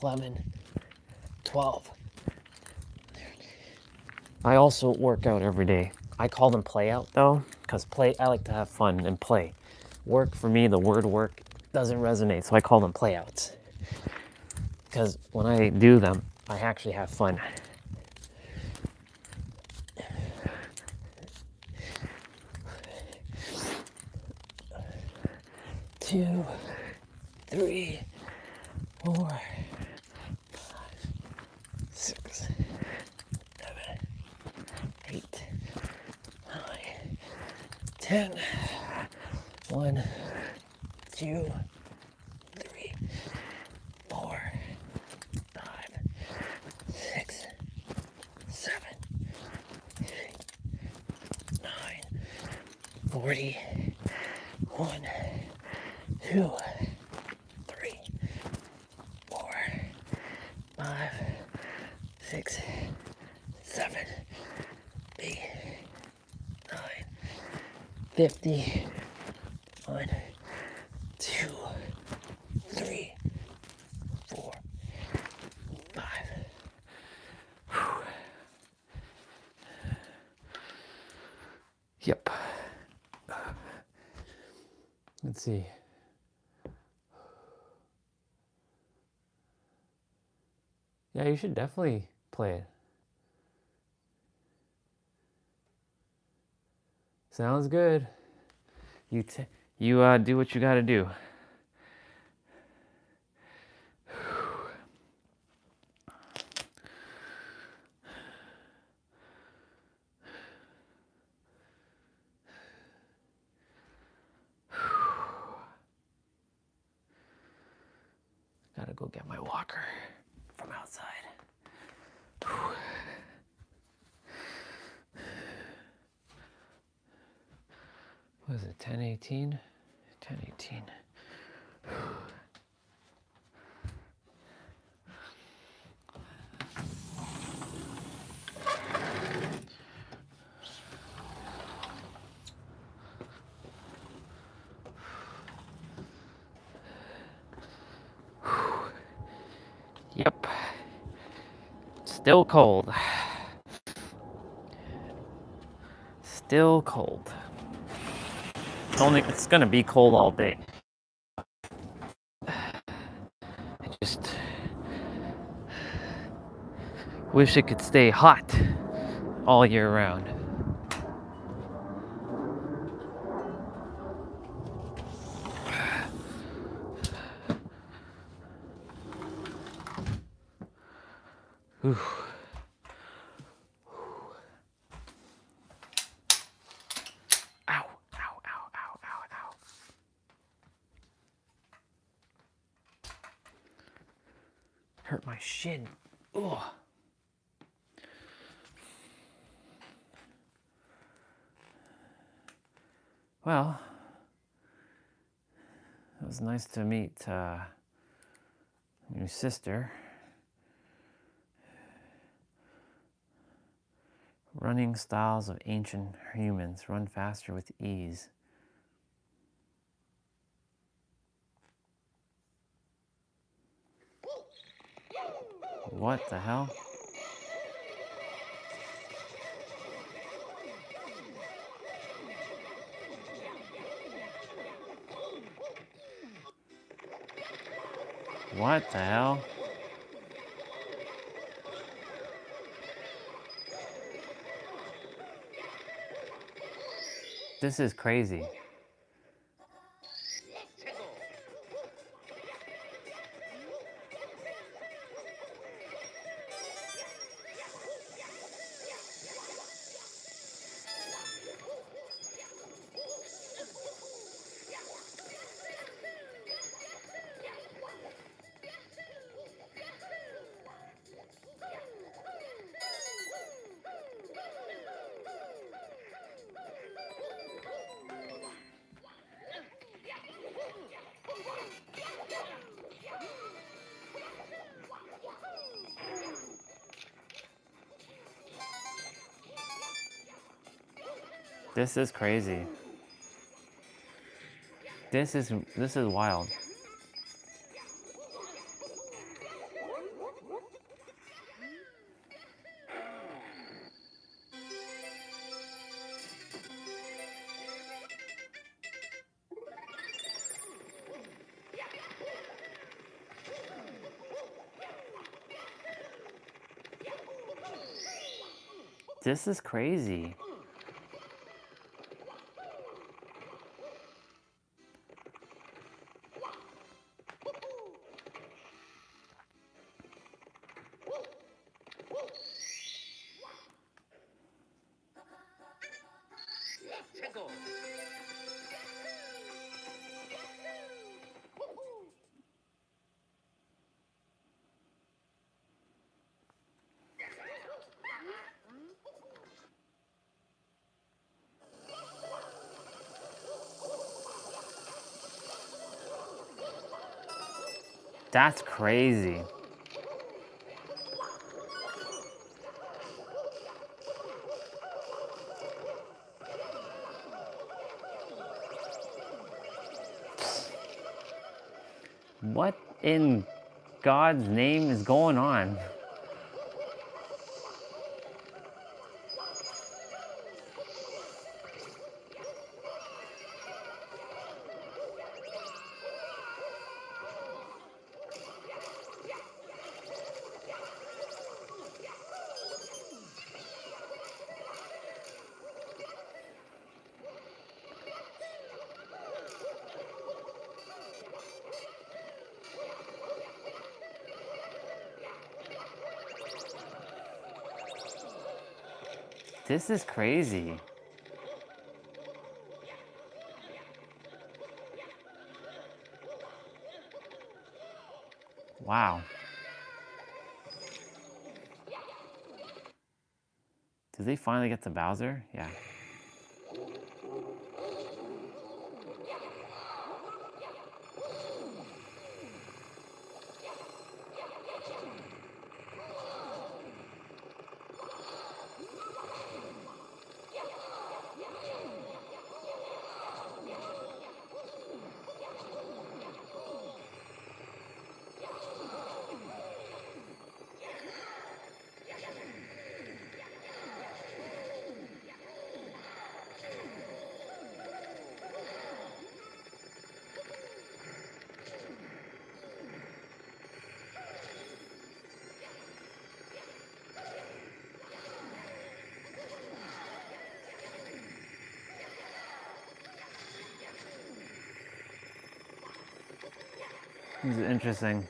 11, 12. I also work out every day. I call them play out though, because I like to have fun and play. Work for me, the word work doesn't resonate, so I call them play outs. Because when I do them, I actually have fun. 2, 3, 4, 5, 6, 7, 8, 9, 10. 1, 2, 3, 4, 5, 6, 7, 8, 9, 40. 1, 2, 3, 4, 5, 6, 7, 8, 9, 50. 1, 2, 3, 4, 5. Yep. Let's see. Yeah, you should definitely play it. Sounds good. You do what you gotta do. Gotta go get my walker from outside. What is it, 10:18? 10:18. Yep. Still cold. Still cold. It's gonna be cold all day. I just wish it could stay hot all year round. Whew. Ow, ow, ow, ow, ow, ow. Hurt my shin. Ugh. Well, it was nice to meet your sister. Running styles of ancient humans run faster with ease. What the hell? What the hell? This is crazy. This is crazy. This is wild. This is crazy. That's crazy. What in God's name is going on? This is crazy. Wow. Did they finally get to Bowser? Yeah. This is interesting.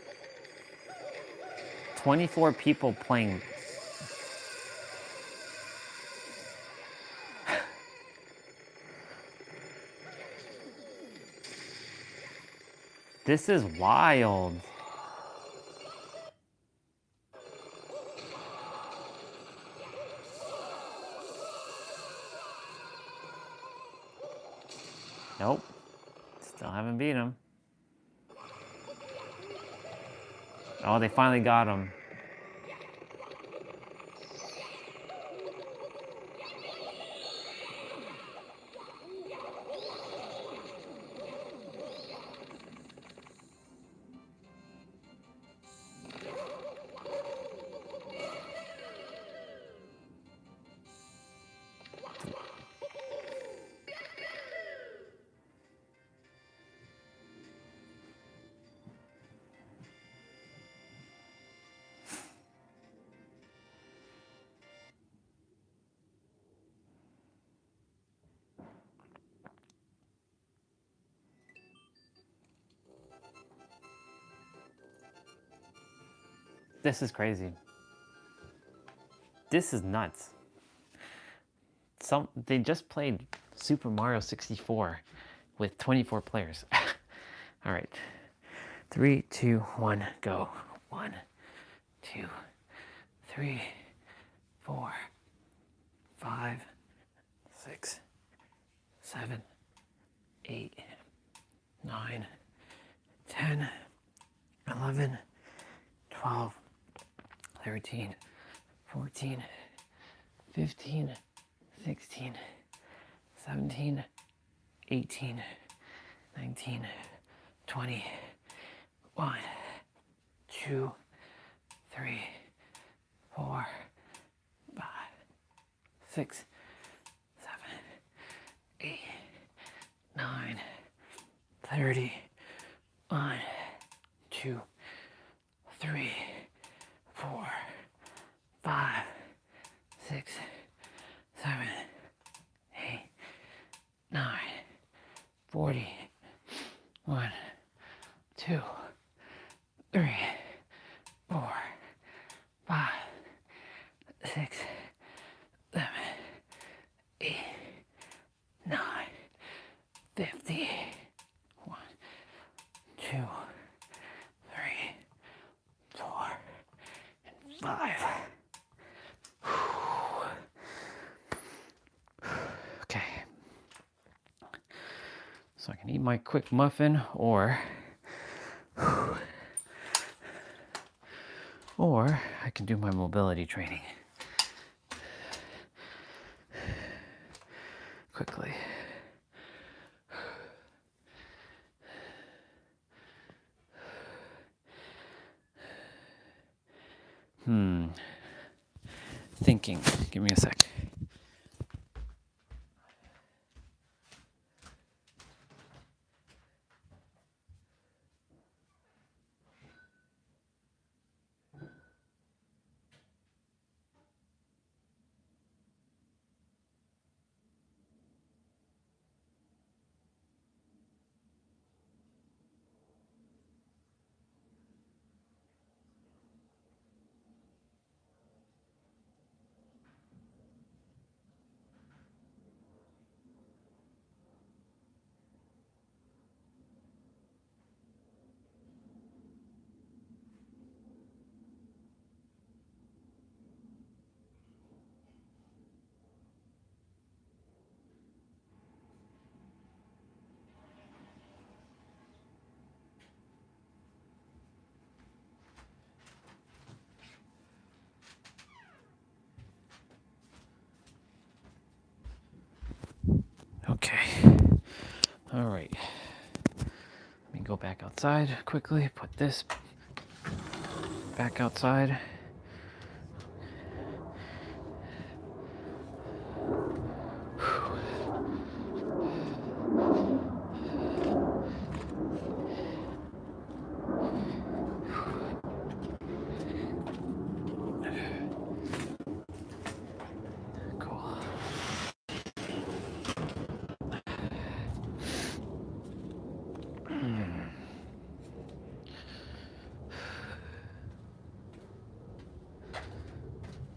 24 people playing. This is wild. Nope. Still haven't beat him. Oh, they finally got him. This is crazy. This is nuts. They just played Super Mario 64 with 24 players. All right. 3, 2, 1, go. 1, 2, 3, 4, 5, 6, 7, 8, 9, 10, 11, 12, 13, 14, 15, 16, 17, 18, 19, 20, 1, 2, 3, 4, 5, 6, 7, 8, 9, 30, 1, 2, 3, 4, 5, 6, 7, 8, 9, 40, 1, 2, 3, 4, 5, 6, 7, 8, 9, 50, 1, 2, 3, 4, and 5. Okay. So I can eat my quick muffin or I can do my mobility training quickly. Thinking. Give me a sec. Okay. All right. Let me go back outside quickly. Put this back outside. Cool.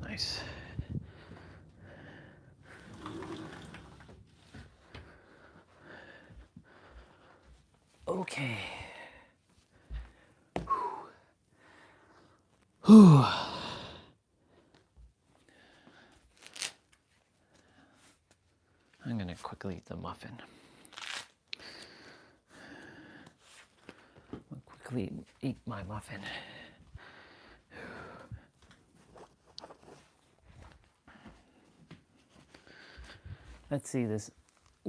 Nice. Okay. Whew. I'm gonna quickly eat the muffin. I'll quickly eat my muffin. Let's see this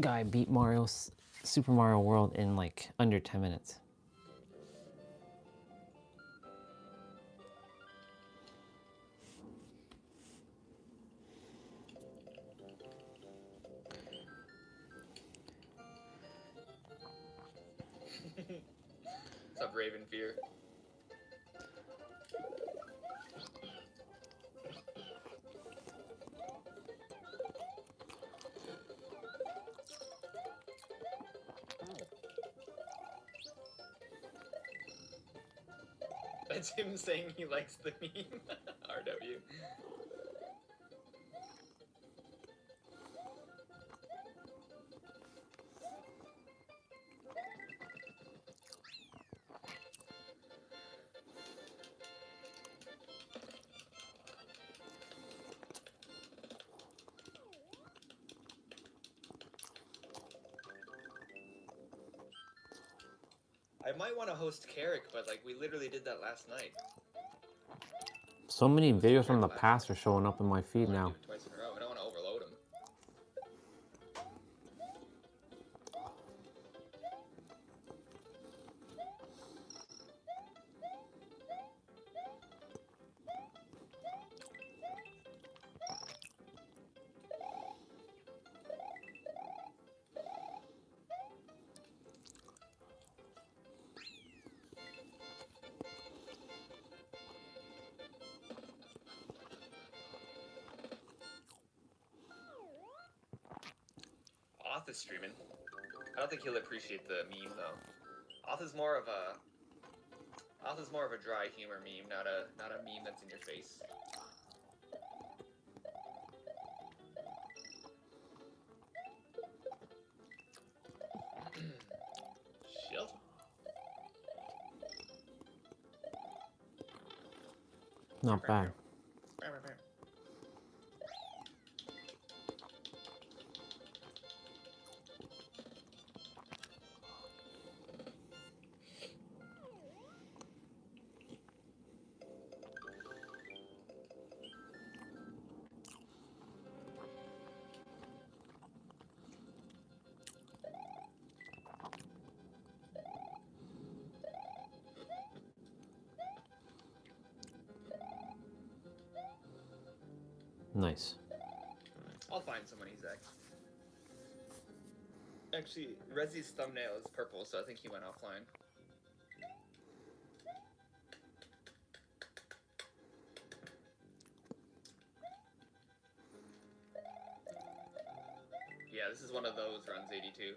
guy beat Super Mario World in like under 10 minutes. What's up, Raven Fear? That's him saying he likes the meme. RW. I might want to host Carrick, but like we literally did that last night. So many videos from the past are showing up in my feed now. Do it twice in a row. I don't want to overload him. Oth is streaming. I don't think he'll appreciate the meme though. Oth is more of a dry humor meme, not a meme that's in your face. Shield. Not bad. Nice. I'll find someone he's actually, Rezi's thumbnail is purple, so I think he went offline. Yeah, this is one of those runs, 82.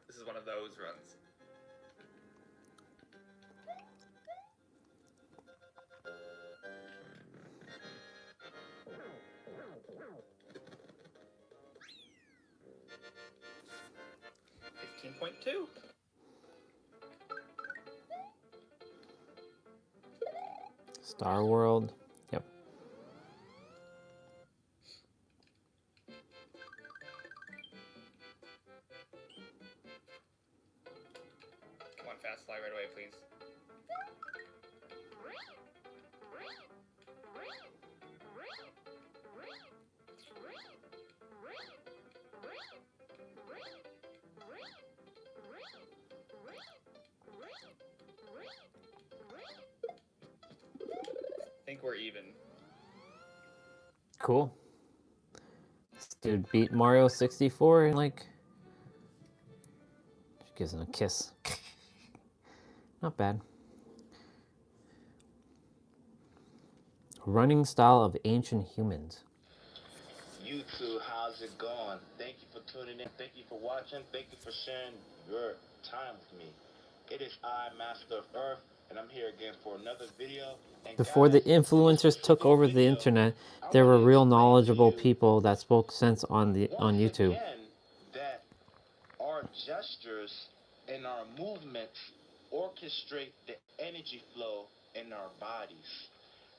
This is one of those runs. .2. Star World. Yep. Come on, fast fly right away, please. I think we're even. Cool. This dude beat Mario 64 and like she gives him a kiss. Not bad. Running style of ancient humans. YouTube, how's it going? Thank you for tuning in. Thank you for watching. Thank you for sharing your time with me. It is I, Master of Earth, and I'm here again for another video. And Before guys, the influencers took over the internet, there were real knowledgeable people that spoke sense on YouTube. That our gestures and our movements orchestrate the energy flow in our bodies.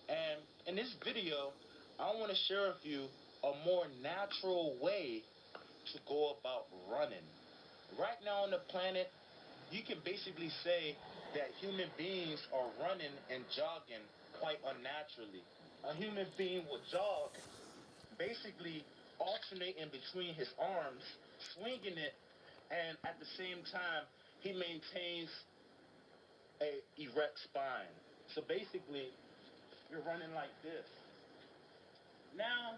And in this video, I want to share with you a more natural way to go about running. Right now on the planet, you can basically say that human beings are running and jogging quite unnaturally. A human being will jog, basically alternating between his arms, swinging it, and at the same time, he maintains a erect spine. So basically, you're running like this. Now,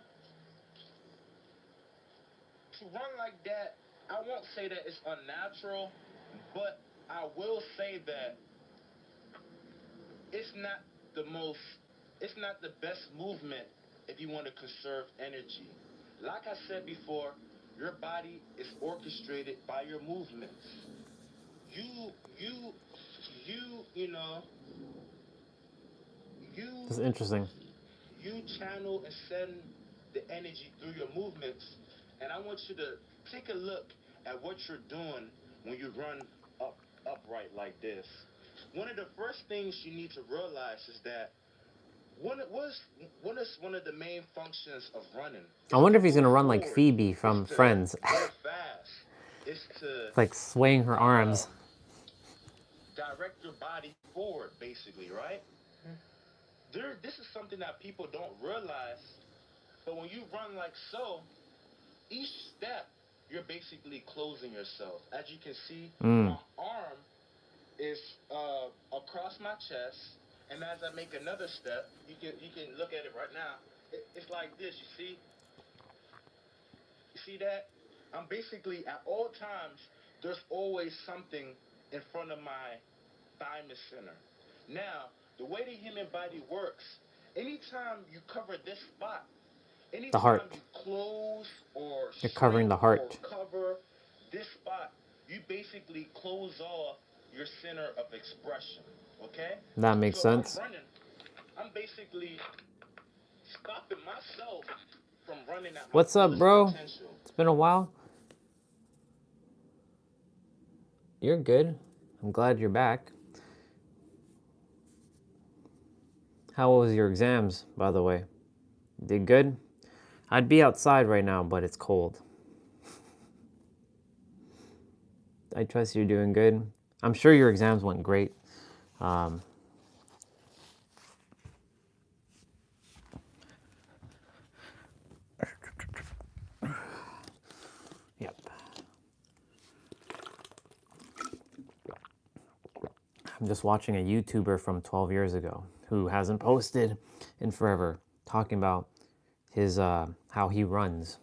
to run like that, I won't say that it's unnatural, but I will say that it's not the best movement if you want to conserve energy. Like I said before, your body is orchestrated by your movements. You know, This is interesting. You channel and send the energy through your movements, and I want you to take a look at what you're doing when you run upright like this. One of the first things you need to realize is that what is one of the main functions of running? I wonder if he's gonna run like Phoebe from Friends. Go fast. It's to Like swaying her arms. direct your body forward, basically, right? This is something that people don't realize, but when you run like so, each step, you're basically closing yourself. As you can see, my arm is across my chest, and as I make another step, you can look at it right now. It's like this, you see? You see that? I'm basically, at all times, there's always something in front of my thymus center. Now, the way the human body works, anytime you cover this spot, anytime The heart. you close or You're covering the heart. or cover this spot, you basically close off your center of expression, okay? That makes sense. I'm running, I'm basically stopping myself from running at my What's up, fullest bro? potential. It's been a while. You're good. I'm glad you're back. How was your exams, by the way? Did good? I'd be outside right now, but it's cold. I trust you're doing good. I'm sure your exams went great. Yep. I'm just watching a YouTuber from 12 years ago who hasn't posted in forever, talking about his how he runs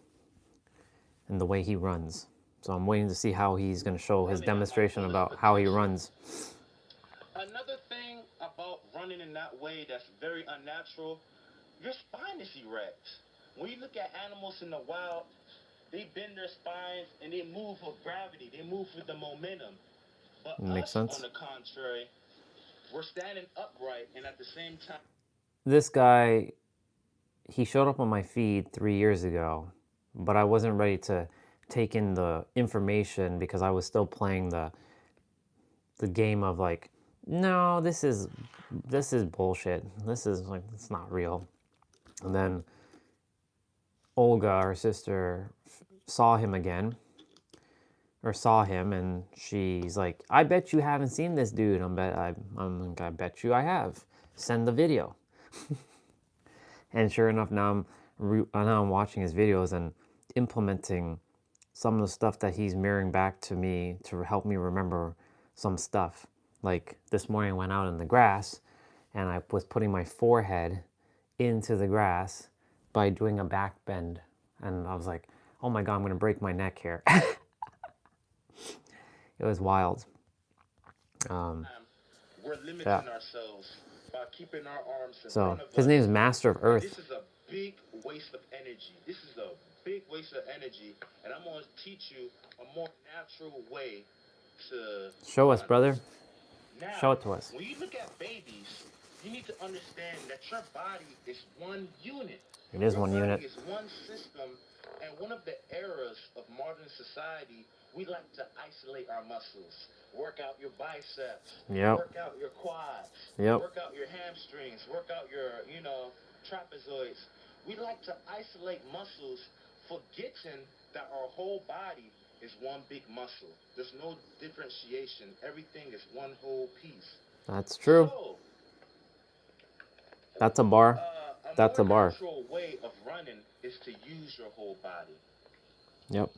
and the way he runs. So I'm waiting to see how he's going to show his demonstration about how he runs. Another thing about running in that way that's very unnatural, your spine is erect. When you look at animals in the wild, they bend their spines and they move with gravity. They move with the momentum. But Makes us, sense. on the contrary, we're standing upright and at the same time. This guy, he showed up on my feed 3 years ago, but I wasn't ready to take in the information because I was still playing the game of like, no, this is bullshit. This is like, it's not real. And then Olga, our sister, saw him again, or saw him, and she's like, I bet you haven't seen this dude. I bet you I have. Send the video. And sure enough, now I'm watching his videos and implementing some of the stuff that he's mirroring back to me to help me remember some stuff. Like this morning I went out in the grass and I was putting my forehead into the grass by doing a back bend. And I was like, oh my God, I'm gonna break my neck here. It was wild. We're limiting ourselves by keeping our arms in So front of his us. name is Master of Earth. This is a big waste of energy. This is a big waste of energy, and I'm going to teach you a more natural way to Show us, brother. Now, Show it to us. when you look at babies, you need to understand that your body is one unit. It is one unit. It's one system, and one of the errors of modern society, we like to isolate our muscles. Work out your biceps. Yep. Work out your quads. Yep. Work out your hamstrings. Work out your, trapezoids. We like to isolate muscles, forgetting that our whole body is one big muscle. There's no differentiation. Everything is one whole piece. That's true. So, That's a bar. That's a bar. natural way of running is to use your whole body. Yep.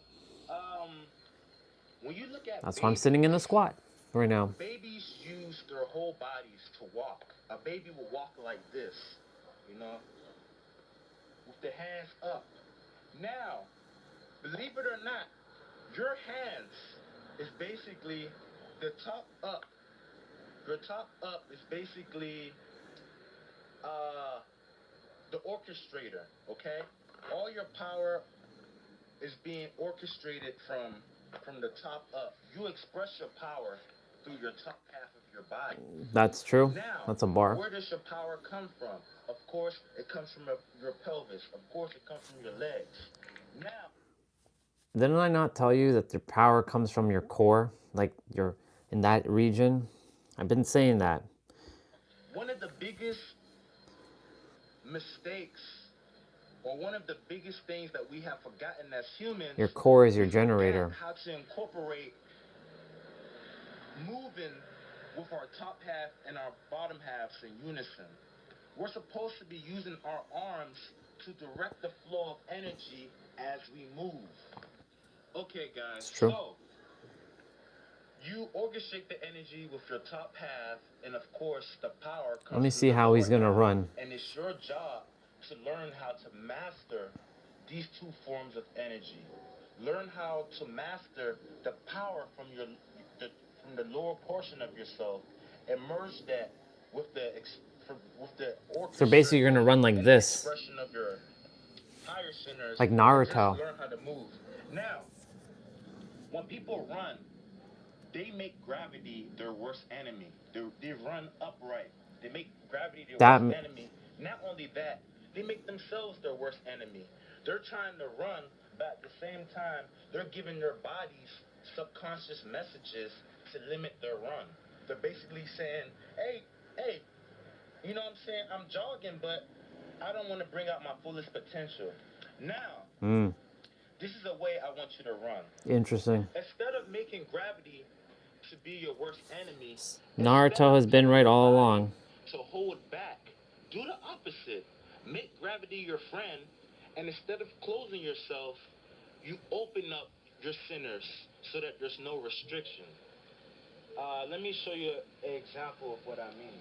When you look at That's why I'm sitting in a squat right now. Babies use their whole bodies to walk. A baby will walk like this, with the hands up. Now, believe it or not, your hands is basically the top up. Your top up is basically the orchestrator, okay? All your power is being orchestrated from the top up. You express your power through your top half of your body. That's true. Now, That's a bar. where does your power come from? Of course, it comes from your pelvis. Of course, it comes from your legs. Now, Didn't I not tell you that the power comes from your core? Like you're in that region? I've been saying that. one of the biggest mistakes, or one of the biggest things that we have forgotten as humans, Your core is your we forget generator. how to incorporate moving with our top half and our bottom halves in unison. We're supposed to be using our arms to direct the flow of energy as we move. Okay, guys, It's true. so you orchestrate the energy with your top half, and of course, the power comes Let me from see the how he's lower gonna half. run. And it's your job to learn how to master these two forms of energy. Learn how to master the power from from the lower portion of yourself, and merge that with the So basically you're gonna run like and this. expression of your higher centers. Like and Naruto. just learn how to move. Now, when people run, they make gravity their worst enemy. They run upright. They make gravity their That worst enemy. Not only that, they make themselves their worst enemy. They're trying to run, but at the same time, they're giving their bodies subconscious messages to limit their run. They're basically saying, hey, you know what I'm saying? I'm jogging, but I don't want to bring out my fullest potential. Now, this is a way I want you to run. Interesting. Instead of making gravity to be your worst enemy, Naruto has been right all along. to hold back, do the opposite. Make gravity your friend, and instead of closing yourself, you open up your centers so that there's no restriction. Let me show you an example of what I mean.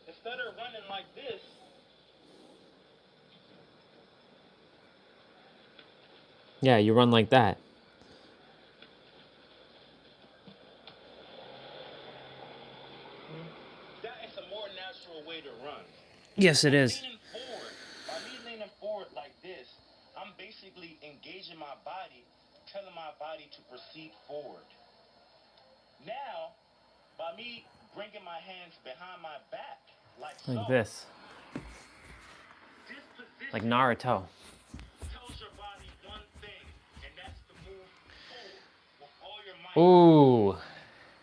Instead of running like this, Yeah, you run like that. that is a more natural way to run. Yes, it is. Leaning forward, by me leaning forward like this, I'm basically engaging my body, telling my body to proceed forward. Now, by me bringing my hands behind my back, like so, Like this. this position Like Naruto. tells your body one thing, and that's to move forward with all your might. Ooh,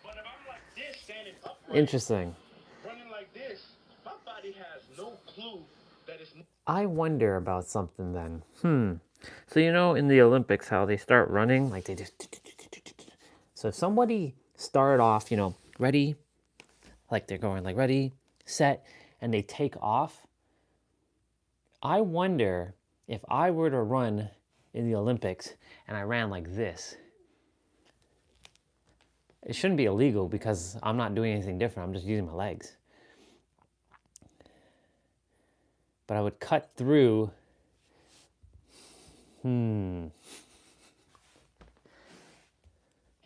But if I'm like this, standing upright, interesting. running like this, my body has no clue that it's moving. I wonder about something then. So you know in the Olympics how they start running, like they just. So if somebody started off, you know, ready, like they're going like ready, set, and they take off. I wonder if I were to run in the Olympics and I ran like this. It shouldn't be illegal because I'm not doing anything different. I'm just using my legs. But I would cut through.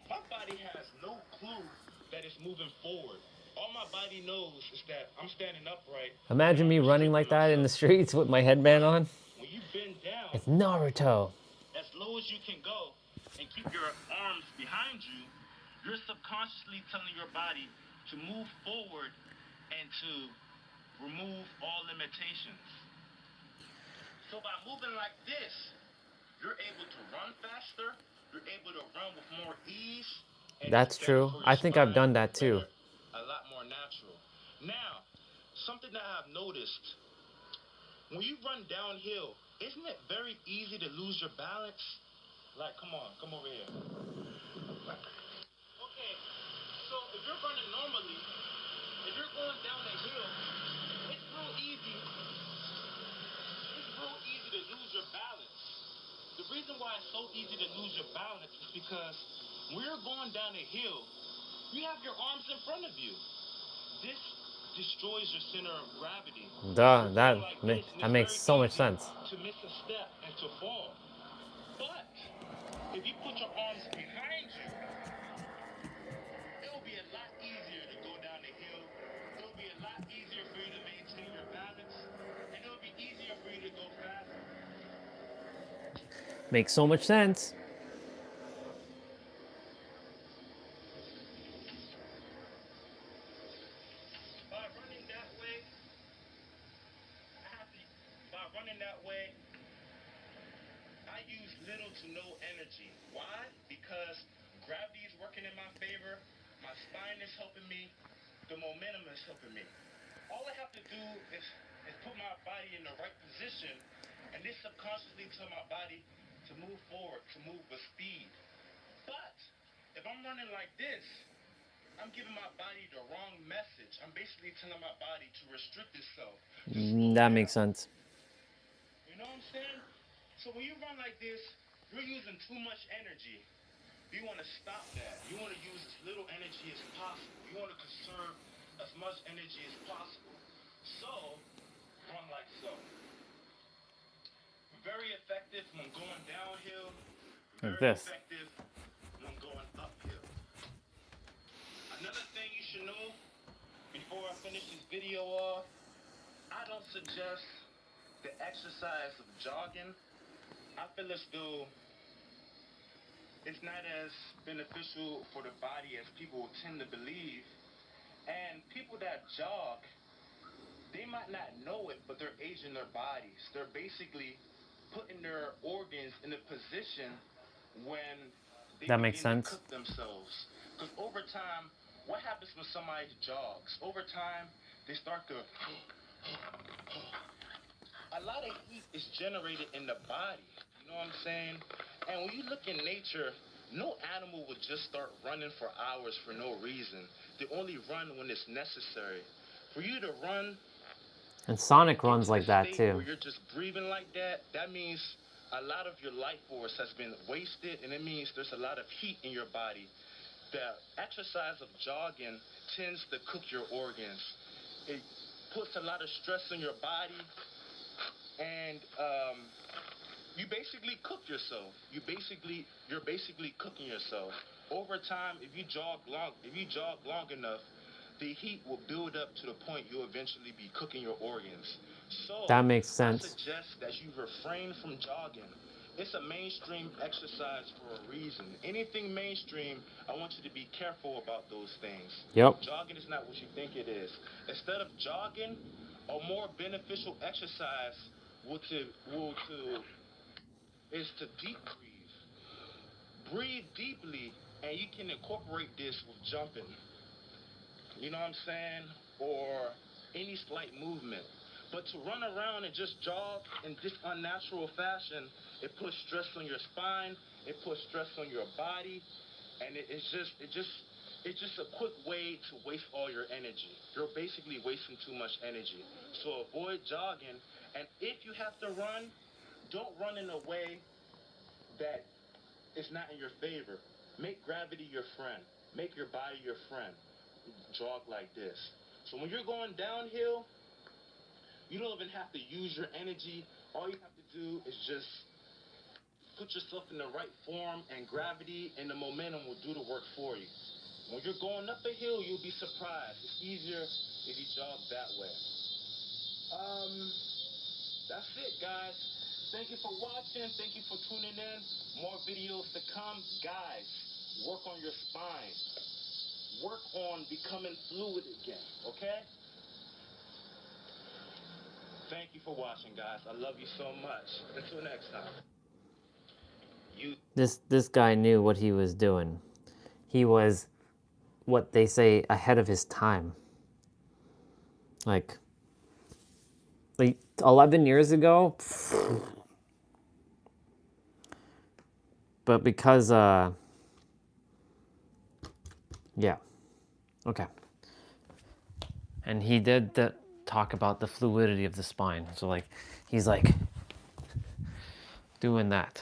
My body has no clue that it's moving forward. All my body knows is that I'm standing upright. Imagine me running like that in the streets with my headband on. When you bend down, It's Naruto. as low as you can go, and keep your arms behind you, you're subconsciously telling your body to move forward and to remove all limitations. So by moving like this, you're able to run faster, you're able to run with more ease. And That's it's better true. for your I think I've spine, done that too. better, a lot more natural. Now, something that I've noticed, when you run downhill, isn't it very easy to lose your balance? Like, come on, come over here. Okay, so if you're running normally, if you're going down a hill, it's real easy. It's real easy to lose your balance. The reason why it's so easy to lose your balance is because when you're going down a hill, you have your arms in front of you. This destroys your center of gravity. Duh, You're that going like this, and that it's makes very so much easy sense. to miss a step and to fall. But if you put your arms behind you, it'll be a lot easier to go down the hill. It'll be a lot easier for you to maintain your balance, and it'll be easier for you to go faster. Makes so much sense. low energy. Why? Because gravity is working in my favor, my spine is helping me, the momentum is helping me. All I have to do is put my body in the right position, and this subconsciously tell my body to move forward, to move with speed. But if I'm running like this, I'm giving my body the wrong message. I'm basically telling my body to restrict itself. That makes sense. You know what I'm saying? So when you run like this, you're using too much energy. You want to stop that. You want to use as little energy as possible. You want to conserve as much energy as possible. So, run like so. Very effective when going downhill. Like Very this. effective when going uphill. Another thing you should know before I finish this video off, I don't suggest the exercise of jogging. I feel as though it's not as beneficial for the body as people tend to believe. And people that jog, they might not know it, but they're aging their bodies. They're basically putting their organs in a position when they That makes begin to sense. cook themselves. Because over time, what happens when somebody jogs? Over time, they start to... A lot of heat is generated in the body. You know what I'm saying? And when you look in nature, no animal would just start running for hours for no reason. They only run when it's necessary. For you to run... And Sonic runs into like a that state too. where you're just breathing like that, that means a lot of your life force has been wasted, and it means there's a lot of heat in your body. The exercise of jogging tends to cook your organs. It puts a lot of stress on your body, and you basically cook yourself. You're basically cooking yourself. Over time, if you jog long enough, the heat will build up to the point you'll eventually be cooking your organs. So That makes sense. I suggest that you refrain from jogging. It's a mainstream exercise for a reason. Anything mainstream, I want you to be careful about those things. Yep. Jogging is not what you think it is. Instead of jogging, a more beneficial exercise is to deep breathe. Breathe deeply, and you can incorporate this with jumping. You know what I'm saying? Or any slight movement. But to run around and just jog in this unnatural fashion, it puts stress on your spine, it puts stress on your body, and it's just a quick way to waste all your energy. You're basically wasting too much energy. So avoid jogging, and if you have to run, don't run in a way that is not in your favor. Make gravity your friend. Make your body your friend. Jog like this. So when you're going downhill, you don't even have to use your energy. All you have to do is just put yourself in the right form, and gravity and the momentum will do the work for you. When you're going up a hill, you'll be surprised. It's easier if you jog that way. That's it, guys. Thank you for watching. Thank you for tuning in. More videos to come. Guys, work on your spine. Work on becoming fluid again, okay? Thank you for watching, guys. I love you so much. Until next time. This guy knew what he was doing. He was, what they say, ahead of his time. Like 11 years ago. But because yeah. Okay. And he did talk about the fluidity of the spine. So like he's like doing that.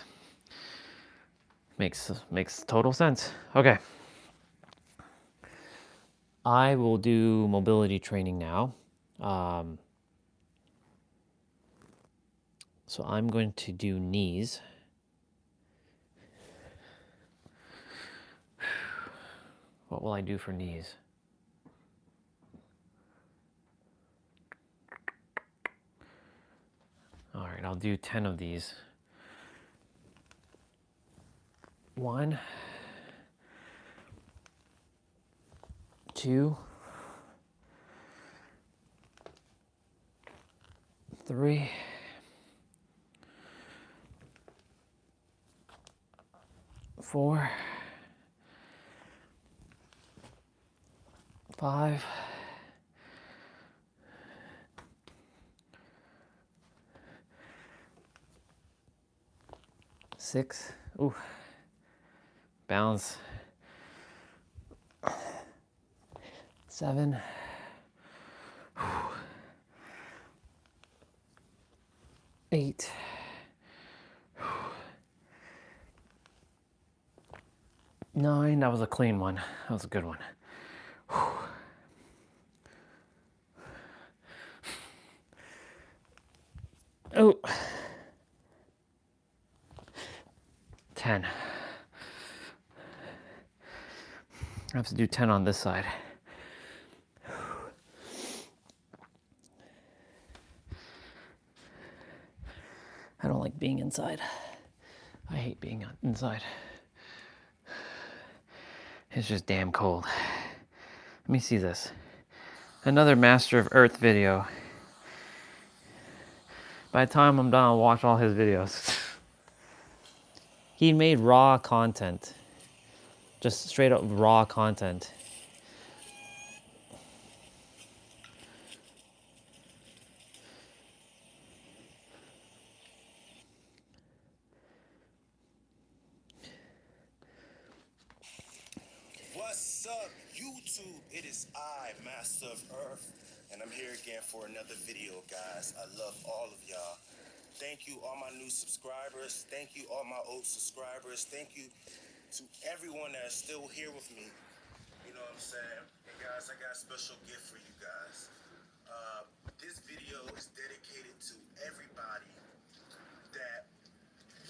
Makes total sense. Okay. I will do mobility training now. So I'm going to do knees. What will I do for knees? All right, I'll do 10 of these. 1, 2, 3, 4, 5, 6. Ooh. Balance. 7. 8. 9. That was a clean one. That was a good one. Oh. 10. I have to do 10 on this side. I don't like being inside. I hate being inside. It's just damn cold. Let me see this. Another Master of Earth video. By the time I'm done, I'll watch all his videos. He made raw content. Just straight up raw content. What's up, YouTube? It is I, Master of Earth, and I'm here again for another video, guys. I love all of y'all. Thank you, all my new subscribers. Thank you, all my old subscribers. Thank you to everyone that's still here with me. You know what I'm saying? And guys, I got a special gift for you guys. This video is dedicated to everybody that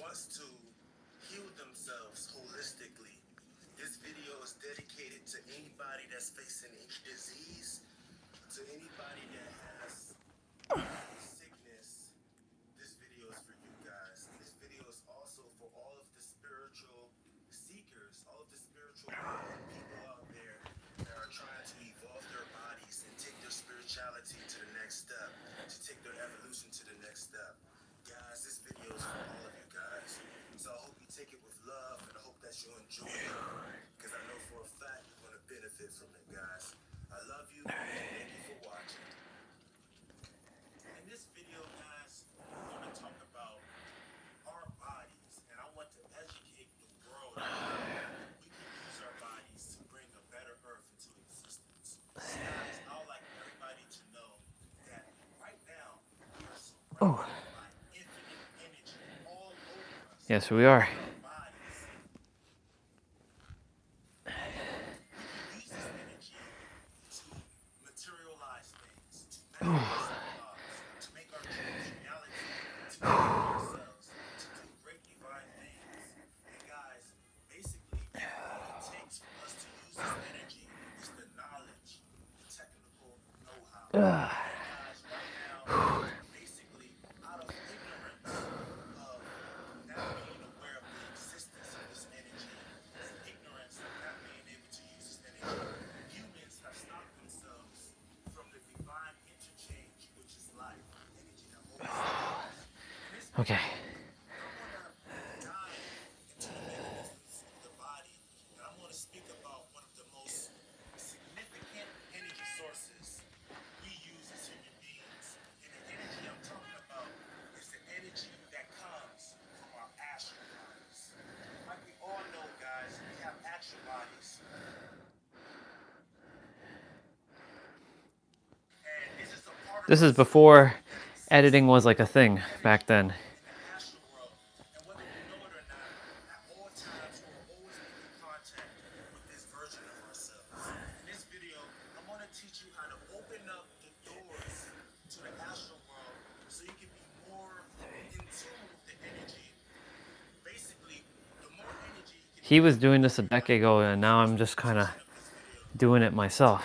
wants to heal themselves holistically. This video is dedicated to anybody that's facing any disease, to anybody that has sickness. This video is for you guys. This video is also for all of the spiritual seekers, all of the spiritual people out there that are trying to evolve their bodies and take their spirituality to the next step, to take their evolution to the next step. Guys, this video is for all of you guys. So I hope you take it with love, and I hope that you enjoy it, because I know for a fact you're going to benefit from it, guys. I love you, and thank you for watching. In this video, guys, we're going to talk about our bodies, and I want to educate the world on how we can use our bodies to bring a better earth into existence. Guys, I would like everybody to know that right now we are surrounded by infinite energy all over us. Yes, we are. Okay. This is before editing was like a thing back then. He was doing this a decade ago, and now I'm just kind of doing it myself.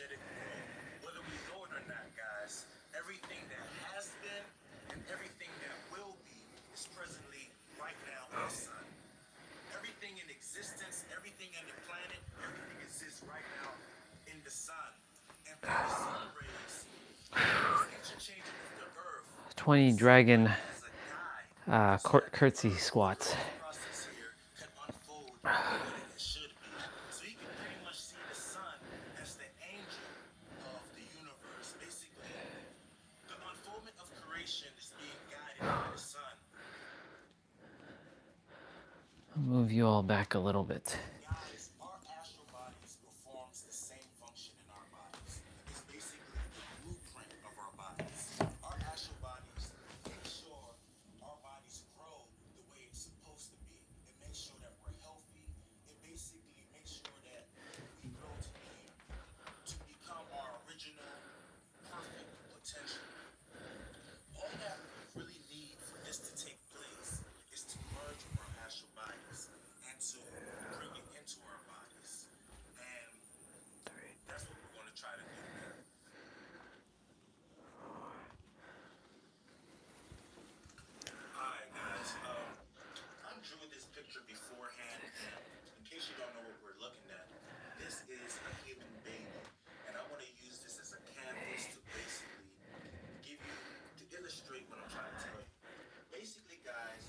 energetic world. Whether we know it or not, guys, everything that has been and everything that will be is presently right now in the sun. Everything in existence, everything in the planet, everything exists right now in the sun. And through the sun rays, it's interchanging with the earth. 20 dragon As a guide, so that curtsy squats. process here can unfold the way that it should be. So you can pretty much see the sun as the angel of the universe. Basically, the unfoldment of creation is being guided by the sun. I'll move you all back a little bit. Guys, our astral bodies performs the same function in our bodies. It's basically the blueprint of our bodies. Our astral bodies make sure our bodies grow the way it's supposed to be. It makes sure that we're healthy. It basically makes sure that we grow to become our original perfect potential. All that we really need for this to take place is to merge with our astral bodies and to bring it into our bodies. And that's what we're going to try to do now. Alright guys, I drew this picture beforehand, and in case you don't know what we're looking at, this is a human baby. And I want to use this as a canvas to basically give you, to illustrate what I'm trying to tell you. Basically guys,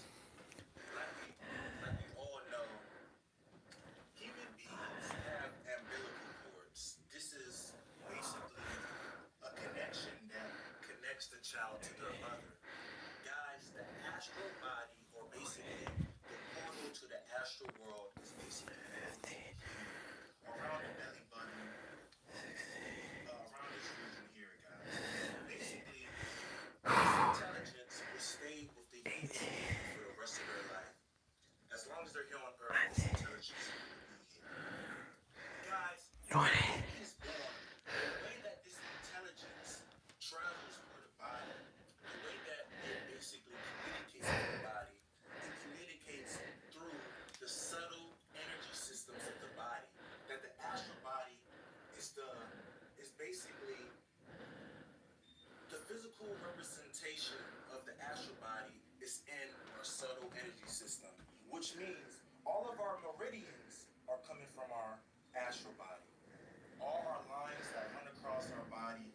like we all know, human beings have umbilical cords. This is basically a connection that connects the child to their mother. Guys, the astral body, or basically the portal to the astral world, is basically around the belly button, around this region here, guys. And basically, this intelligence will stay with the human being for the rest of their life. As long as they're here on Earth, this intelligence will be here. Guys, when the baby is born, the way that this intelligence travels through the body, the way that it basically communicates with the body, it communicates through the subtle energy systems of the body. That the astral body is basically the physical representation of the astral body is in our subtle energy system, which means all of our meridians are coming from our astral body. All our lines that run across our body,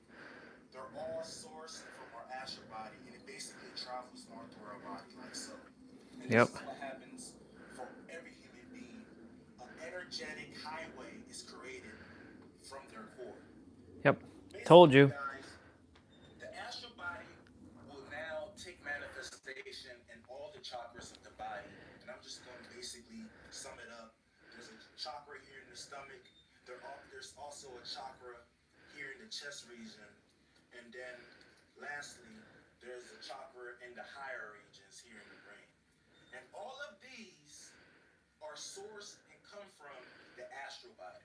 they're all sourced from our astral body, and it basically travels on through our body like so. And this is what happens for every human being. An energetic highway is created from their core. Yep. Basically, Told you. guys, the astral body will now take manifestation in all the chakras of the body. And I'm just going to basically sum it up. There's a chakra here in the stomach. There's also a chakra here in the chest region. And then lastly, there's a chakra in the higher regions here in the brain. And all of these are sourced and come from the astral body.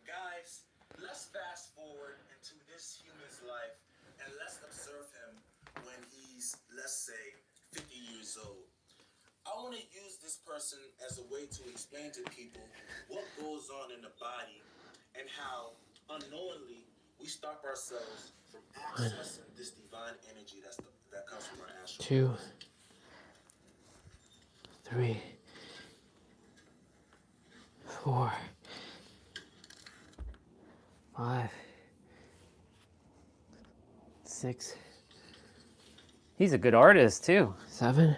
Guys, let's fast forward into this human's life and let's observe him when he's, let's say, 50 years old. I want to use this person as a way to explain to people what goes on in the body and how unknowingly we stop ourselves from accessing this divine energy that comes from our astral. 2, 3, 4, 5, 6. He's a good artist too. 7,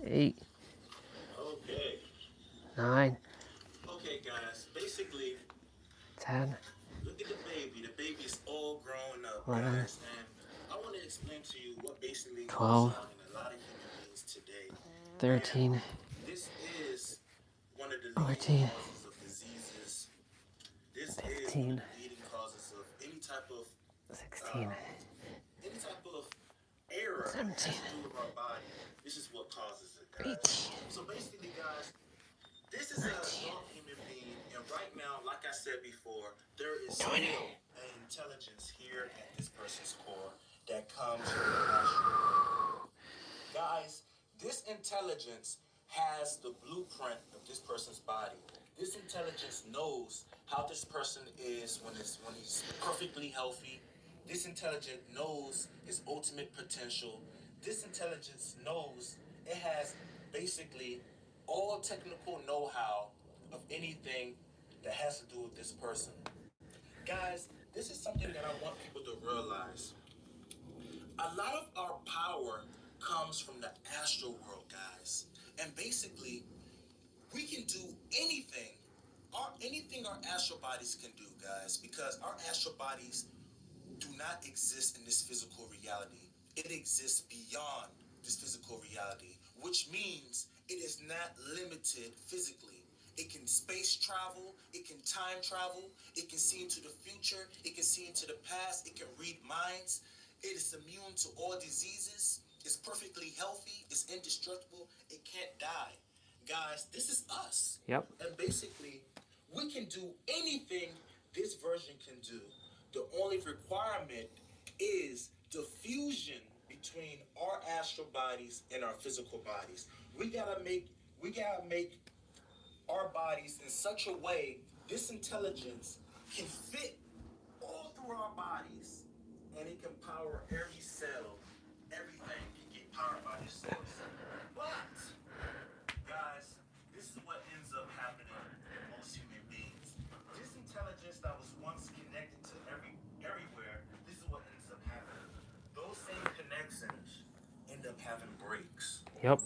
8, Okay. 9, Okay, guys. Basically, 10. look at the baby. The baby's all grown up, 11, guys. And I want to explain to you what basically 12, goes on in a lot of human beings today. 13, And this is one of the 14, leading causes of diseases. This is one 15, of the leading causes of any type of 16, error 17, that has to do with our body. This is what causes it, guys. 18. So basically, guys, this is an adult human being, and right now, like I said before, there is still an intelligence here at this person's core that comes from the astral. Guys, this intelligence has the blueprint of this person's body. This intelligence knows how this person is when he's perfectly healthy. This intelligence knows its ultimate potential. This intelligence knows it has basically all technical know-how of anything that has to do with this person. Guys, this is something that I want people to realize. A lot of our power comes from the astral world, guys. And basically, we can do anything. Anything our astral bodies can do, guys, because our astral bodies do not exist in this physical reality. It exists beyond this physical reality, which means it is not limited physically. It can space travel, it can time travel, it can see into the future, it can see into the past, it can read minds, it is immune to all diseases, it's perfectly healthy, it's indestructible, it can't die. Guys, this is us. Yep. And basically, we can do anything this version can do. The only requirement is the fusion between our astral bodies and our physical bodies. We gotta make our bodies in such a way this intelligence can fit all through our bodies, and it can power every cell. Everything can get powered by this source. But guys, this is what ends up happening in most human beings. This intelligence that was once connected to everywhere, this is what ends up happening. Those same connections end up having breaks. Yep.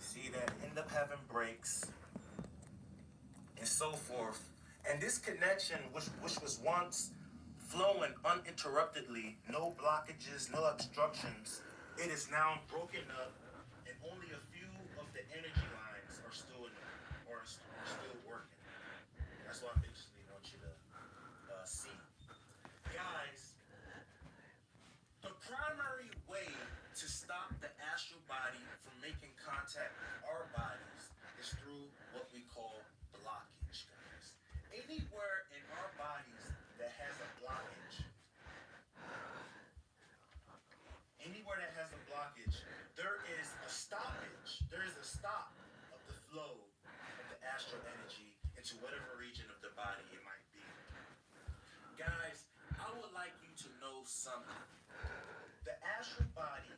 See that? End up having breaks and so forth. And this connection, which was once flowing uninterruptedly, no blockages, no obstructions, it is now broken up, and only a few of the energy lines are still working. That's what I basically want you to see, guys. The primary way to stop the astral body from making contact with our bodies is through what we call blockage, guys. Anywhere in our bodies that has a blockage, there is a stoppage. There is a stop of the flow of the astral energy into whatever region of the body it might be. Guys, I would like you to know something. The astral body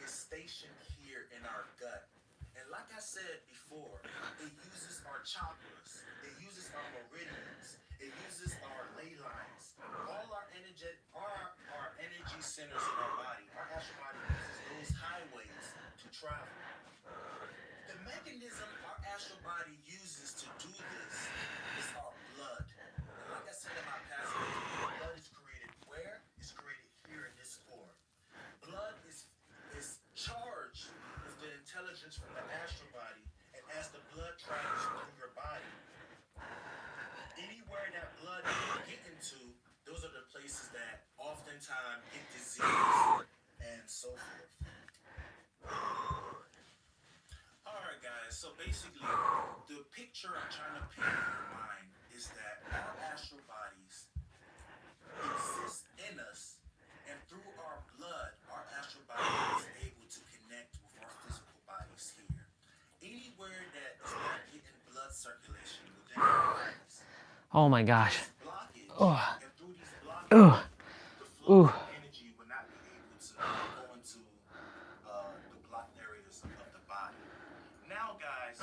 is stationed here in our gut. And like I said before, it uses our chakras, it uses our meridians, it uses our ley lines, all our energy centers in our body. Our astral body uses those highways to travel. The mechanism our astral body uses to do this is our blood. And like I said in my past videos, blood is created where? It's created here in this core. Blood is charged with the intelligence from the astral body, and as the blood travels through your body, anywhere that blood can get into, those are the places that oftentimes get disease and so forth. Alright guys, so basically the picture I'm trying to paint in your mind is that our astral bodies exist in us, and through our blood, our astral body is able to connect with our physical bodies here. Anywhere that is not getting blood circulation within our bodies, Oh my gosh. blockage, Oh. and through these blockages, the flow of energy will not be able to go into the blocked areas of the body. Now, guys,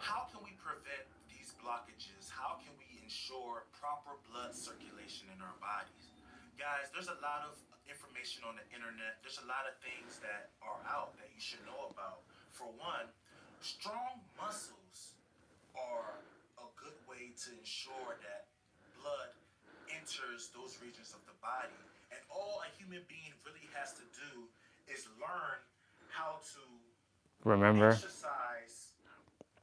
how can we prevent these blockages? How can we ensure proper blood circulation in our bodies? Guys, there's a lot of information on the internet. There's a lot of things that are out that you should know about. For one, strong muscles are a good way to ensure that blood enters those regions of the body. And all a human being really has to do is learn how to Remember? exercise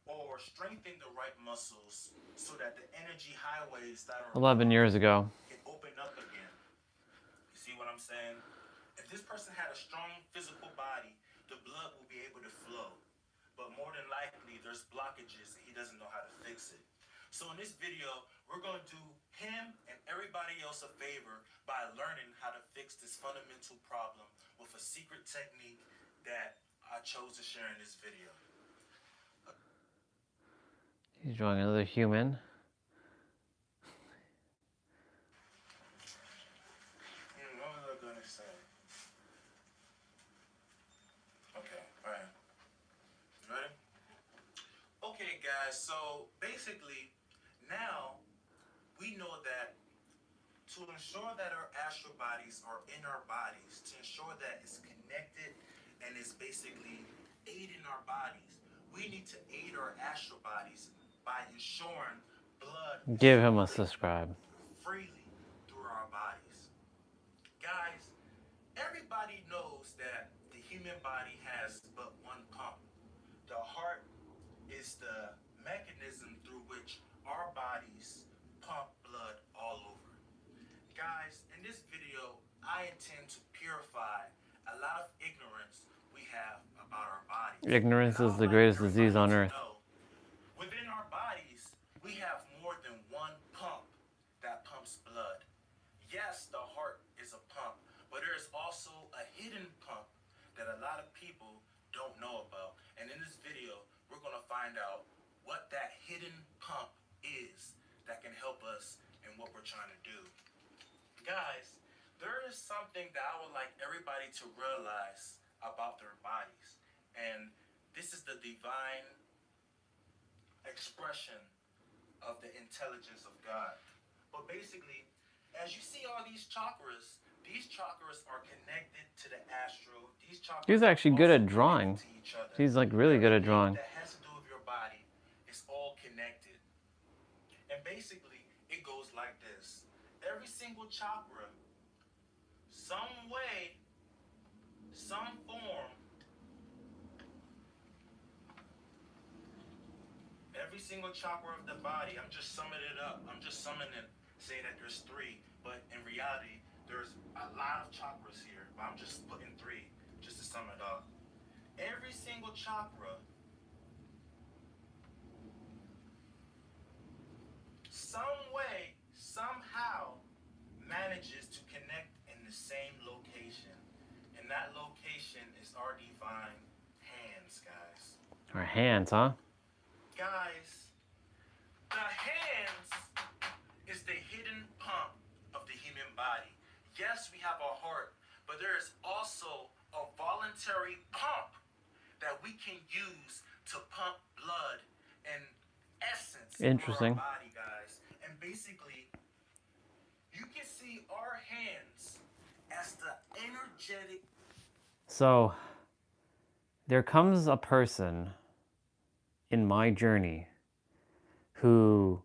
or strengthen the right muscles so that the energy highways that are 11 years ago. can open up again. You see what I'm saying? If this person had a strong physical body, the blood will be able to flow. But more than likely, there's blockages and he doesn't know how to fix it. So in this video, we're going to do him and everybody else a favor by learning how to fix this fundamental problem with a secret technique that I chose to share in this video. He's drawing another human. basically, now we know that to ensure that our astral bodies are in our bodies, to ensure that it's connected and it's basically aiding our bodies, we need to aid our astral bodies by ensuring blood Give him a subscribe. freely through our bodies. Guys, everybody knows that the human body has but one pump. The heart is the mechanism through which our bodies pump blood all over. Guys, in this video, I intend to purify a lot of ignorance we have about our bodies. Ignorance is the greatest disease on earth. Within our bodies, we have more than one pump that pumps blood. Yes, the heart is a pump, but there is also a hidden pump that a lot of people don't know about. And in this video, we're going to find out what that hidden pump is that can help us in what we're trying to do. Guys, there is something that I would like everybody to realize about their bodies. And this is the divine expression of the intelligence of God. But basically, as you see all these chakras are connected to the astral. These chakras He's actually good at drawing. He's like really good at drawing. That has to do with your body is all connected. And basically, it goes like this. Every single chakra, some way, some form, every single chakra of the body, I'm just summing it up. I'm just summing it, saying that there's 3, but in reality, there's a lot of chakras here, but I'm just putting 3 just to sum it up. Every single chakra, some way, somehow, manages to connect in the same location. And that location is our divine hands, guys. Our hands, huh? Guys, the hands is the hidden pump of the human body. Yes, we have a heart, but there is also a voluntary pump that we can use to pump blood and essence Interesting. through our body, guys. And basically, you can see our hands as the energetic. So, there comes a person in my journey who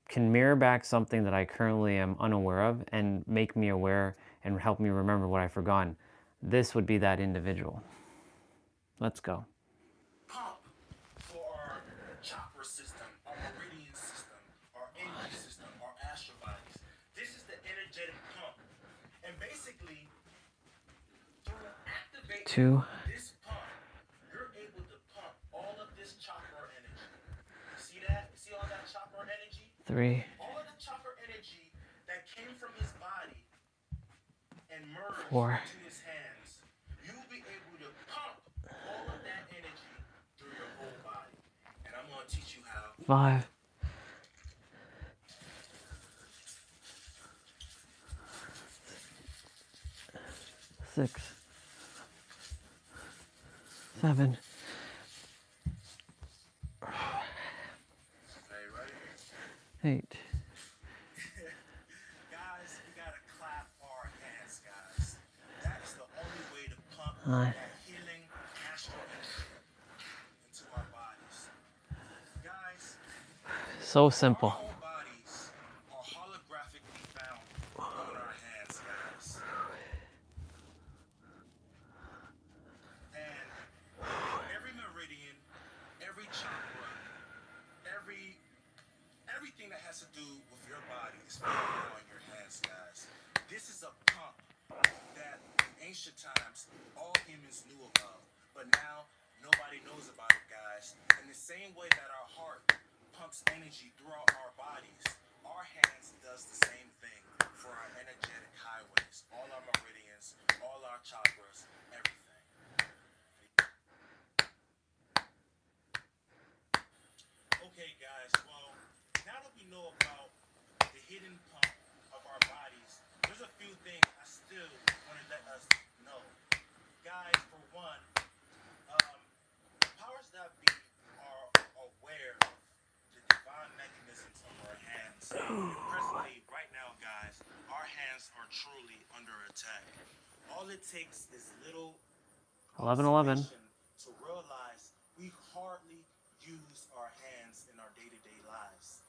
can mirror back something that I currently am unaware of and make me aware and help me remember what I've forgotten. This would be that individual. Let's go. Pump for our chakra system, our meridian system, our energy system, our astral bodies. This is the energetic pump. And basically, through activating this pump, you're able to pump all of this chakra energy. See that? See all that chakra energy? 3. All of the chakra energy that came from his body and merged 4. into his hands. You'll be able to pump all of that energy through your whole body. And I'm going to teach you how. 5. 6. 7. Okay, ready? 8. Guys, we got to clap our hands, guys. That is the only way to pump 9. that healing astral energy into our bodies. Guys, So simple. our whole bodies are holographically found on our hands, guys. And every meridian, every chakra, everything that has to do with your body is found on your hands, guys. This is a pump that in ancient times all humans knew about, but now nobody knows about it, guys. In the same way that our heart pumps energy throughout our bodies, our hands does the same thing for our energetic highways, all our meridians, all our chakras, everything. Okay, guys, well, now that we know about the hidden pump of our bodies, there's a few things I still want to let us know. Guys, for one, powers that be are aware of the Presently, right now, guys, our hands are truly under attack. All it takes is little 11:11. observation to realize we hardly use our hands in our day-to-day lives.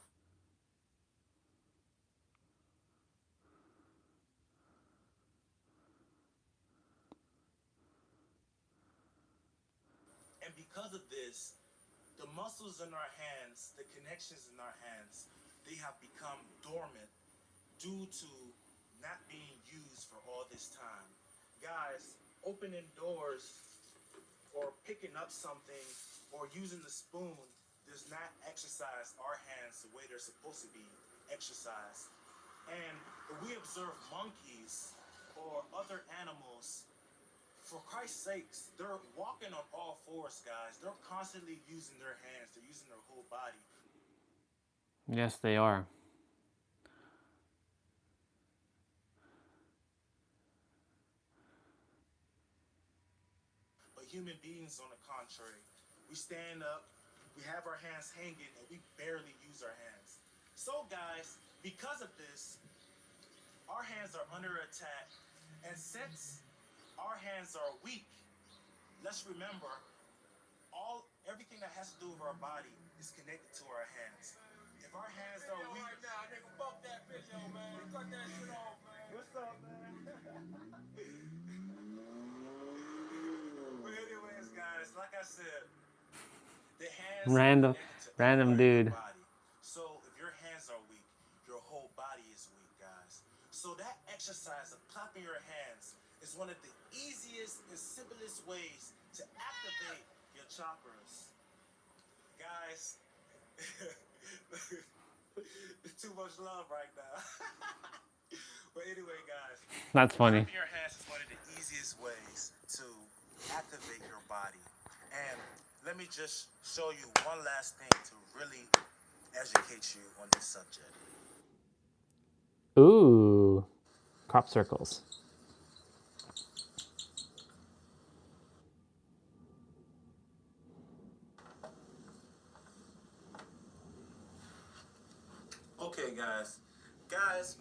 And because of this, the muscles in our hands, the connections in our hands, they have become dormant due to not being used for all this time. Guys, opening doors or picking up something or using the spoon does not exercise our hands the way they're supposed to be exercised. And if we observe monkeys or other animals, for Christ's sakes, they're walking on all fours, guys. They're constantly using their hands. They're using their whole body. Yes, they are. But human beings, on the contrary, we stand up, we have our hands hanging, and we barely use our hands. So, guys, because of this, our hands are under attack. And since our hands are weak, let's remember everything that has to do with our body is connected to our hands. If our hands are weak, right now, nigga, fuck that video, man. Cut that shit off, man. What's up, man? But anyways, guys, like I said, the hands are Random connected to every part of your dude. body. So if your hands are weak, your whole body is weak, guys. So that exercise of clapping your hands is one of the easiest and simplest ways to activate your chakras. Guys, too much love right now. But anyway, guys, That's funny. clapping your hands is one of the easiest ways to activate your body. And let me just show you one last thing to really educate you on this subject. Ooh, crop circles. Okay, guys,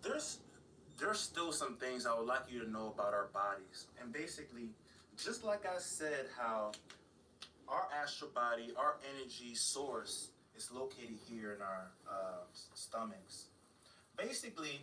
there's still some things I would like you to know about our bodies. And basically, just like I said, how our astral body, our energy source is located here in our stomachs. Basically,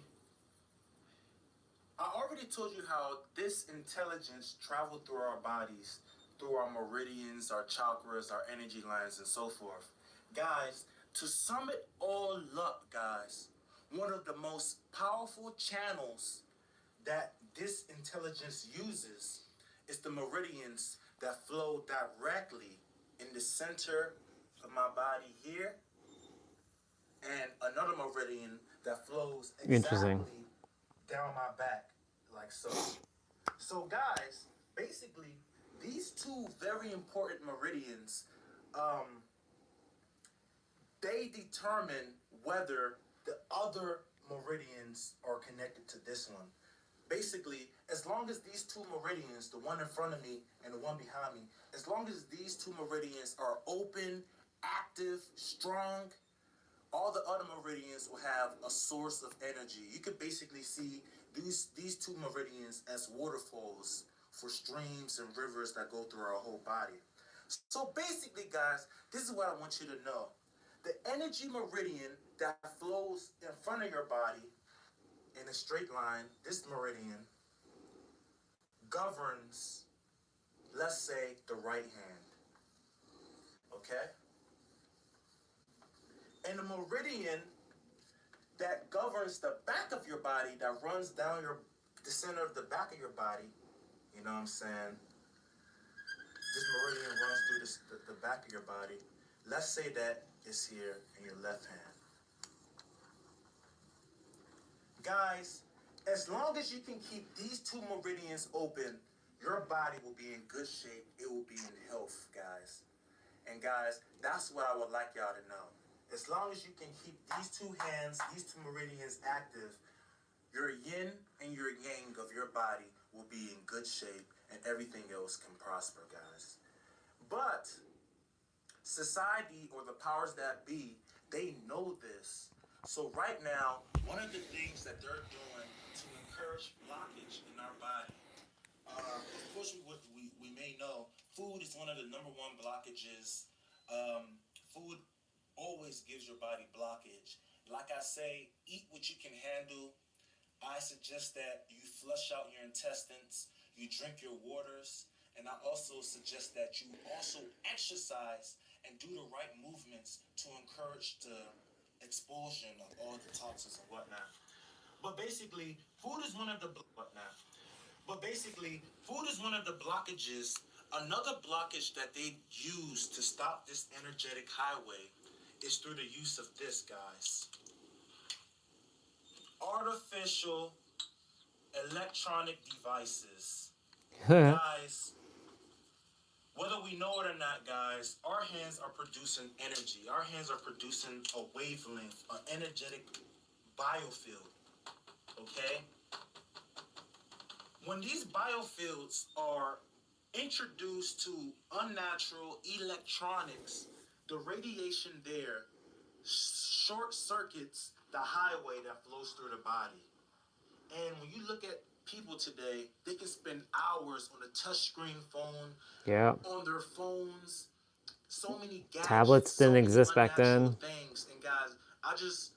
I already told you how this intelligence traveled through our bodies, through our meridians, our chakras, our energy lines, and so forth. Guys, to sum it all up, guys, one of the most powerful channels that this intelligence uses is the meridians that flow directly in the center of my body here, and another meridian that flows exactly down my back, like so. So, guys, basically, these two very important meridians, they determine whether the other meridians are connected to this one. Basically, as long as these two meridians, the one in front of me and the one behind me, as long as these two meridians are open, active, strong, all the other meridians will have a source of energy. You could basically see these two meridians as waterfalls for streams and rivers that go through our whole body. So basically, guys, this is what I want you to know. The energy meridian that flows in front of your body in a straight line, this meridian, governs, let's say, the right hand. Okay? And the meridian that governs the back of your body, that runs down the center of the back of your body, you know what I'm saying? This meridian runs through the back of your body. Let's say that is here in your left hand. Guys, as long as you can keep these two meridians open, your body will be in good shape. It will be in health, guys. And guys, that's what I would like y'all to know. As long as you can keep these two hands, these two meridians active, your yin and your yang of your body will be in good shape and everything else can prosper, guys. But society or the powers that be, they know this. So right now, one of the things that they're doing to encourage blockage in our body, of course, we may know food is one of the number one blockages. Food always gives your body blockage. Like I say, eat what you can handle. I suggest that you flush out your intestines, you drink your waters, and I also suggest that you also exercise and do the right movements to encourage the expulsion of all the toxins and whatnot. But basically, food is one of the whatnot. But basically, food is one of the blockages. Another blockage that they use to stop this energetic highway is through the use of this, guys. Artificial electronic devices. Guys, whether we know it or not, guys, our hands are producing energy. Our hands are producing a wavelength, an energetic biofield. Okay? When these biofields are introduced to unnatural electronics, the radiation there short circuits the highway that flows through the body. And when you look at people today, they can spend hours on a touchscreen phone, Yeah. on their phones, so many gadgets, Tablets didn't exist back then. things. And guys, I just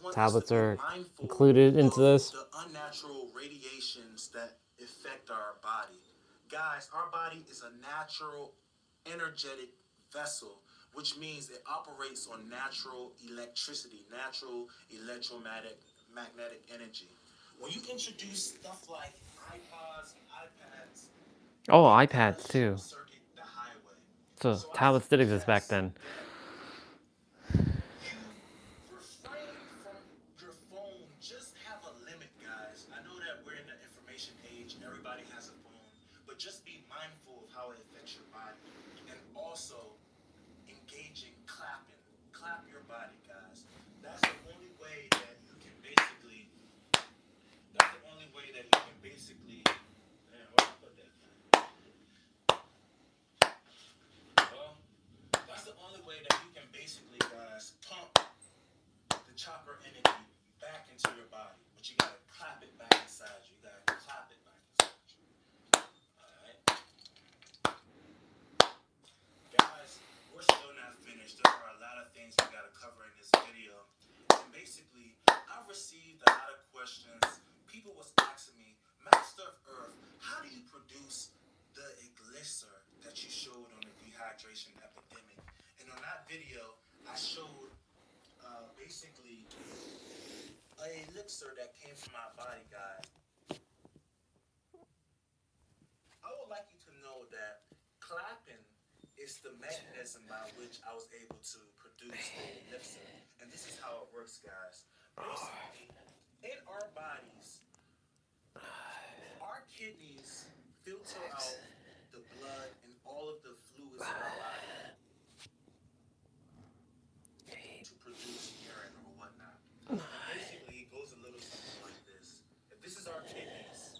want Tablets us to be are mindful included into of this. the unnatural radiations that affect our body. Guys, our body is a natural energetic vessel, which means it operates on natural electricity, natural electromagnetic energy. When you introduce stuff like iPods, iPads, Oh, it iPads does too. short circuit the highway. So So I tablets did exist back suggest then. that you refrain from your phone. Just have a limit, guys. I know that we're in the information age, everybody has a phone, but just be mindful of how it affects your body. And also engage in clapping. Clap your body, guys. That's the only way that you can basically man, where I put that? Well, that's the only way that you can basically, guys, pump the chakra energy back into your body. But you gotta clap it back inside you. You gotta clap it back inside you. Alright? Guys, we're still not finished. There are a lot of things we gotta cover in this video. And basically, I've received a lot of questions. People was asking me, Master of Earth, how do you produce the elixir that you showed on the dehydration epidemic? And on that video, I showed basically a elixir that came from my body, guys. I would like you to know that clapping is the mechanism by which I was able to produce the elixir. And this is how it works, guys. Basically, in our bodies, our kidneys filter out the blood and all of the fluids in our body to produce urine or whatnot. And basically, it goes a little something like this. If this is our kidneys,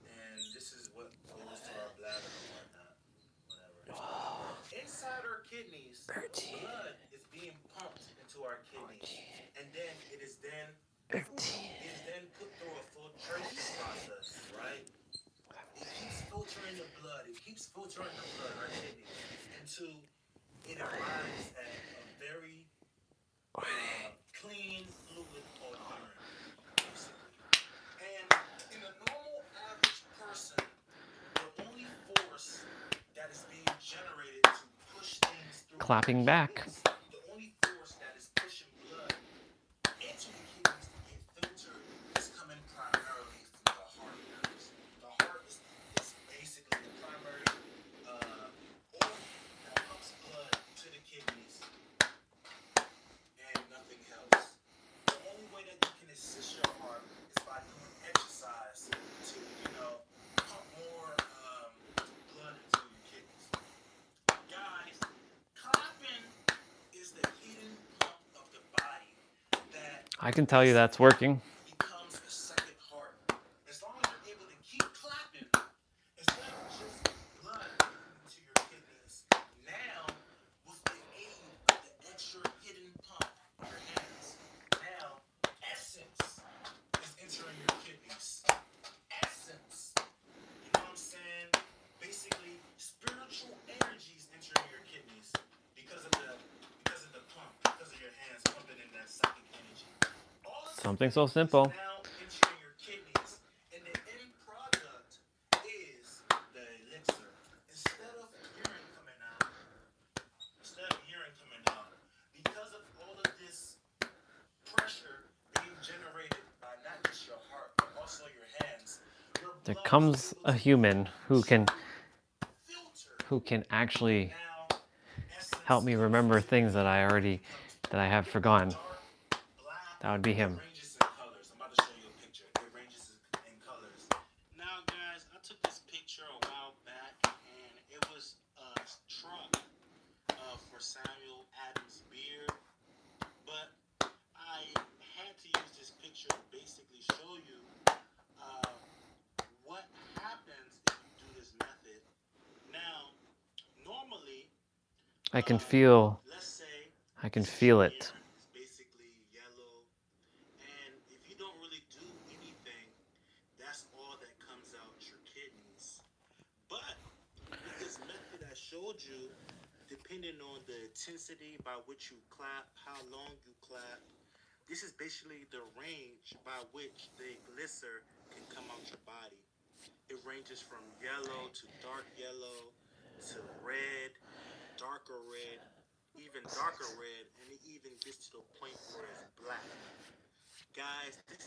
and this is what goes to our bladder or whatnot, whatever. Inside our kidneys, blood is being pumped into our kidneys, and then it is then put through a filtration process, right? It keeps filtering the blood. Our kidneys, until it arrives at a very clean fluid called urine, basically. And in a normal average person, the only force that is being generated to push things through Clapping back. the only force that is pushing blood into the kidneys to get filtered is coming primarily from the heart, guys. The heart is basically the primary organ that pumps blood to the kidneys and nothing else. The only way that you can assist your heart is by doing exercise to, pump more blood into your kidneys. Guys, clapping is the hidden pump of the body that I can tell you that's working. becomes a second heart. As long as you're able to keep clapping, instead of just blood getting into your kidneys, now with the aid of the extra hidden pump, your hands, Something so simple. Now entering your kidneys, and the end product is the elixir. Instead of urine coming out, because of all of this pressure being generated by not just your heart but also your hands, your There blood comes is able a to human who can filter. actually Now, help essence me comes remember into things that play. I have forgotten. Dark black, That would be him. it ranges in colors. I'm about to show you a picture. It ranges in colors. Now, guys, I took this picture a while back, and it was a truck for Samuel Adams' beard. But I had to use this picture to basically show you what happens if you do this method. Now, normally, I can feel let's say it. urine is basically yellow, and if you don't really do anything, that's all that comes out your kidneys. But with this method I showed you, depending on the intensity by which you clap, how long you clap, this is basically the range by which the elixir can come out your body. It ranges from yellow to dark yellow to red, darker red, even darker red, and it even gets to the point where it's black. Guys, this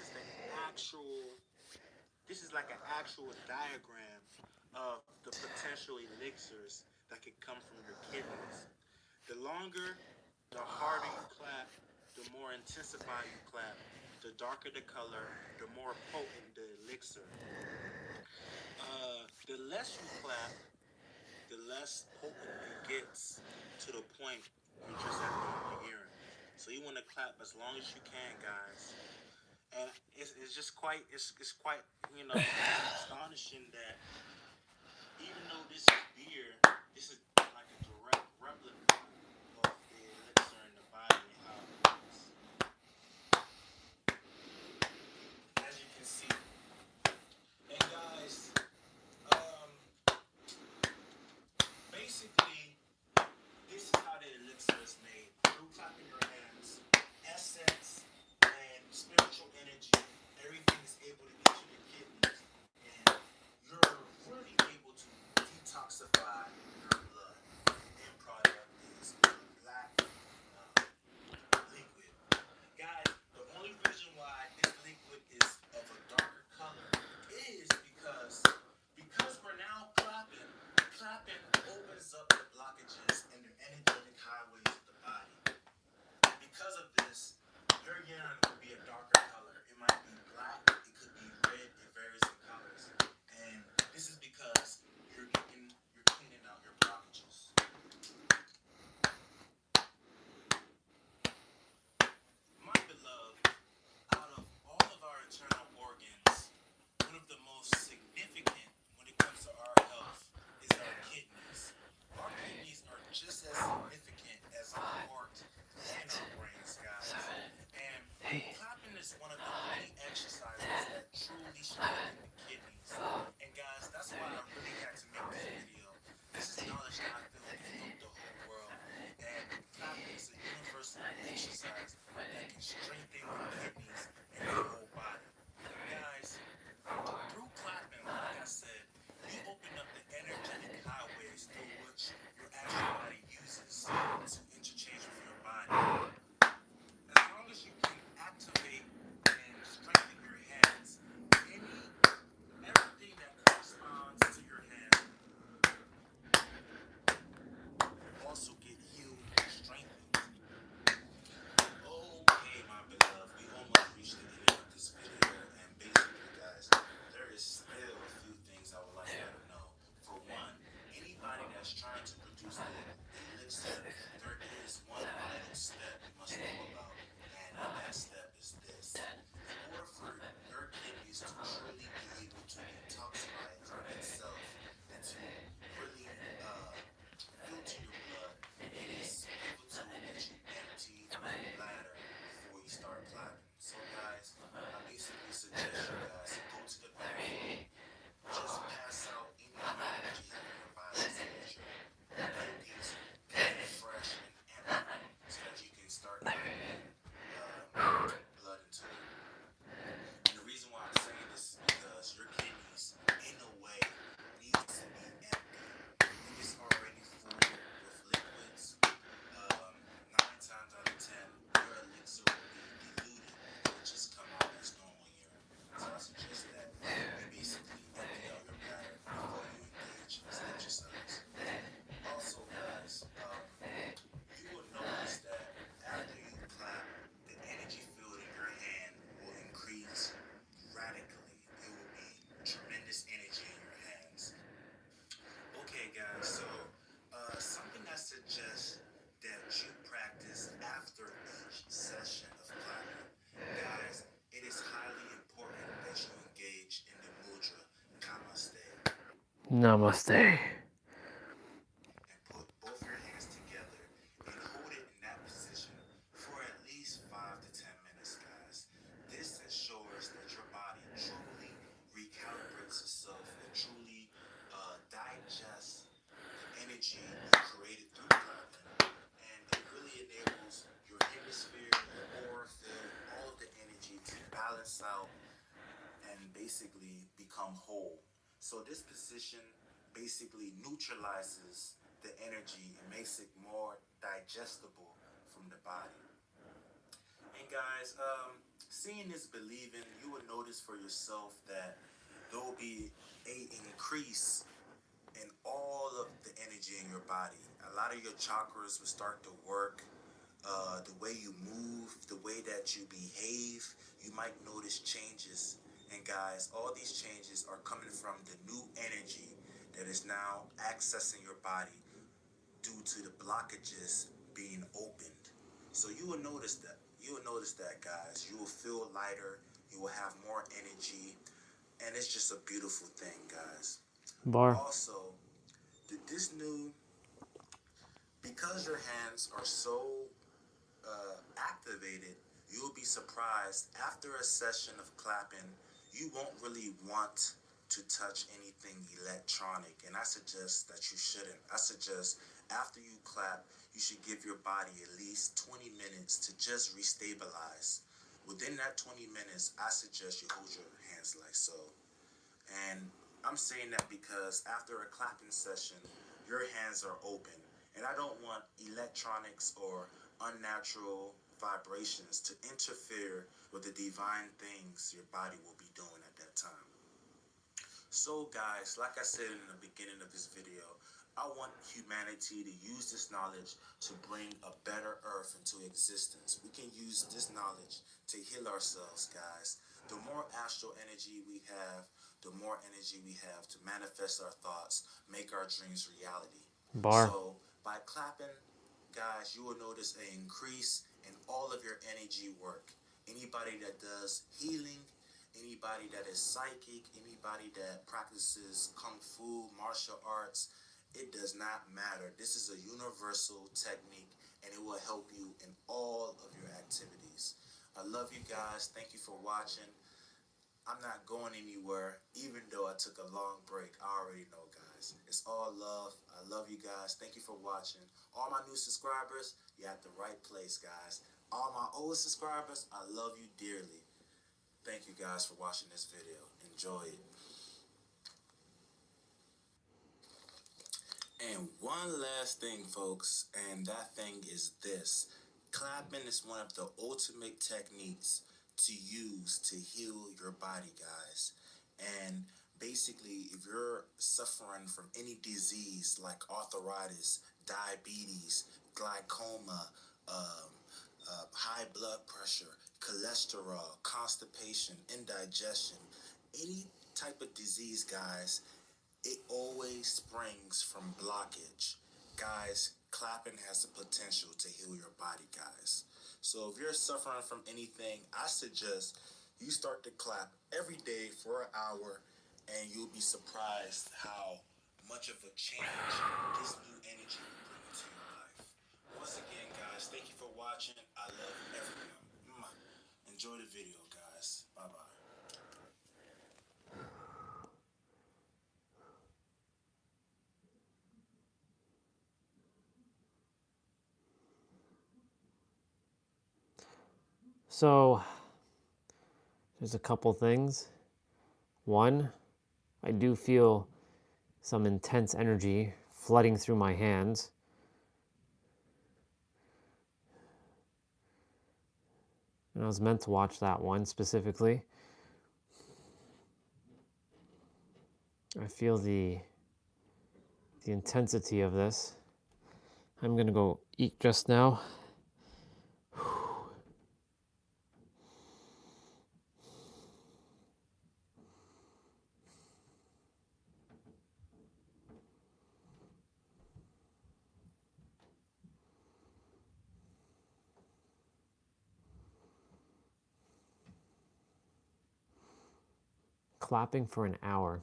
is like an actual diagram of the potential elixirs that could come from your kidneys. The longer, the harder you clap, the more intensified you clap, the darker the color, the more potent the elixir. The less you clap, the less potent it gets, to the point you're just at the urine. So you want to clap as long as you can, guys. And it's just quite astonishing that even though this is beer, this is like a direct replica of the elixir in the body and how it works. As you can see. And guys, basically, this is how the elixir is made. Through clapping your hands, essence and spiritual energy, everything is able to get to the kidneys, and you're really able to detoxify Namaste. And put both your hands together and hold it in that position for at least 5 to 10 minutes, guys. This ensures that your body truly recalibrates itself and truly digests the energy you created through clapping. And it really enables your hemisphere, your aura field, all of the energy to balance out and basically become whole. So this position basically neutralizes the energy and makes it more digestible from the body. And guys, seeing is believing. You will notice for yourself that there will be a increase in all of the energy in your body. A lot of your chakras will start to work. The way you move, the way that you behave, you might notice changes. And guys, all these changes are coming from the new energy that is now accessing your body due to the blockages being opened. So you will notice that. You will notice that, guys. You will feel lighter. You will have more energy. And it's just a beautiful thing, guys. Bar. Also, this new, because your hands are so activated, you'll be surprised after a session of clapping, you won't really want to touch anything electronic. And I suggest that you shouldn't. I suggest after you clap, you should give your body at least 20 minutes to just restabilize. Within that 20 minutes, I suggest you hold your hands like so. And I'm saying that because after a clapping session, your hands are open. And I don't want electronics or unnatural vibrations to interfere with the divine things your body will be doing at that time. So guys, like I said in the beginning of this video, I want humanity to use this knowledge to bring a better earth into existence. We can use this knowledge to heal ourselves, guys. The more astral energy we have, the more energy we have to manifest our thoughts, make our dreams reality. Bar. So by clapping, guys, you will notice an increase in all of your energy work. Anybody that does healing, anybody that is psychic, anybody that practices kung fu, martial arts, it does not matter. This is a universal technique and it will help you in all of your activities. I love you guys. Thank you for watching. I'm not going anywhere, even though I took a long break. I already know, guys. It's all love. I love you guys. Thank you for watching. All my new subscribers, you're at the right place, guys. All my old subscribers, I love you dearly. Thank you guys for watching this video. Enjoy it. And one last thing, folks, and that thing is this. Clapping is one of the ultimate techniques to use to heal your body, guys. And basically, if you're suffering from any disease like arthritis, diabetes, glaucoma, high blood pressure, cholesterol, constipation, indigestion, any type of disease, guys, it always springs from blockage. Guys, clapping has the potential to heal your body, guys. So if you're suffering from anything, I suggest you start to clap every day for an hour and you'll be surprised how much of a change this new energy will bring into your life. Once again, guys, thank you for watching. I love everyone. Enjoy the video, guys. Bye-bye. So there's a couple things. One, I do feel some intense energy flooding through my hands. And I was meant to watch that one specifically. I feel the intensity of this. I'm gonna go eat just now. Clapping for an hour.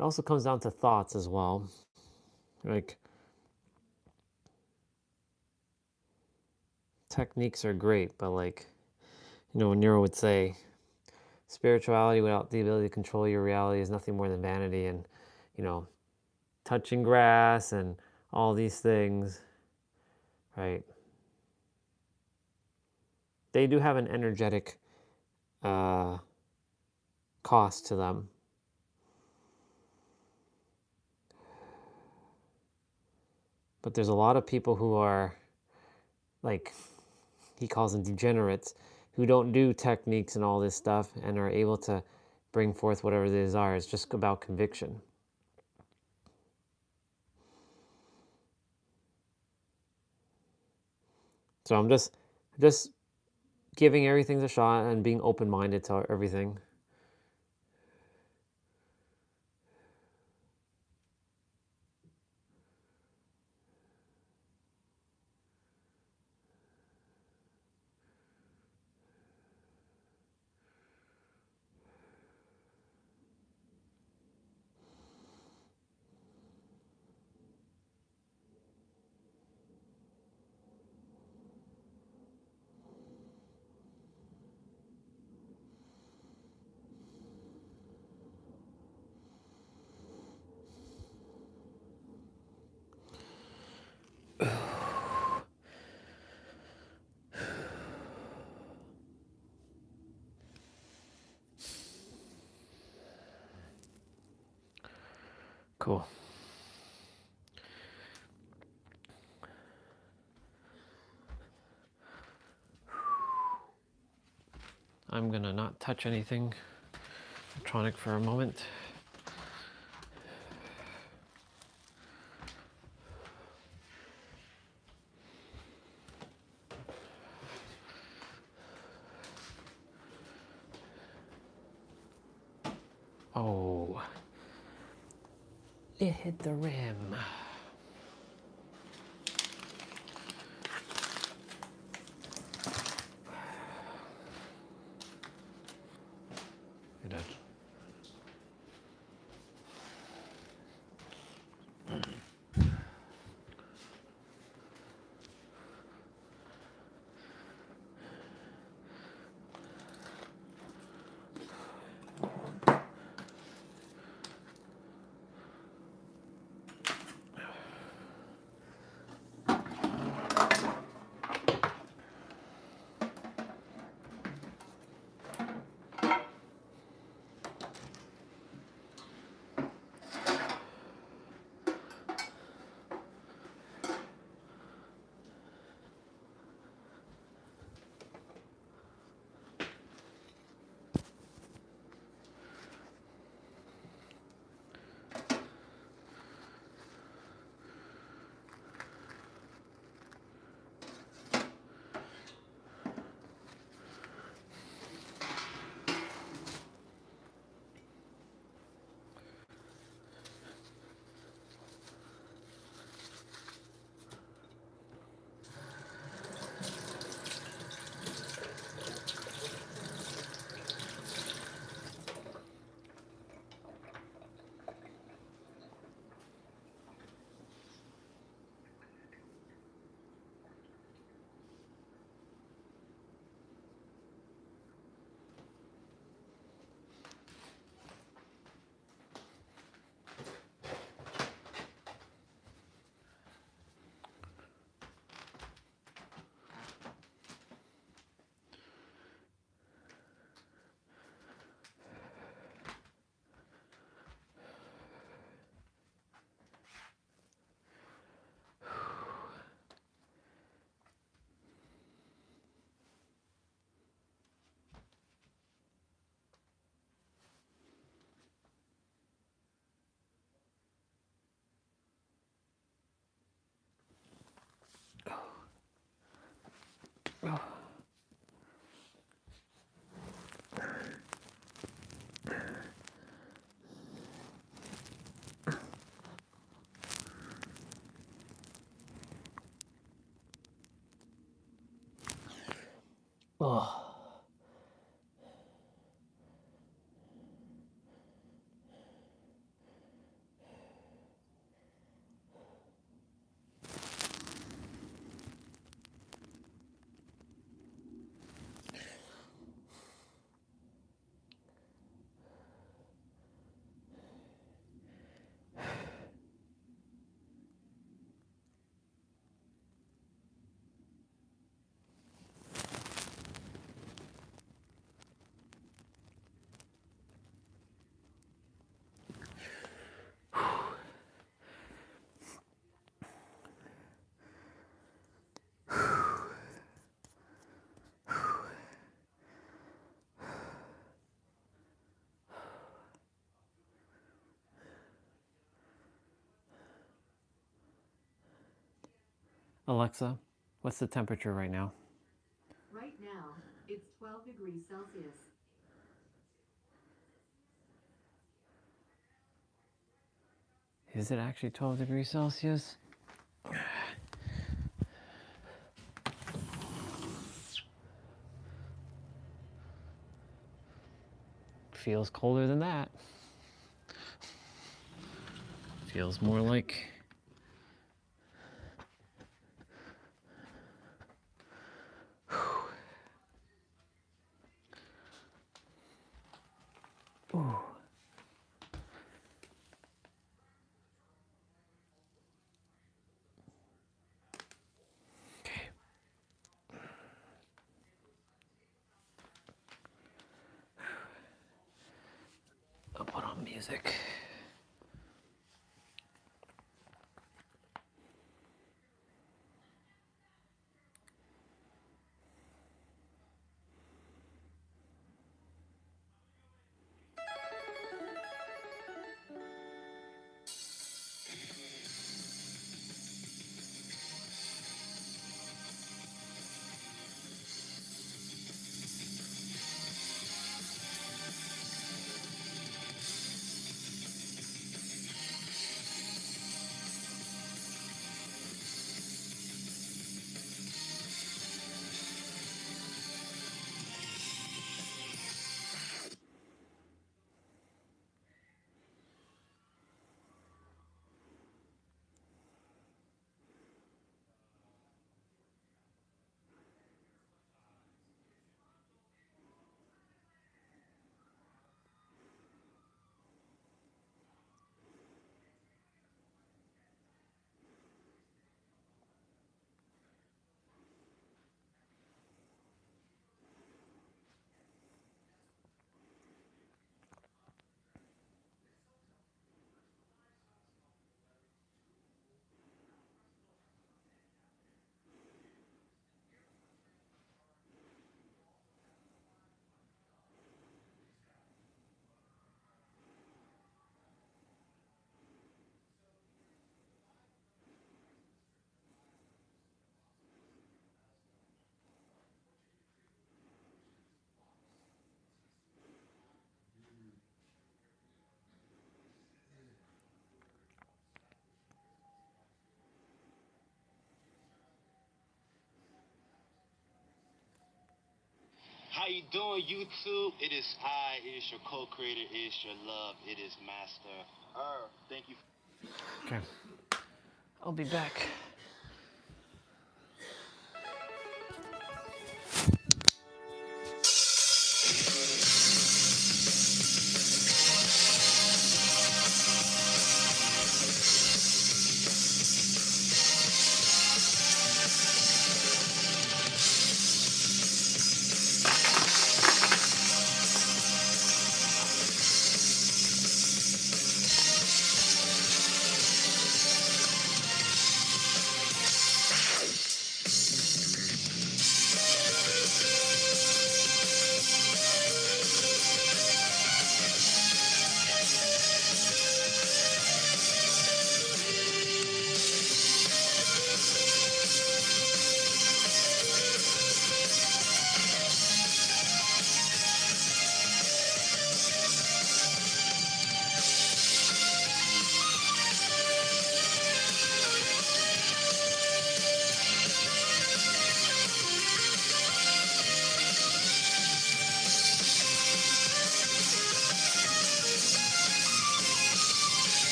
It also comes down to thoughts as well. Like, techniques are great, but like, Nero would say, spirituality without the ability to control your reality is nothing more than vanity. And, touching grass and all these things, right? They do have an energetic cost to them. But there's a lot of people who are, like, he calls them degenerates, who don't do techniques and all this stuff and are able to bring forth whatever they desire. It's just about conviction. So I'm just giving everything a shot and being open-minded to everything. Cool. I'm gonna not touch anything electronic for a moment. Oh, it hit the rim. It did. Oh. Alexa, what's the temperature right now? Right now, it's 12 degrees Celsius. Is it actually 12 degrees Celsius? Feels colder than that. Feels more like ooh. Okay. I'll put on music. How you doing, YouTube? It is your co-creator, it is your love, it is Master. Thank you. Okay. I'll be back.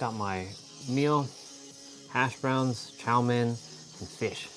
Got my meal, hash browns, chow mein, and fish.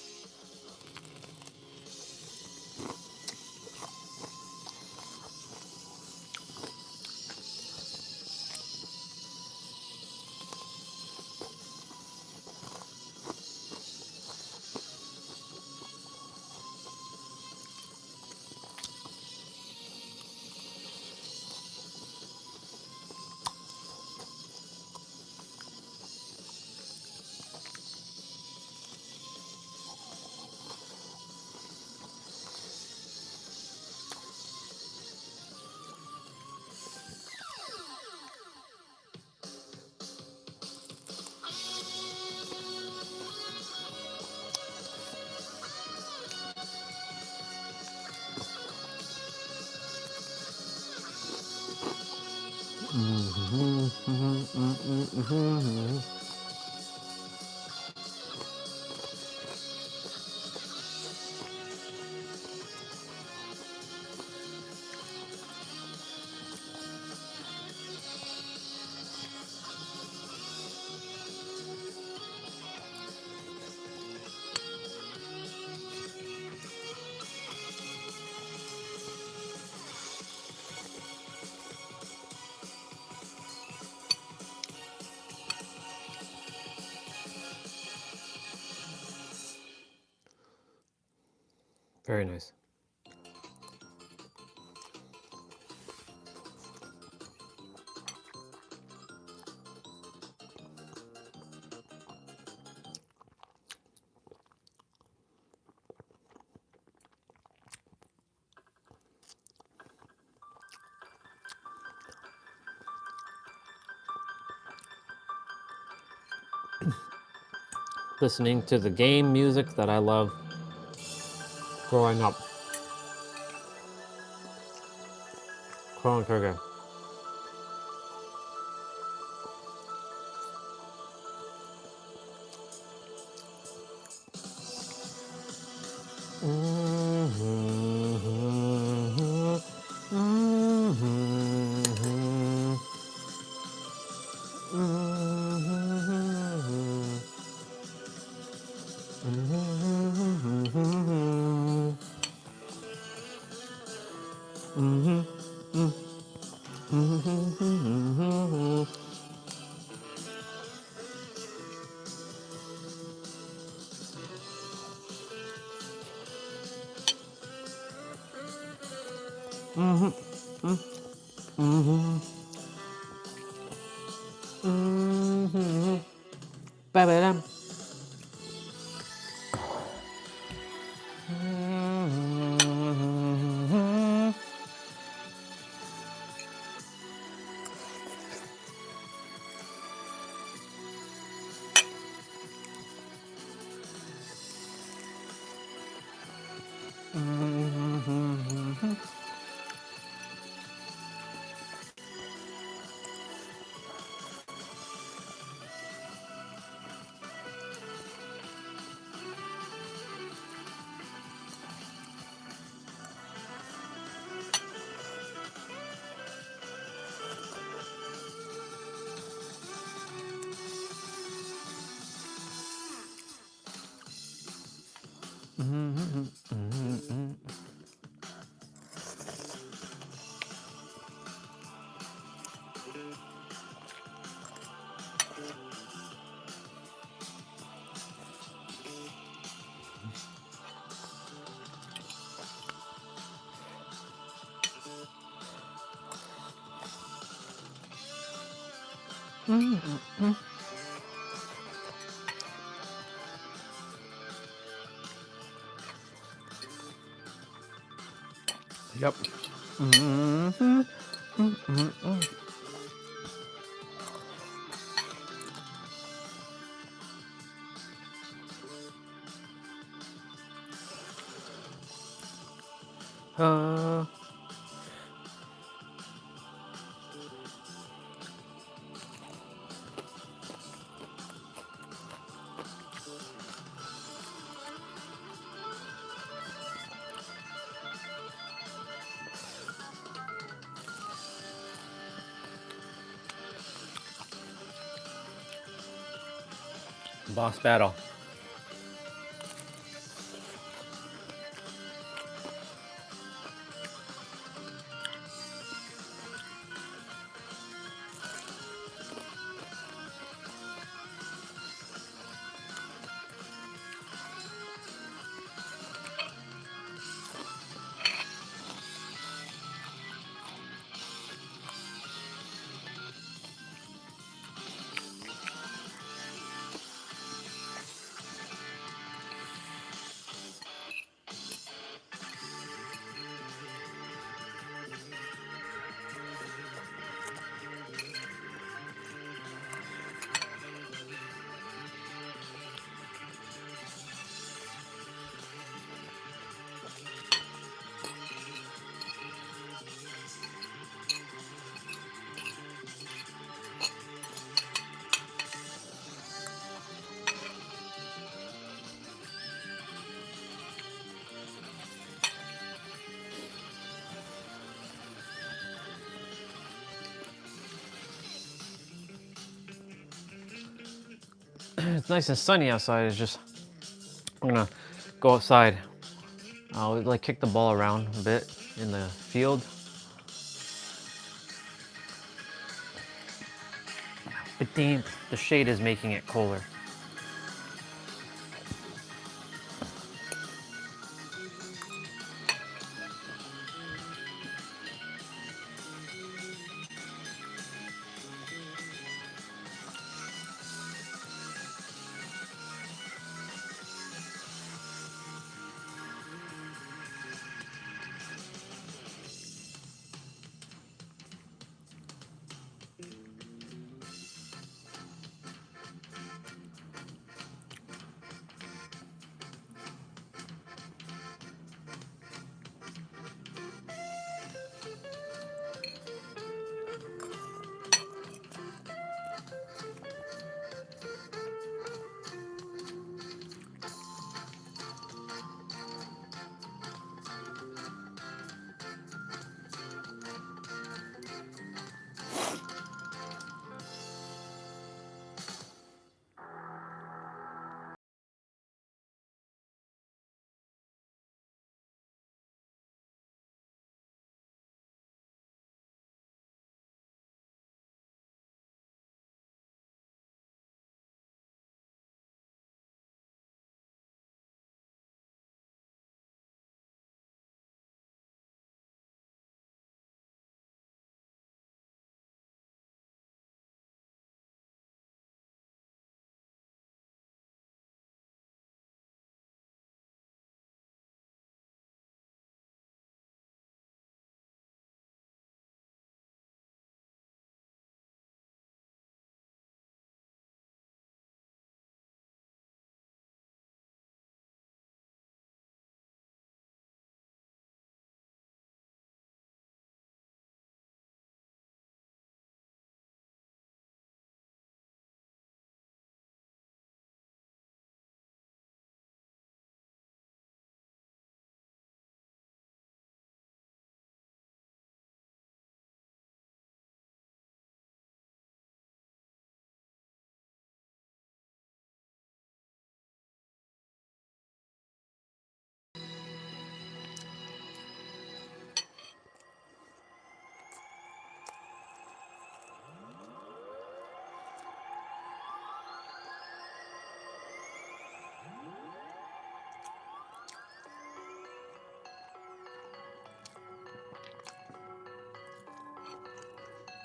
Very nice. Listening to the game music that I love growing up. Chrono Trigger. Ba-ba-dum. Yep. Boss battle. It's nice and sunny outside. It's just, I'm gonna go outside. I'll like kick the ball around a bit in the field. But damn, the shade is making it cooler.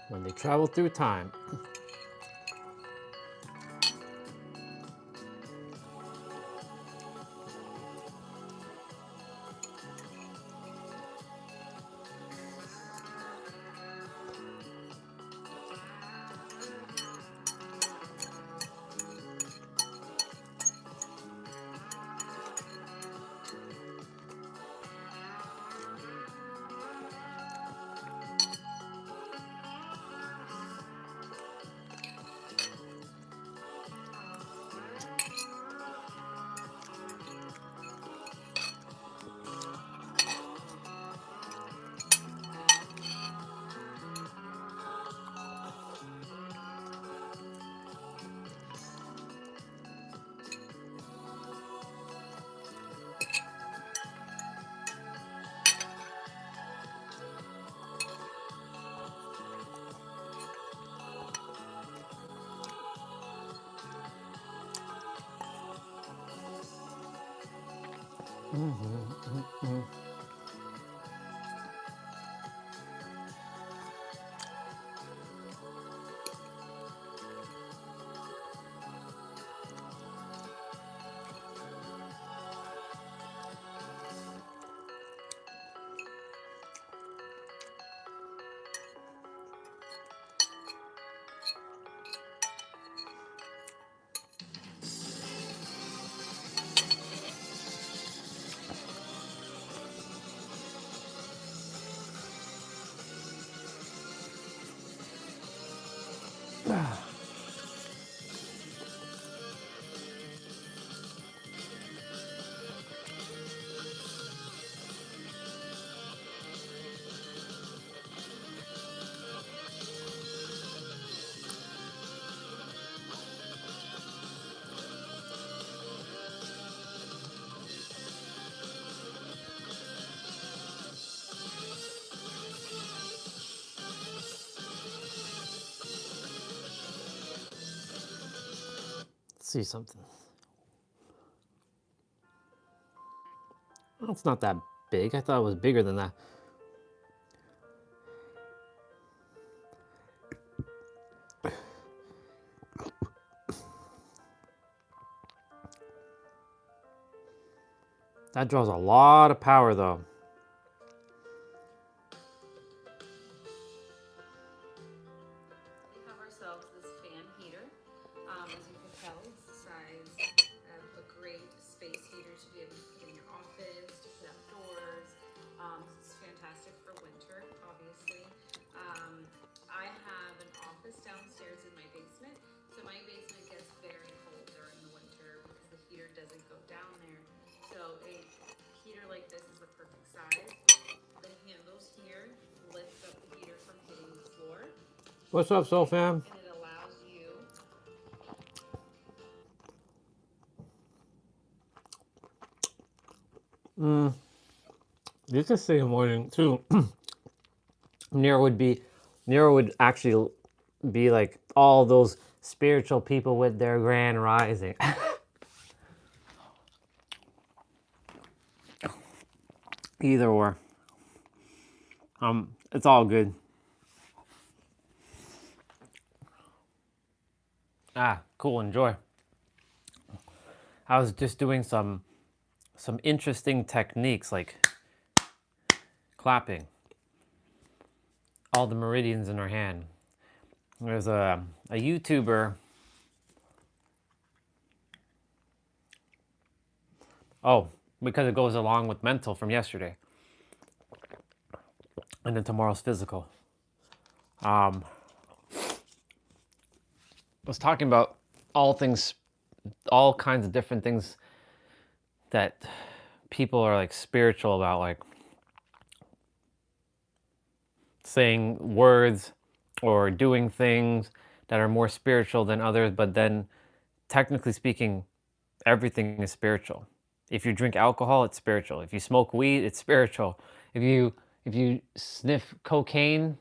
When they travel through time. See something. Well, it's not that big. I thought it was bigger than that. That draws a lot of power though. We have ourselves this fan heater. As you can tell, it's the size of a great space heater to be able to put in your office, to put outdoors. It's fantastic for winter, obviously. I have an office downstairs in my basement, so my basement gets very cold during the winter because the heater doesn't go down there. So a heater like this is the perfect size. The handles here lift up the heater from hitting the floor. What's up, Soul Fam? And it allows you You could say good morning too. Nero would actually be like all those spiritual people with their grand rising. Either or. It's all good. Cool, enjoy. I was just doing some interesting techniques like clapping. All the meridians in our hand. There's a YouTuber. Oh, because it goes along with mental from yesterday. And then tomorrow's physical. Was talking about all kinds of different things that people are like spiritual about, like saying words or doing things that are more spiritual than others, but then technically speaking, everything is spiritual. If you drink alcohol, it's spiritual. If you smoke weed, it's spiritual. If you sniff cocaine,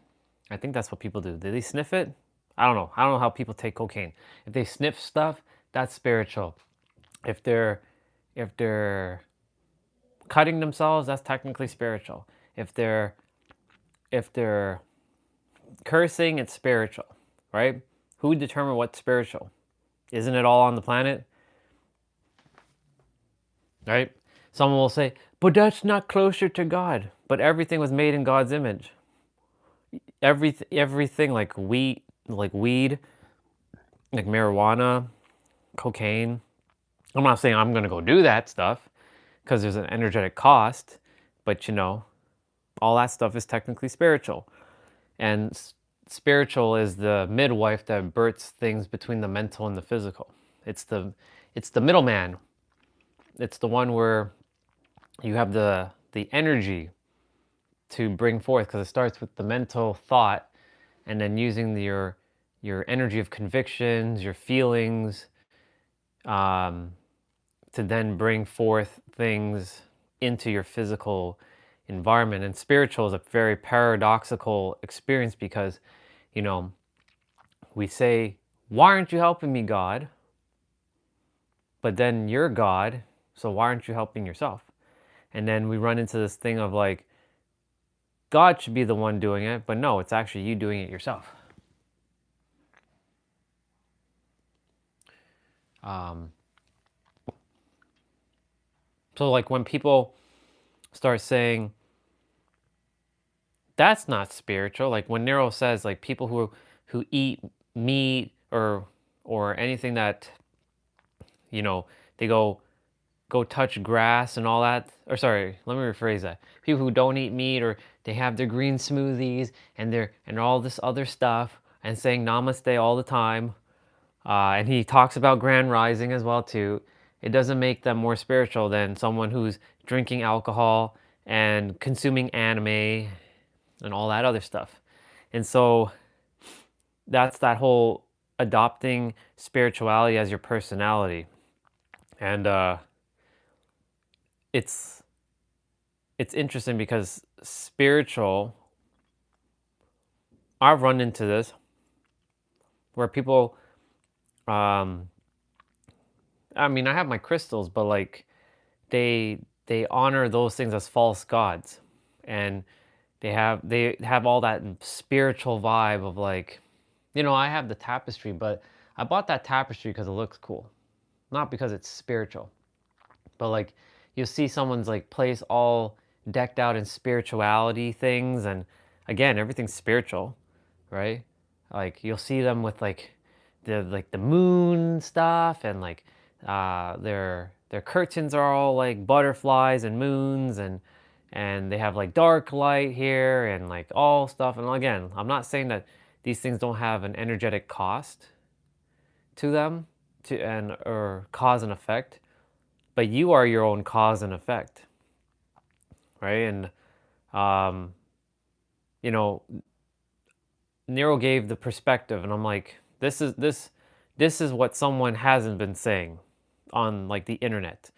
I think that's what people do. Do they sniff it? I don't know. I don't know how people take cocaine. If they sniff stuff, that's spiritual. If they're cutting themselves, that's technically spiritual. If they're cursing, it's spiritual, right? Who determined what's spiritual? Isn't it all on the planet? Right? Someone will say, but that's not closer to God. But everything was made in God's image. Everything like weed, like marijuana, cocaine. I'm not saying I'm going to go do that stuff because there's an energetic cost, but all that stuff is technically spiritual. And spiritual is the midwife that births things between the mental and the physical. It's the middleman. It's the one where you have the energy to bring forth, because it starts with the mental thought and then using your energy of convictions, your feelings, to then bring forth things into your physical environment. And spiritual is a very paradoxical experience because, we say, why aren't you helping me, God? But then you're God, so why aren't you helping yourself? And then we run into this thing of like, God should be the one doing it, but no, it's actually you doing it yourself. So like when people start saying, that's not spiritual, like when Nero says like people who eat meat or anything that, you know, they go touch grass and all that, or sorry, let me rephrase that. People who don't eat meat, or they have their green smoothies and all this other stuff and saying namaste all the time. And he talks about grand rising as well too. It doesn't make them more spiritual than someone who's drinking alcohol and consuming anime and all that other stuff. And so that's that whole adopting spirituality as your personality. And it's interesting because spiritual, I've run into this where people, I mean, I have my crystals, but like they honor those things as false gods, and they have all that spiritual vibe of like, you know, I have the tapestry, but I bought that tapestry because it looks cool, not because it's spiritual. But like you'll see someone's like place all decked out in spirituality things, and again, everything's spiritual, right? Like you'll see them with like the moon stuff, and like their curtains are all like butterflies and moons, and they have like dark light here and like all stuff. And again, I'm not saying that these things don't have an energetic cost to them, or cause and effect, but you are your own cause and effect, right? And you know, Nero gave the perspective, and I'm like, this is what someone hasn't been saying on like the internet.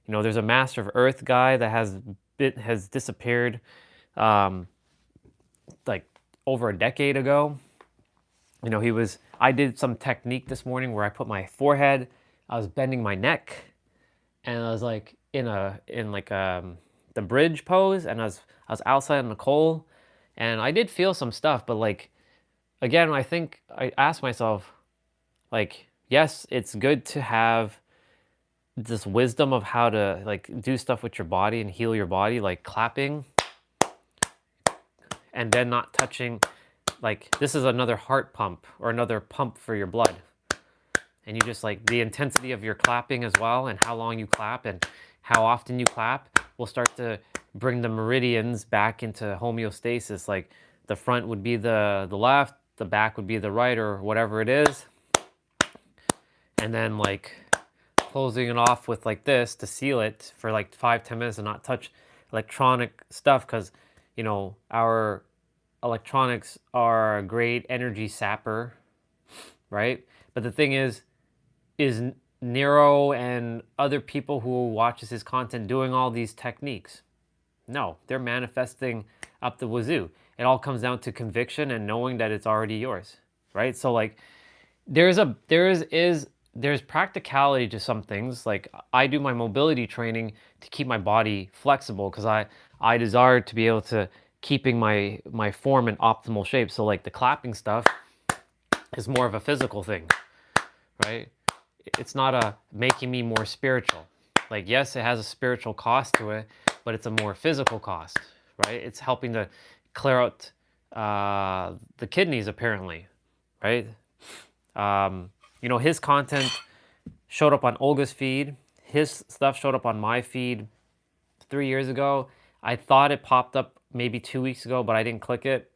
You know, there's a Master of Earth guy that has disappeared like over a decade ago. You know, I did some technique this morning where I put my forehead, I was bending my neck, and I was like in the bridge pose, and I was outside in the cold, and I did feel some stuff, but like again, I think I asked myself, like, yes, it's good to have this wisdom of how to like do stuff with your body and heal your body, like clapping, and then not touching. Like this is another heart pump or another pump for your blood. And you just like the intensity of your clapping as well, and how long you clap and how often you clap will start to bring the meridians back into homeostasis. Like the front would be the left, the back would be the right, or whatever it is. And then like closing it off with like this to seal it for like 5-10 minutes and not touch electronic stuff, because you know our electronics are a great energy sapper, right? But the thing is Nero and other people who watches his content doing all these techniques? No, they're manifesting up the wazoo. It all comes down to conviction and knowing that it's already yours, right? So like there's practicality to some things. Like I do my mobility training to keep my body flexible, because I desire to be able to keeping my form in optimal shape. So like the clapping stuff is more of a physical thing, right? It's not a making me more spiritual. Like yes, it has a spiritual cost to it, but it's a more physical cost, right? It's helping to clear out the kidneys apparently, right? You know, his content showed up on Olga's feed. His stuff showed up on my feed 3 years ago. I thought it popped up maybe 2 weeks ago, but I didn't click it.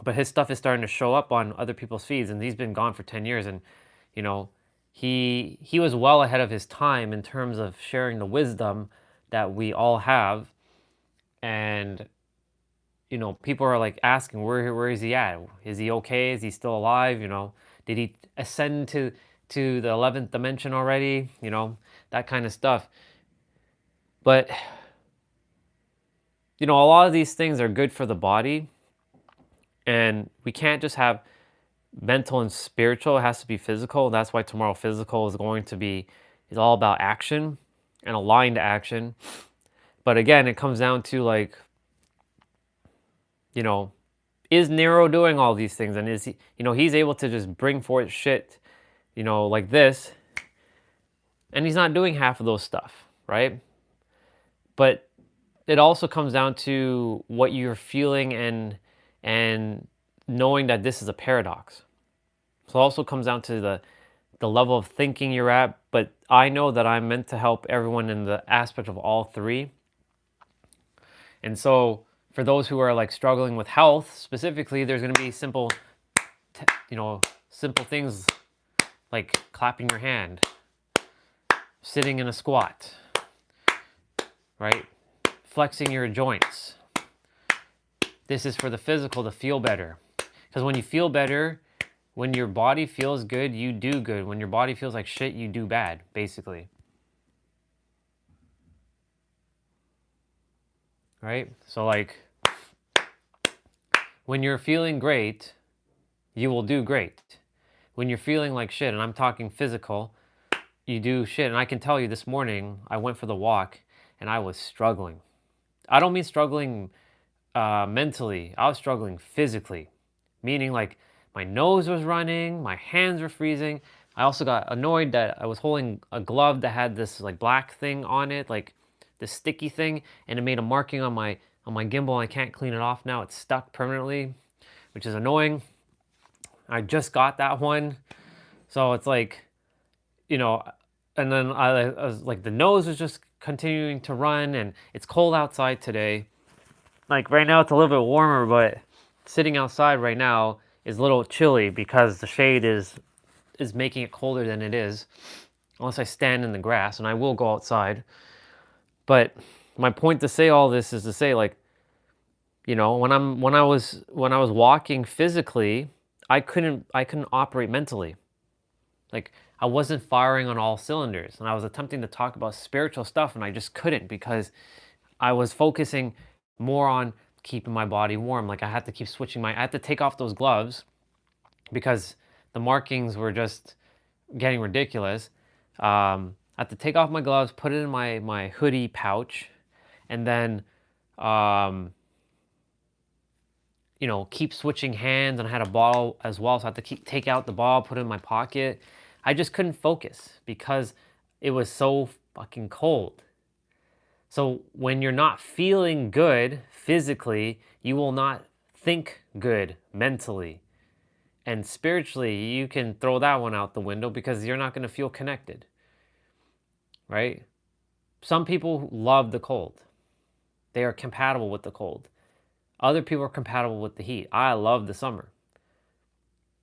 But his stuff is starting to show up on other people's feeds, and he's been gone for 10 years. And, you know, he was well ahead of his time in terms of sharing the wisdom that we all have. And, you know, people are like asking, where is he at? Is he okay? Is he still alive? You know, did he ascend to the 11th dimension already? You know, that kind of stuff. But, you know, a lot of these things are good for the body, and we can't just have mental and spiritual. It has to be physical. That's why tomorrow physical is all about action and aligned action, But again, it comes down to like, you know, is Nero doing all these things? And is he, you know, he's able to just bring forth shit, you know, like this, and he's not doing half of those stuff, right? But it also comes down to what you're feeling and knowing that this is a paradox. So it also comes down to the level of thinking you're at, but I know that I'm meant to help everyone in the aspect of all three. And so for those who are like struggling with health specifically, there's going to be simple, you know, simple things like clapping your hand, sitting in a squat, right? Flexing your joints. This is for the physical to feel better. Because when you feel better, when your body feels good, you do good. When your body feels like shit, you do bad, basically. Right? So like, when you're feeling great, you will do great. When you're feeling like shit, and I'm talking physical, you do shit. And I can tell you this morning, I went for the walk and I was struggling. I don't mean struggling mentally. I was struggling physically. Meaning like my nose was running, my hands were freezing. I also got annoyed that I was holding a glove that had this like black thing on it, like this sticky thing, and it made a marking on my gimbal, and I can't clean it off now. It's stuck permanently, which is annoying. I just got that one. So it's like, you know, and then I was like, the nose was just continuing to run, and it's cold outside today. Like right now it's a little bit warmer, but sitting outside right now is a little chilly because the shade is making it colder than it is, unless I stand in the grass, and I will go outside. But my point to say all this is to say, like, you know, when I was walking physically, I couldn't operate mentally. Like I wasn't firing on all cylinders, and I was attempting to talk about spiritual stuff, and I just couldn't because I was focusing more on keeping my body warm. Like I had to keep switching I had to take off those gloves because the markings were just getting ridiculous. I had to take off my gloves, put it in my hoodie pouch, and then, you know, keep switching hands. And I had a ball as well, so I had to take out the ball, put it in my pocket. I just couldn't focus because it was so fucking cold. So when you're not feeling good physically, you will not think good mentally. And spiritually, you can throw that one out the window because you're not going to feel connected. Right? Some people love the cold. They are compatible with the cold. Other people are compatible with the heat. I love the summer.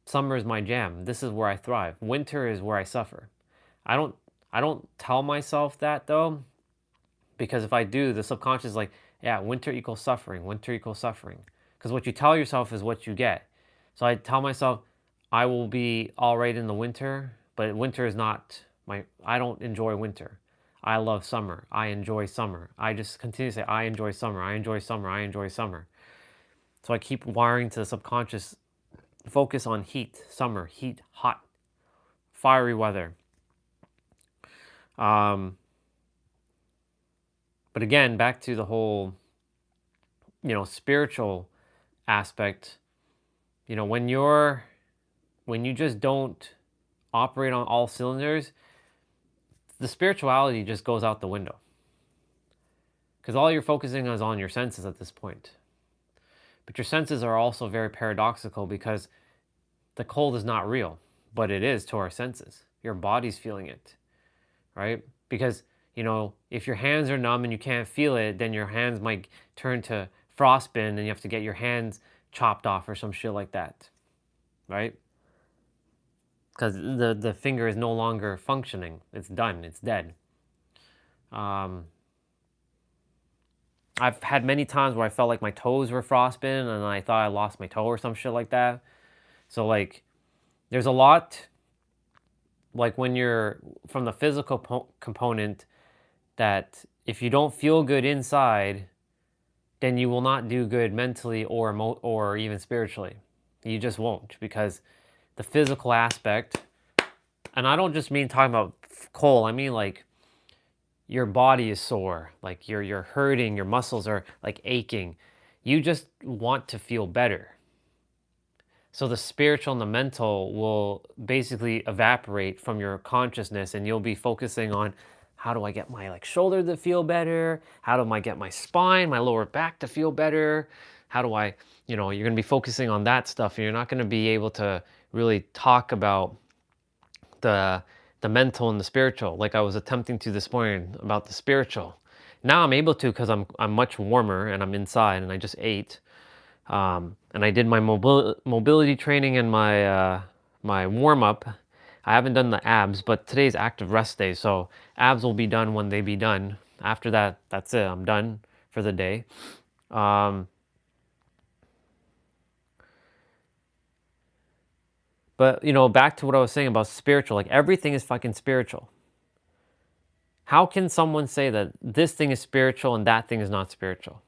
Summer is my jam. This is where I thrive. Winter is where I suffer. I don't tell myself that though, because if I do, the subconscious is like, yeah, winter equals suffering. Winter equals suffering. Because what you tell yourself is what you get. So I tell myself, I will be all right in the winter, but winter is not I don't enjoy winter. I love summer. I enjoy summer. I just continue to say, I enjoy summer. I enjoy summer. I enjoy summer. So I keep wiring to the subconscious, focus on heat, summer, heat, hot, fiery weather. But again, back to the whole, you know, spiritual aspect. You know, when you just don't operate on all cylinders, the spirituality just goes out the window. Because all you're focusing on is on your senses at this point. But your senses are also very paradoxical because the cold is not real, but it is to our senses. Your body's feeling it, right? Because, you know, if your hands are numb and you can't feel it, then your hands might turn to frostbite and you have to get your hands chopped off or some shit like that, right? Because the finger is no longer functioning. It's done. It's dead. I've had many times where I felt like my toes were frostbitten and I thought I lost my toe or some shit like that. So like, there's a lot, like when you're from the physical component, that if you don't feel good inside, then you will not do good mentally or even spiritually. You just won't, because the physical aspect, and I don't just mean talking about cold, I mean like your body is sore, like you're hurting, your muscles are like aching. You just want to feel better. So the spiritual and the mental will basically evaporate from your consciousness, and you'll be focusing on, how do I get my like shoulder to feel better? How do I get my spine, my lower back to feel better? How do I, you're going to be focusing on that stuff, and you're not going to be able to really talk about the mental and the spiritual, like I was attempting to this morning about the spiritual. Now I'm able to, because I'm much warmer and I'm inside and I just ate. And I did my mobility training and my my warm up. I haven't done the abs, but today's active rest day, so abs will be done when they be done. After that, that's it. I'm done for the day. But back to what I was saying about spiritual. Like, everything is fucking spiritual. How can someone say that this thing is spiritual and that thing is not spiritual?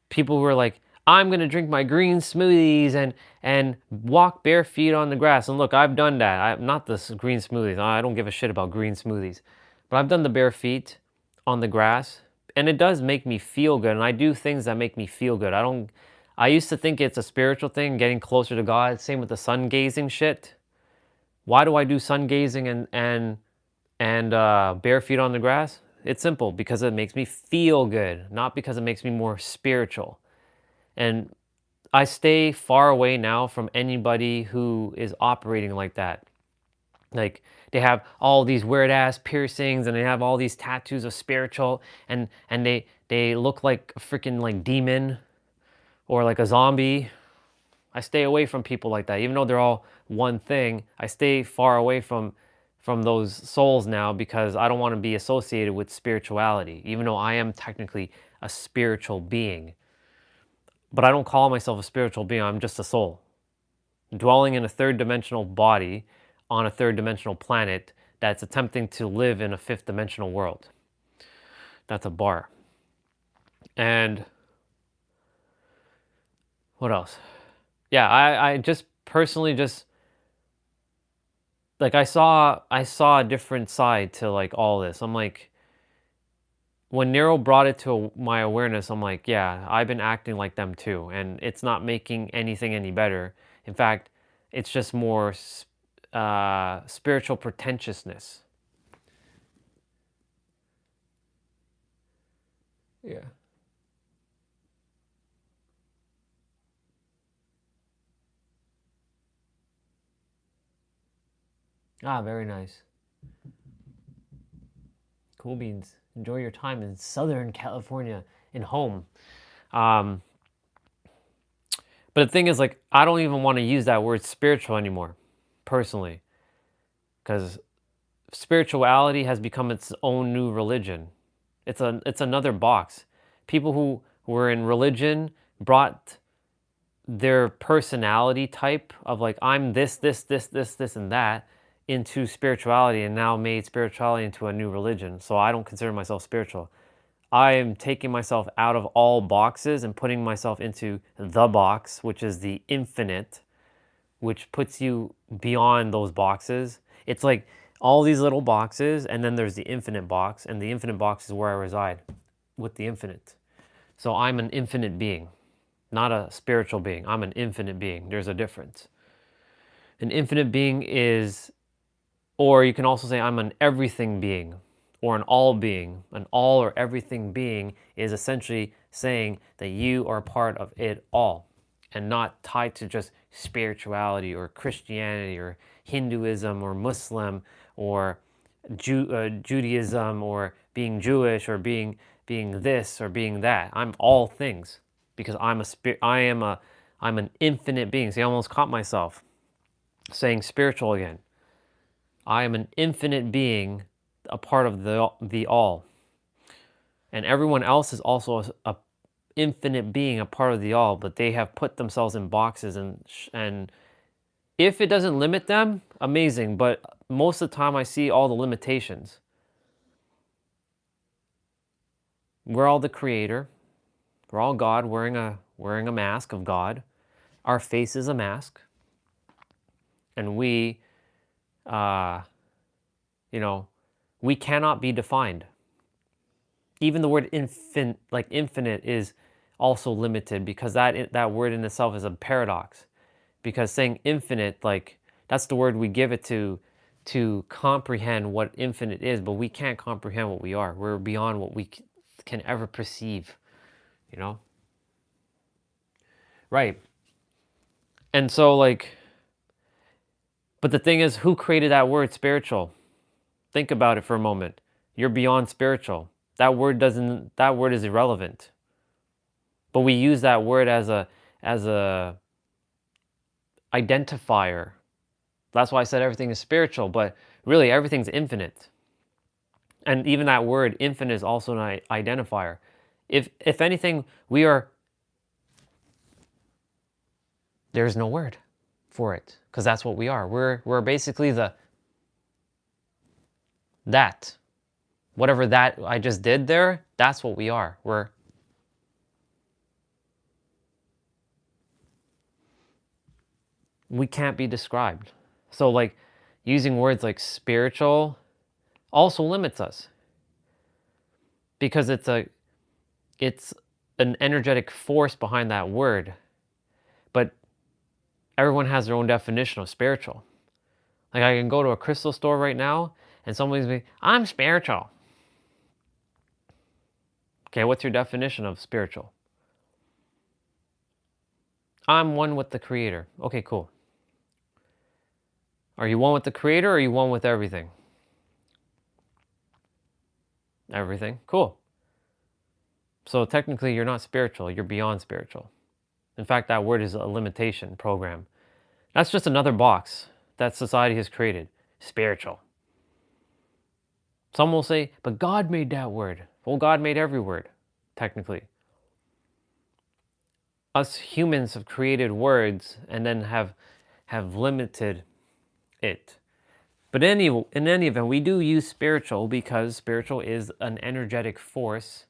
People who are like, I'm going to drink my green smoothies and walk bare feet on the grass. And look, I've done that. I'm not the green smoothies. I don't give a shit about green smoothies. But I've done the bare feet on the grass. And it does make me feel good. And I do things that make me feel good. I used to think it's a spiritual thing, getting closer to God. Same with the sun gazing shit. Why do I do sun gazing and bare feet on the grass? It's simple, because it makes me feel good, not because it makes me more spiritual. And I stay far away now from anybody who is operating like that. Like, they have all these weird ass piercings and they have all these tattoos of spiritual, and they look like a freaking like demon or like a zombie. I stay away from people like that. Even though they're all one thing, I stay far away from those souls now, because I don't want to be associated with spirituality, even though I am technically a spiritual being. But I don't call myself a spiritual being. I'm just a soul dwelling in a third dimensional body on a third dimensional planet that's attempting to live in a fifth dimensional world. That's a bar. And what else? Yeah, I just personally just, like, I saw a different side to like all this. I'm like, when Nero brought it to my awareness, I'm like, yeah, I've been acting like them too. And it's not making anything any better. In fact, it's just more spiritual pretentiousness. Yeah. Ah, very nice. Cool beans. Enjoy your time in Southern California in home. But the thing is, like, I don't even want to use that word spiritual anymore, personally. Because spirituality has become its own new religion. It's another box. People who were in religion brought their personality type of like, I'm this, and that, into spirituality, and now made spirituality into a new religion. So I don't consider myself spiritual. I am taking myself out of all boxes and putting myself into the box, which is the infinite, which puts you beyond those boxes. It's like all these little boxes, and then there's the infinite box, and the infinite box is where I reside with the infinite. So I'm an infinite being, not a spiritual being. I'm an infinite being. There's a difference. An infinite being is, or you can also say I'm an everything being, or an all being. An all or everything being is essentially saying that you are part of it all, and not tied to just spirituality or Christianity or Hinduism or Muslim or Judaism or being Jewish or being this or being that. I'm all things, because I'm an infinite being. See, I almost caught myself saying spiritual again. I am an infinite being, a part of the all. And everyone else is also a infinite being, a part of the all, but they have put themselves in boxes, and if it doesn't limit them, amazing, but most of the time I see all the limitations. We're all the creator. We're all God wearing a mask of God. Our face is a mask. And we, We cannot be defined. Even the word infinite is also limited, because that word in itself is a paradox. Because saying infinite, like, that's the word we give it to comprehend what infinite is, but we can't comprehend what we are. We're beyond what we can ever perceive, you know? Right. And so, like, but the thing is, who created that word spiritual? Think about it for a moment. You're beyond spiritual. That word is irrelevant. But we use that word as a identifier. That's why I said everything is spiritual, but really everything's infinite. And even that word infinite is also an identifier. If anything, there's no word for it, because that's what we are. We're basically that. Whatever that I just did there, that's what we are. We can't be described. So, like, using words like spiritual also limits us, because it's an energetic force behind that word. But everyone has their own definition of spiritual. Like, I can go to a crystal store right now and someone's be, I'm spiritual. Okay, what's your definition of spiritual? I'm one with the Creator. Okay, cool. Are you one with the Creator, or are you one with everything? Everything. Cool. So technically you're not spiritual, you're beyond spiritual. In fact, that word is a limitation program. That's just another box that society has created. Spiritual. Some will say, but God made that word. Well, God made every word, technically. Us humans have created words and then have limited it. But in any event, we do use spiritual because spiritual is an energetic force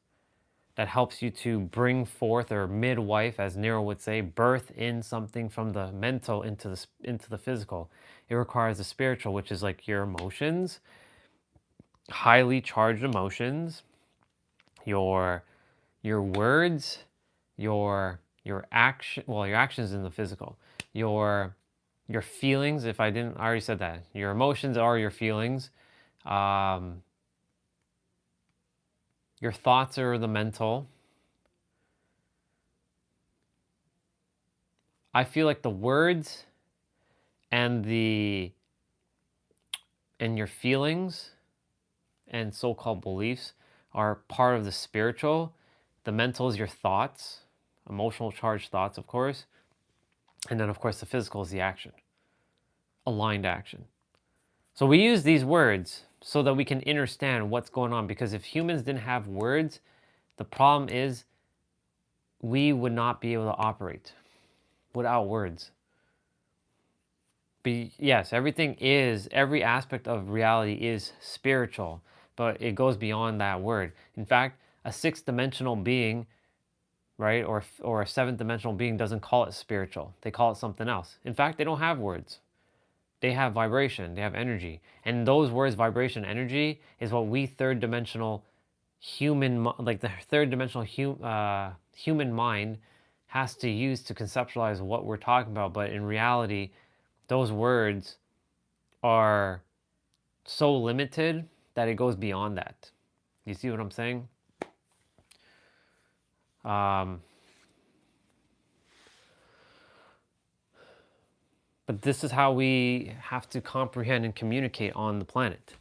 that helps you to bring forth, or midwife, as Nero would say, birth in something from the mental into the physical. It requires the spiritual, which is like your emotions, highly charged emotions, your words, your action. Well, your actions in the physical, your feelings. I already said that. Your emotions are your feelings. Your thoughts are the mental. I feel like the words and your feelings and so-called beliefs are part of the spiritual. The mental is your thoughts, emotional charged thoughts, of course. And then, of course, the physical is the action, aligned action. So we use these words so that we can understand what's going on, because if humans didn't have words, the problem is we would not be able to operate without words. Yes, every aspect of reality is spiritual, but it goes beyond that word. In fact, a sixth dimensional being, right, or a seventh dimensional being doesn't call it spiritual. They call it something else. In fact, they don't have words. They have vibration, they have energy. And those words, vibration, energy, is what we third dimensional human, like the third dimensional human mind has to use to conceptualize what we're talking about. But in reality, those words are so limited that it goes beyond that. You see what I'm saying? But this is how we have to comprehend and communicate on the planet,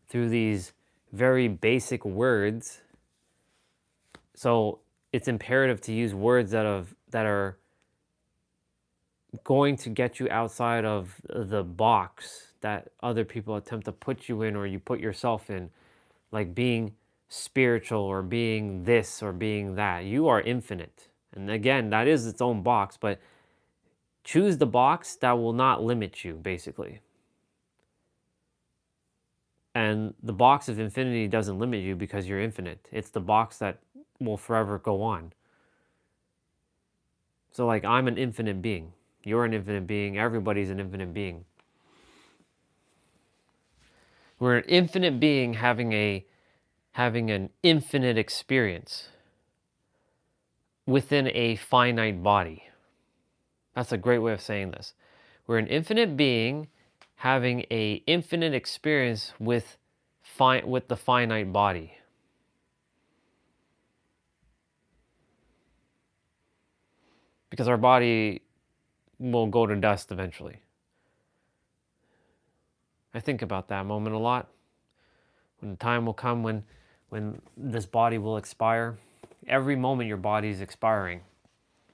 through these very basic words. So it's imperative to use words that are going to get you outside of the box that other people attempt to put you in, or you put yourself in, like being spiritual or being this or being that. You are infinite. And again, that is its own box, but choose the box that will not limit you, basically. And the box of infinity doesn't limit you because you're infinite. It's the box that will forever go on. So, like, I'm an infinite being. You're an infinite being. Everybody's an infinite being. We're an infinite being having an infinite experience within a finite body. That's a great way of saying this. We're an infinite being having a infinite experience with the finite body. Because our body will go to dust eventually. I think about that moment a lot. When the time will come when this body will expire. Every moment your body is expiring.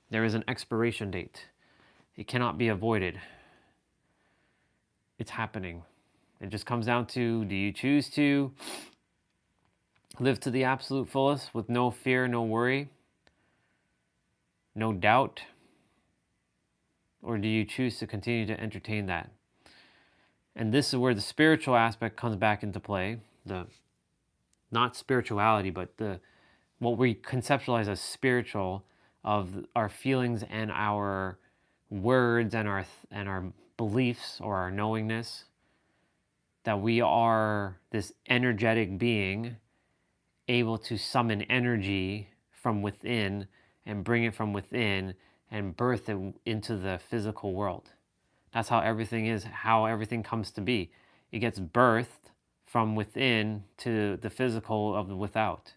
There is an expiration date. It cannot be avoided. It's happening. It just comes down to, do you choose to live to the absolute fullest with no fear, no worry, no doubt? Or do you choose to continue to entertain that? And this is where the spiritual aspect comes back into play. Not spirituality, but what we conceptualize as spiritual, of our feelings and our words and our beliefs or our knowingness, that we are this energetic being able to summon energy from within and bring it from within and birth it into the physical world. That's how everything is, how everything comes to be. It gets birthed from within to the physical of the without.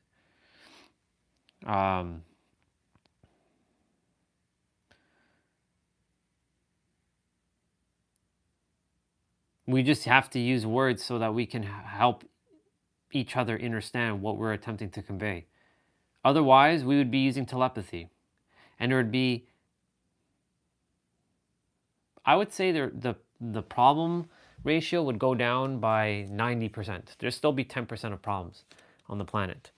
We just have to use words so that we can help each other understand what we're attempting to convey. Otherwise, we would be using telepathy. And there would be, I would say the problem ratio would go down by 90%. There'd still be 10% of problems on the planet.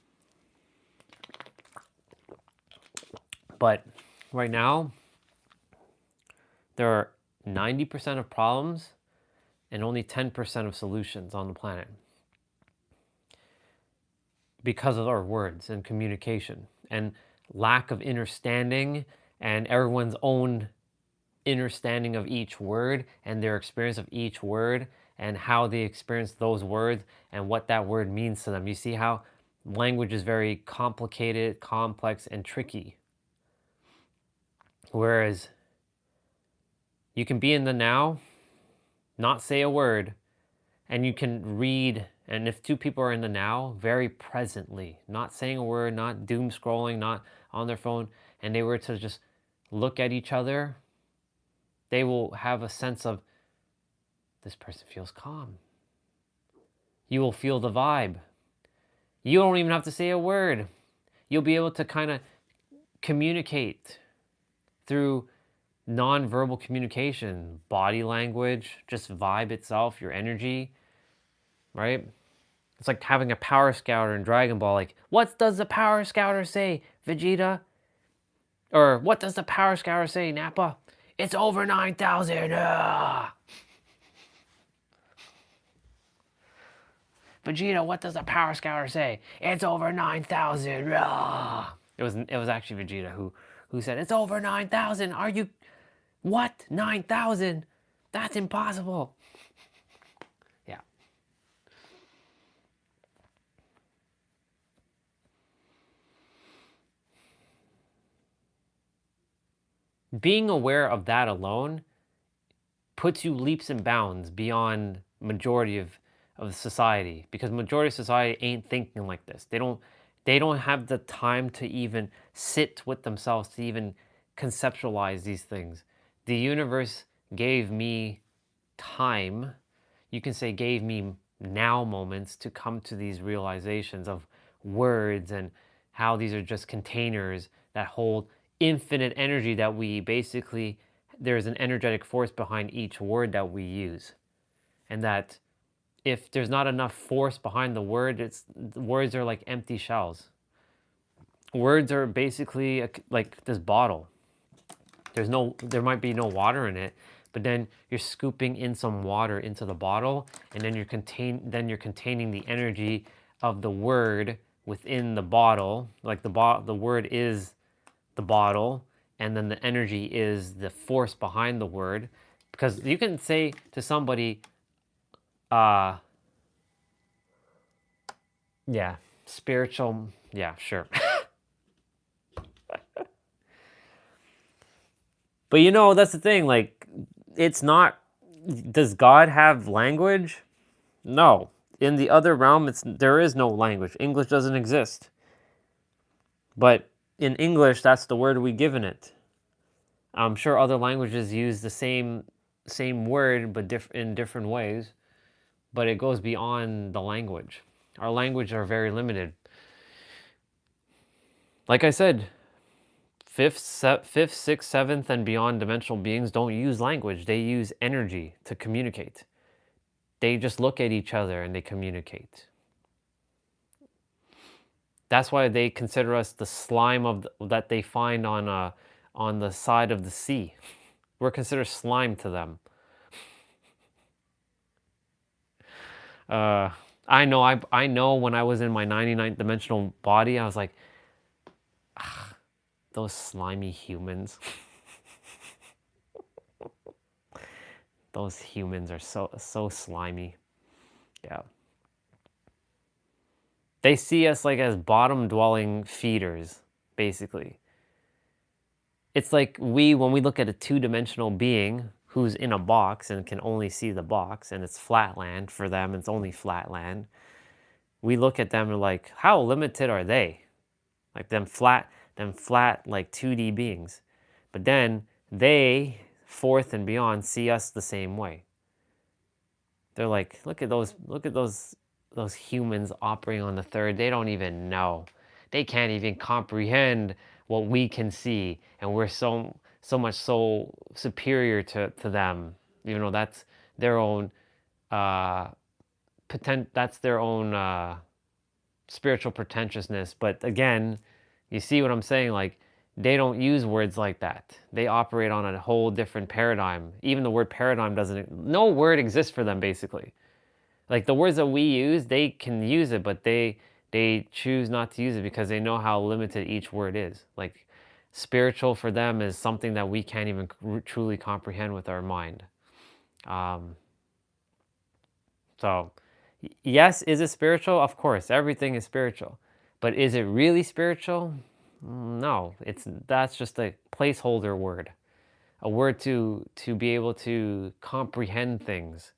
But right now, there are 90% of problems and only 10% of solutions on the planet. Because of our words and communication and lack of understanding and everyone's own understanding of each word and their experience of each word and how they experience those words and what that word means to them. You see how language is very complicated, complex, and tricky. Whereas you can be in the now, not say a word, and you can read. And if two people are in the now, very presently, not saying a word, not doom scrolling, not on their phone, and they were to just look at each other, they will have a sense of, this person feels calm. You will feel the vibe. You don't even have to say a word. You'll be able to kind of communicate through non-verbal communication, body language, just vibe itself, your energy, right? It's like having a power scouter in Dragon Ball. Like, what does the power scouter say, Vegeta? Or what does the power scouter say, Nappa? It's over 9,000. Vegeta, what does the power scouter say? It's over 9,000. It was actually Vegeta who said, it's over 9,000. Are you, what? 9,000? That's impossible. Yeah. Being aware of that alone puts you leaps and bounds beyond majority of society, because majority of society ain't thinking like this. They don't have the time to even sit with themselves to even conceptualize these things. The universe gave me time, you can say gave me now moments to come to these realizations of words and how these are just containers that hold infinite energy, that we basically, there's an energetic force behind each word that we use. And that if there's not enough force behind the word, words are like empty shells. Words are basically like this bottle. There might be no water in it, but then you're scooping in some water into the bottle, and then you're containing the energy of the word within the bottle. Like the word is the bottle, and then the energy is the force behind the word. Because you can say to somebody, Yeah, spiritual. Yeah, sure. But you know, that's the thing. Like, it's not. Does God have language? No. In the other realm, there is no language. English doesn't exist. But in English, that's the word we given it. I'm sure other languages use the same word, but in different ways. But it goes beyond the language. Our language are very limited. Like I said, fifth, sixth, seventh, and beyond dimensional beings don't use language. They use energy to communicate. They just look at each other and they communicate. That's why they consider us the slime that they find on the side of the sea. We're considered slime to them. I know when I was in my 99th dimensional body, I was like, those slimy humans. Those humans are so slimy. Yeah. They see us like as bottom-dwelling feeders, basically. It's like when we look at a two-dimensional being who's in a box and can only see the box, and it's flat land for them, it's only flat land. We look at them and like, how limited are they? Like them flat like 2D beings. But then they, fourth and beyond, see us the same way. They're like, look at those humans operating on the third. They don't even know. They can't even comprehend what we can see, and we're so much so superior to them. You know, that's their own that's their own spiritual pretentiousness. But again, you see what I'm saying? Like, they don't use words like that. They operate on a whole different paradigm. Even the word paradigm no word exists for them, basically. Like the words that we use, they can use it, but they choose not to use it because they know how limited each word is. Like, spiritual for them is something that we can't even truly comprehend with our mind. So, yes, is it spiritual? Of course, everything is spiritual. But is it really spiritual? No, that's just a placeholder word. A word to be able to comprehend things.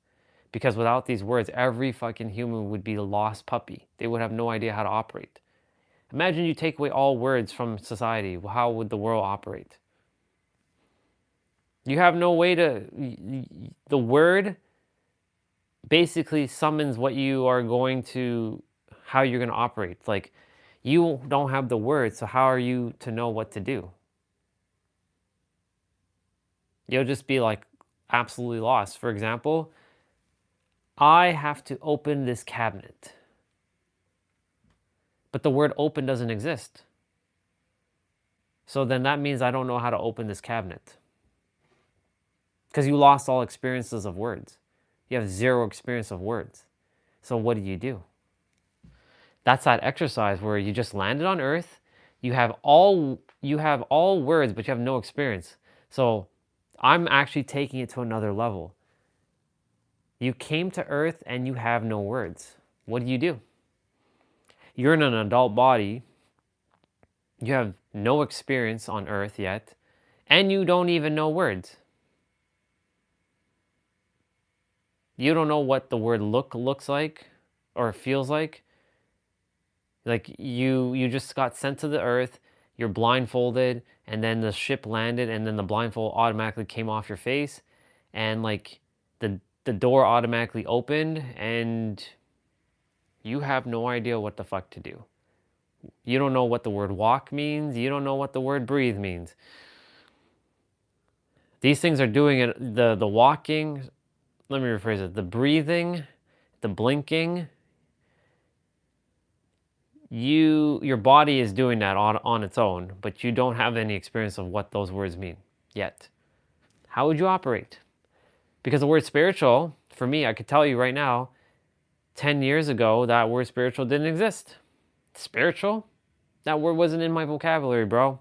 Because without these words, every fucking human would be a lost puppy. They would have no idea how to operate. Imagine you take away all words from society. How would the world operate? You have no way to... The word basically summons what you are going to... How you're going to operate. Like, you don't have the words, so how are you to know what to do? You'll just be like absolutely lost. For example, I have to open this cabinet. But the word open doesn't exist. So then that means I don't know how to open this cabinet. Because you lost all experiences of words. You have zero experience of words. So what do? That's that exercise where you just landed on Earth. You have all words, but you have no experience. So I'm actually taking it to another level. You came to Earth and you have no words. What do? You're in an adult body. You have no experience on Earth yet, and you don't even know words. You don't know what the word looks like or feels like. Like you just got sent to the Earth, you're blindfolded, and then the ship landed, and then the blindfold automatically came off your face, and like the door automatically opened, and you have no idea what the fuck to do. You don't know what the word walk means. You don't know what the word breathe means. These things are doing it, the walking, let me rephrase it, the breathing, the blinking, your body is doing that on its own, but you don't have any experience of what those words mean yet. How would you operate? Because the word spiritual, for me, I could tell you right now, 10 years ago, that word spiritual didn't exist. Spiritual? That word wasn't in my vocabulary, bro.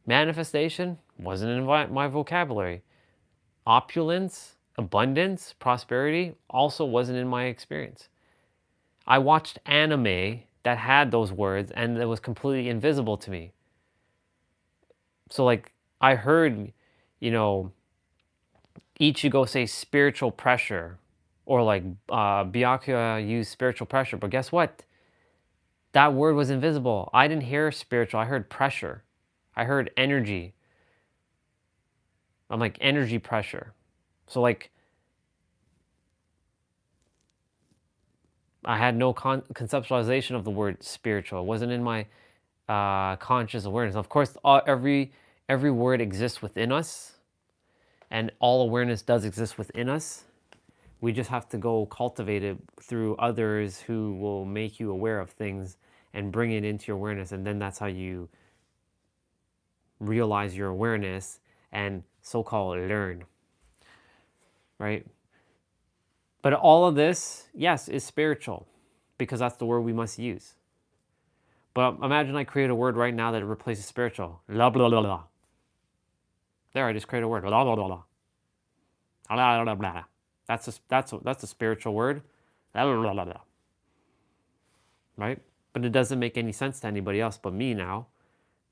Manifestation wasn't in my vocabulary. Opulence, abundance, prosperity also wasn't in my experience. I watched anime that had those words and it was completely invisible to me. So like I heard, you know, Ichigo say spiritual pressure, or like Byakuya use spiritual pressure, but guess what? That word was invisible. I didn't hear spiritual, I heard pressure. I heard energy. I'm like energy pressure. So like I had no conceptualization of the word spiritual. It wasn't in my conscious awareness. Of course, every word exists within us, and all awareness does exist within us. We just have to go cultivate it through others who will make you aware of things and bring it into your awareness, and then that's how you realize your awareness and so-called learn, right? But all of this, yes, is spiritual, because that's the word we must use. But imagine I create a word right now that replaces spiritual. La blah blah blah. There, I just created a word. Blah blah blah blah. Blah blah blah. That's a spiritual word. Blah blah blah blah. Right? But it doesn't make any sense to anybody else but me now.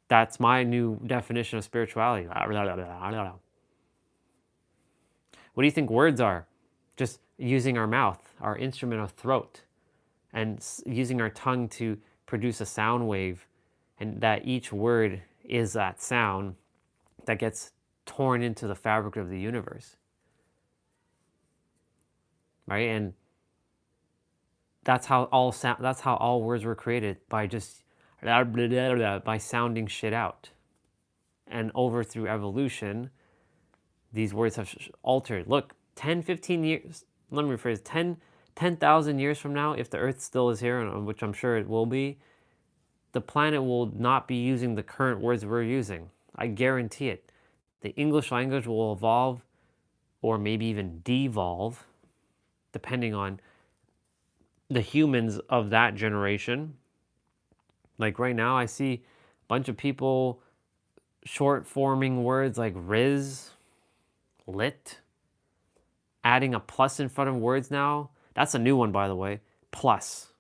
That's my new definition of spirituality. Blah blah blah blah blah. What do you think words are? Just using our mouth, our instrument of throat, and using our tongue to produce a sound wave, and that each word is that sound that gets torn into the fabric of the universe, right? And that's how all words were created, by just by sounding shit out. And over through evolution, these words have altered. Look, 10, 15 years, let me rephrase, 10,000 years from now, if the Earth still is here, which I'm sure it will be, the planet will not be using the current words we're using. I guarantee it. The English language will evolve, or maybe even devolve, depending on the humans of that generation. Like right now, I see a bunch of people short forming words like Riz, lit, adding a plus in front of words now. That's a new one, by the way. Plus.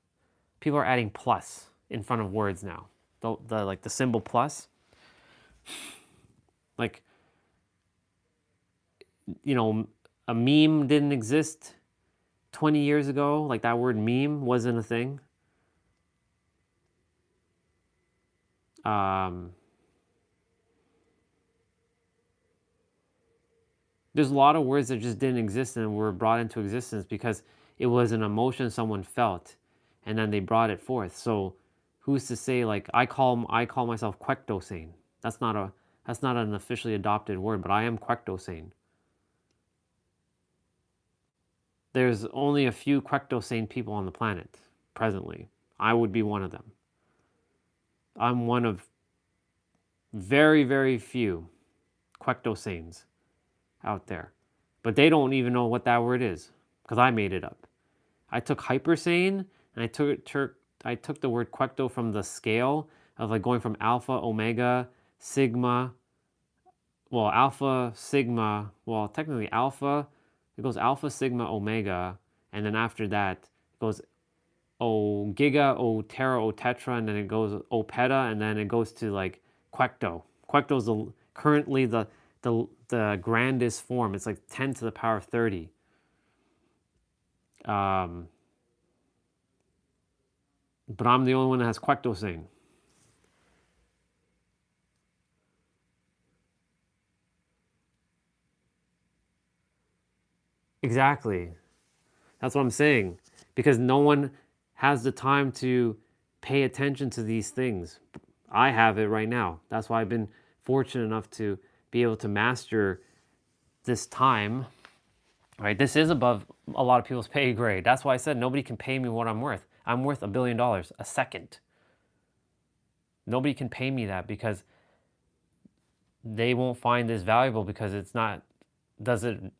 People are adding plus in front of words now. The symbol plus. Like, you know, a meme didn't exist 20 years ago. Like, that word meme wasn't a thing. There's a lot of words that just didn't exist and were brought into existence because it was an emotion someone felt, and then they brought it forth. So who's to say, like, I call myself kwekdosane. That's not an officially adopted word, but I am kwekdosane. There's only a few kwekdosane people on the planet presently. I would be one of them. I'm one of very, very few kwekdosanes out there. But they don't even know what that word is, because I made it up. I took hypersane and I took the word kwekdo from the scale of like going from alpha, omega, sigma. Well, alpha, sigma, well, technically alpha, it goes alpha, sigma, omega, and then after that it goes O giga, O tera, O tetra, and then it goes O peta, and then it goes to like kwekdo. Kwekdo is currently the grandest form. It's like 10 to the power of 30. But I'm the only one that has kwekdosane. Exactly. That's what I'm saying. Because no one has the time to pay attention to these things. I have it right now. That's why I've been fortunate enough to be able to master this time. Right? This is above a lot of people's pay grade. That's why I said nobody can pay me what I'm worth. I'm worth $1 billion a second. Nobody can pay me that because they won't find this valuable, because it's not,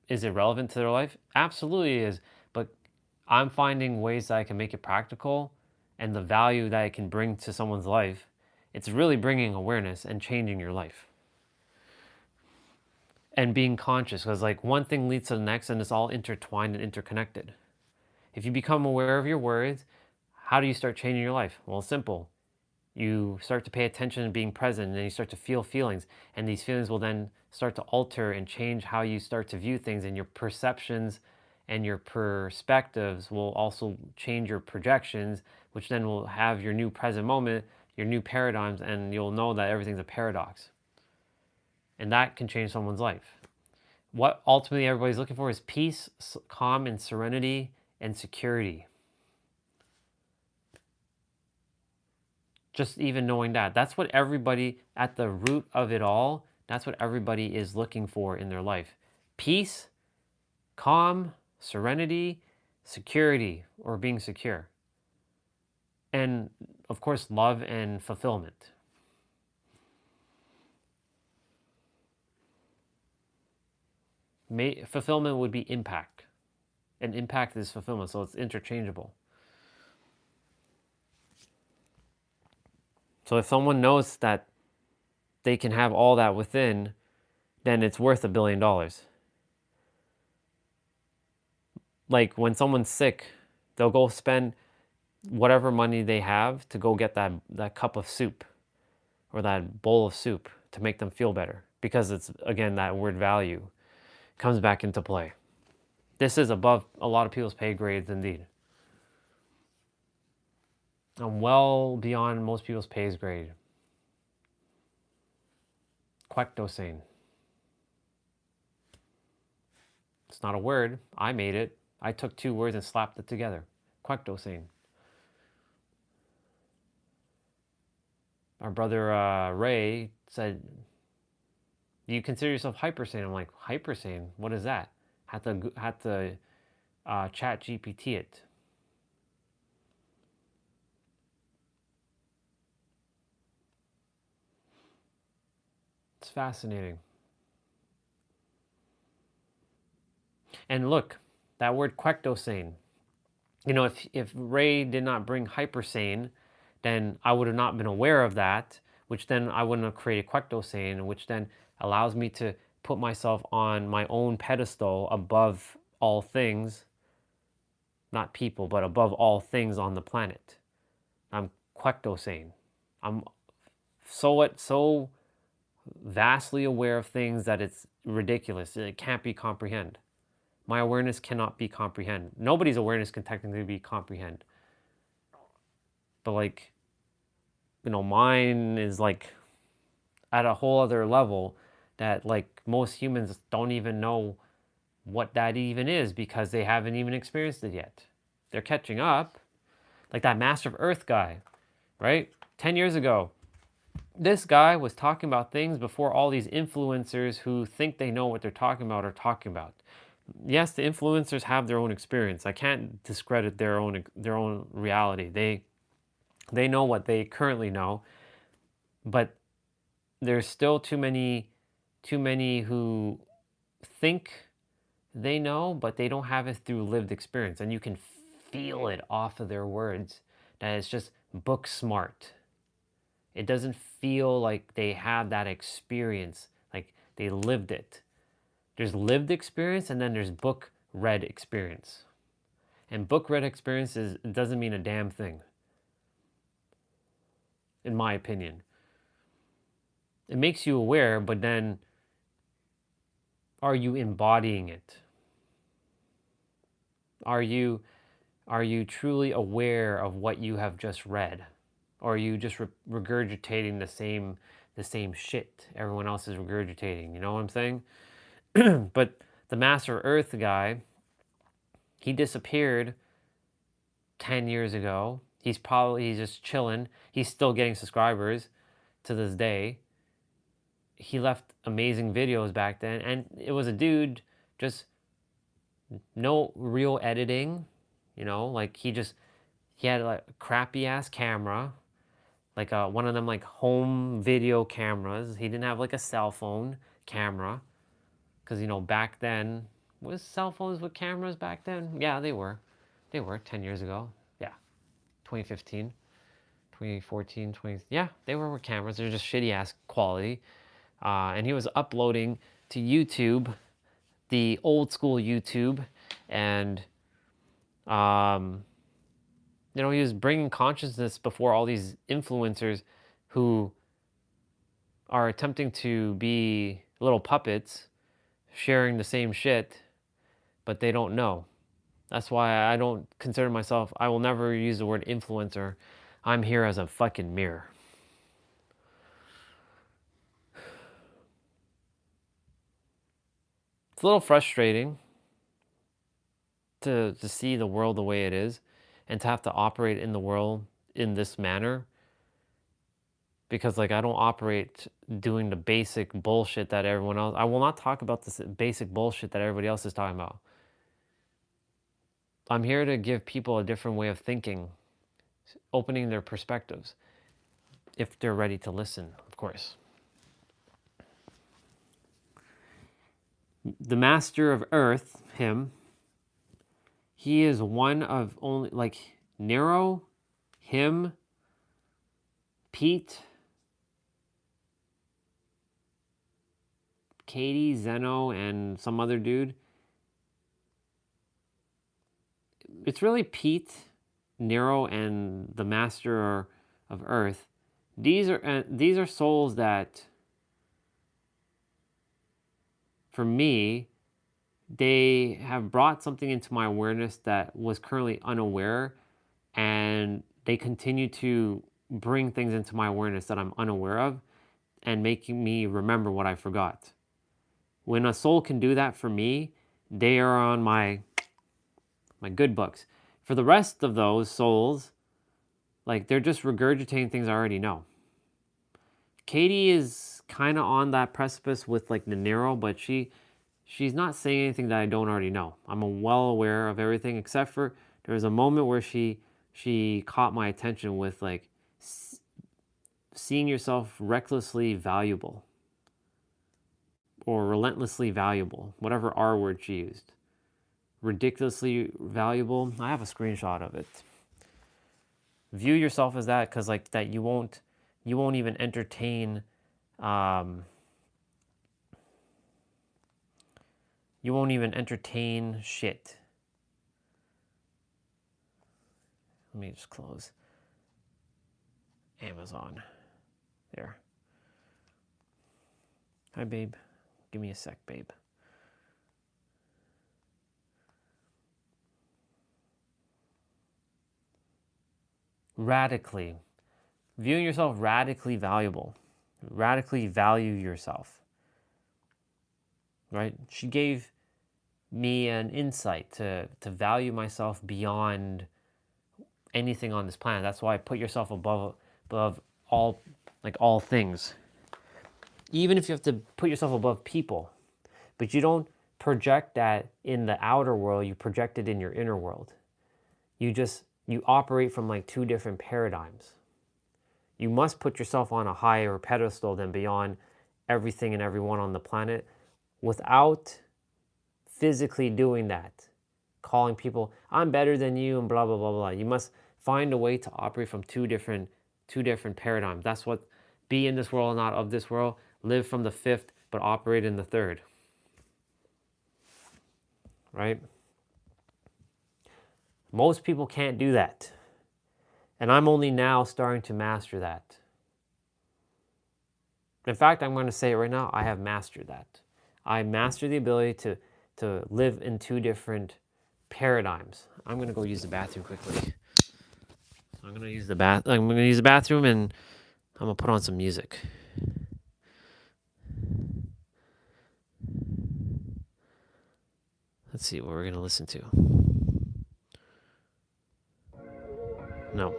is it relevant to their life? Absolutely it is. But I'm finding ways that I can make it practical, and the value that I can bring to someone's life. It's really bringing awareness and changing your life. And being conscious, because like one thing leads to the next, and it's all intertwined and interconnected. If you become aware of your words, How do you start changing your life? Well, simple. You start to pay attention and being present, and then you start to feel feelings, and these feelings will then start to alter and change how you start to view things, and your perceptions and your perspectives will also change your projections, which then will have your new present moment, your new paradigms, and you'll know that everything's a paradox. And that can change someone's life. What ultimately everybody's looking for is peace, calm, and serenity, and security. Just even knowing that. That's what everybody, at the root of it all, that's what everybody is looking for in their life. Peace, calm, serenity, security, or being secure. And, of course, love and fulfillment. Fulfillment would be impact. And impact is fulfillment, so it's interchangeable. So if someone knows that they can have all that within, then it's worth $1 billion. Like when someone's sick, they'll go spend whatever money they have to go get that cup of soup or that bowl of soup to make them feel better. Because it's, again, that word value comes back into play. This is above a lot of people's pay grades indeed. I'm well beyond most people's pay grade. Quectosane. It's not a word. I made it. I took 2 words and slapped it together. Quectosane. Our brother Ray said, "Do you consider yourself hypersane?" I'm like, hypersane? What is that? Had to chat GPT it. It's fascinating. And look, that word quectosane. You know, if Ray did not bring hypersane, then I would have not been aware of that, which then I wouldn't have created quectosane, which then allows me to put myself on my own pedestal above all things, not people, but above all things on the planet. I'm quectosane. I'm so vastly aware of things that it's ridiculous. It can't be comprehended. My awareness cannot be comprehended. Nobody's awareness can technically be comprehended. But like, you know, mine is like at a whole other level that like most humans don't even know what that even is because they haven't even experienced it yet. They're catching up. Like that Master of Earth guy, right? 10 years ago, this guy was talking about things before all these influencers who think they know what they're talking about are talking about. Yes, the influencers have their own experience. I can't discredit their own reality. They know what they currently know, but there's still too many who think they know, but they don't have it through lived experience. And you can feel it off of their words that it's just book smart. It doesn't feel like they have that experience, like they lived it. There's lived experience and then there's book read experience. And book read experience doesn't mean a damn thing, in my opinion. It makes you aware, but then are you embodying it? Are you truly aware of what you have just read? Or are you just regurgitating the same shit everyone else is regurgitating? You know what I'm saying? But the Master Earth guy, he disappeared 10 years ago. He's just chilling. He's still getting subscribers to this day. He left amazing videos back then, and it was a dude, just no real editing, you know, like he had like a crappy ass camera, like one of them like home video cameras. He didn't have like a cell phone camera, because you know back then, was cell phones with cameras back then? Yeah, they were 10 years ago. Yeah, 2015, 2014, yeah, they were with cameras. They're just shitty ass quality. And he was uploading to YouTube, the old school YouTube, and You know, he was bringing consciousness before all these influencers who are attempting to be little puppets sharing the same shit, but they don't know. That's why I don't consider myself, I will never use the word influencer. I'm here as a fucking mirror. It's a little frustrating to see the world the way it is and to have to operate in the world in this manner, because like I don't operate doing the basic bullshit that everyone else, I will not talk about this basic bullshit that everybody else is talking about. I'm here to give people a different way of thinking, opening their perspectives, if they're ready to listen, of course. The master of earth, him, he is one of only, like, Nero, him, Pete, Katie, Zeno, and some other dude. It's really Pete, Nero, and the master of earth. These are souls that, for me, they have brought something into my awareness that was currently unaware, and they continue to bring things into my awareness that I'm unaware of and making me remember what I forgot. When a soul can do that for me, they are on my good books. For the rest of those souls, like, they're just regurgitating things I already know. Katie is kind of on that precipice with like the Nero, but she's not saying anything that I don't already know. I'm well aware of everything, except for there was a moment where she caught my attention with like seeing yourself recklessly valuable or relentlessly valuable, whatever R word she used. Ridiculously valuable. I have a screenshot of it. View yourself as that, because like that you won't even entertain you won't even entertain shit. Let me just close Amazon. There. Hi, babe. Give me a sec, babe. Radically. Viewing yourself radically valuable. Radically value yourself. Right? She gave me an insight to value myself beyond anything on this planet. That's why I put yourself above all things. Even if you have to put yourself above people, but you don't project that in the outer world, you project it in your inner world. You operate from like two different paradigms. You must put yourself on a higher pedestal than beyond everything and everyone on the planet without physically doing that. Calling people, I'm better than you, and blah, blah, blah, blah. You must find a way to operate from two different paradigms. That's what be in this world, not of this world. Live from the fifth, but operate in the third. Right? Most people can't do that. And I'm only now starting to master that. In fact, I'm going to say it right now, I have mastered that. I mastered the ability to live in two different paradigms. I'm going to go use the bathroom quickly. I'm going to use the bathroom, and I'm going to put on some music. Let's see what we're going to listen to. No.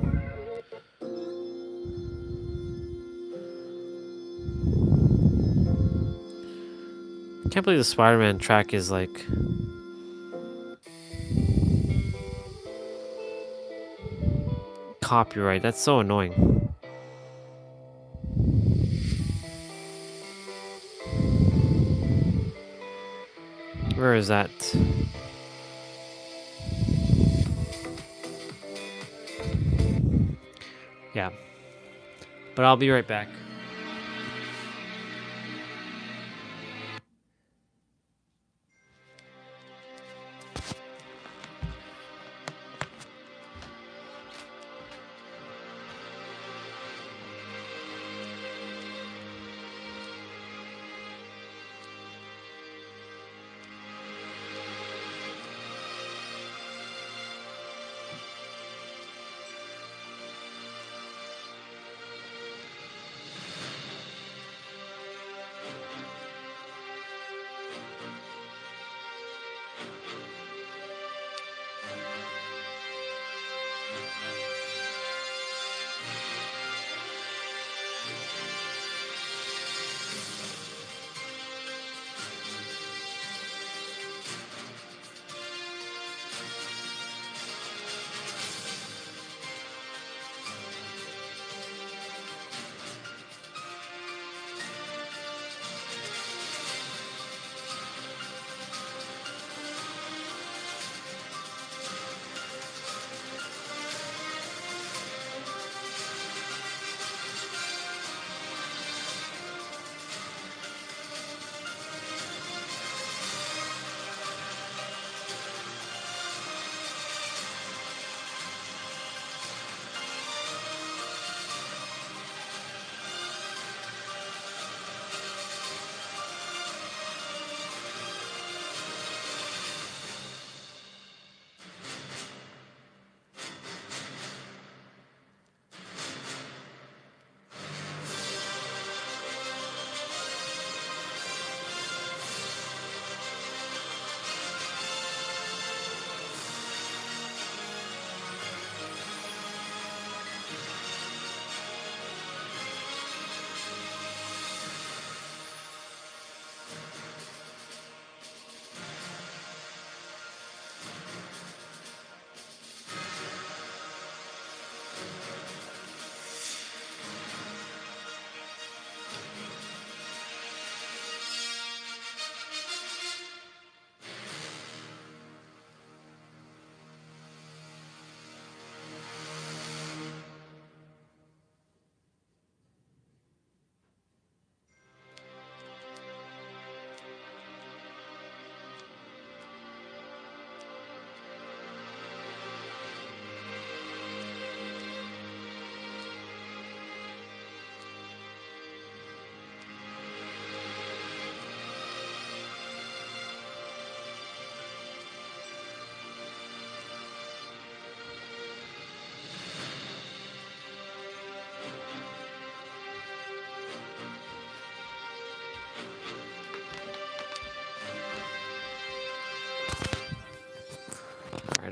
I can't believe the Spider-Man track is like... copyright. That's so annoying. Where is that? Yeah. But I'll be right back.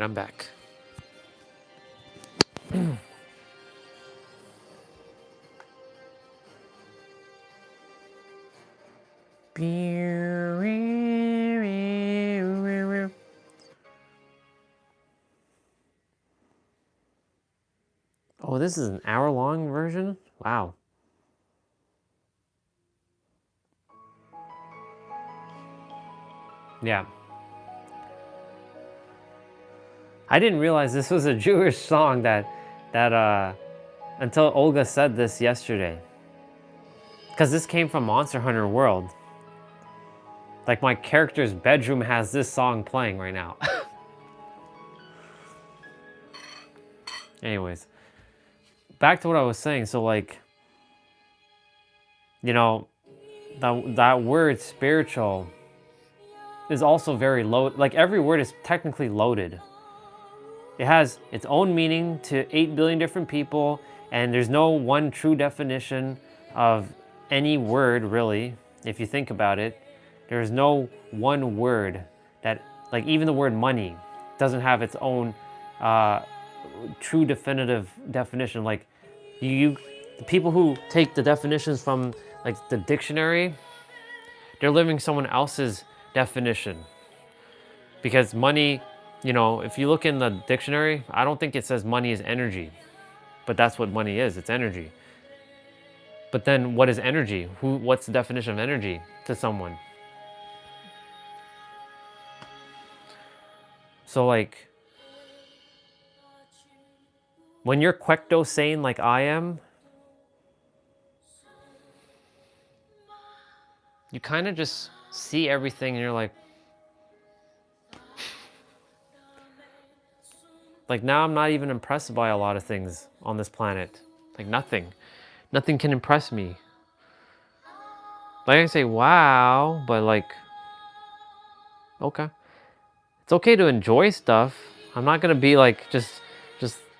right, I'm back. Oh, this is an hour-long version? Wow. Yeah. I didn't realize this was a Jewish song that until Olga said this yesterday. Because this came from Monster Hunter World. Like, my character's bedroom has this song playing right now. Anyways. Back to what I was saying. So, like, you know, that word spiritual is also very loaded. Like, every word is technically loaded. It has its own meaning to 8 billion different people, and there's no one true definition of any word, really, if you think about it. There's no one word that, like, even the word money doesn't have its own true definitive definition. Like, the people who take the definitions from, like, the dictionary, they're living someone else's definition. Because money, you know, if you look in the dictionary, I don't think it says money is energy. But that's what money is, it's energy. But then what is energy? What's the definition of energy to someone? So, like, when you're quecto sane like I am, you kind of just see everything and you're like now I'm not even impressed by a lot of things on this planet. Like, nothing can impress me. Like, I say wow, but like, okay, it's okay to enjoy stuff. I'm not gonna be like just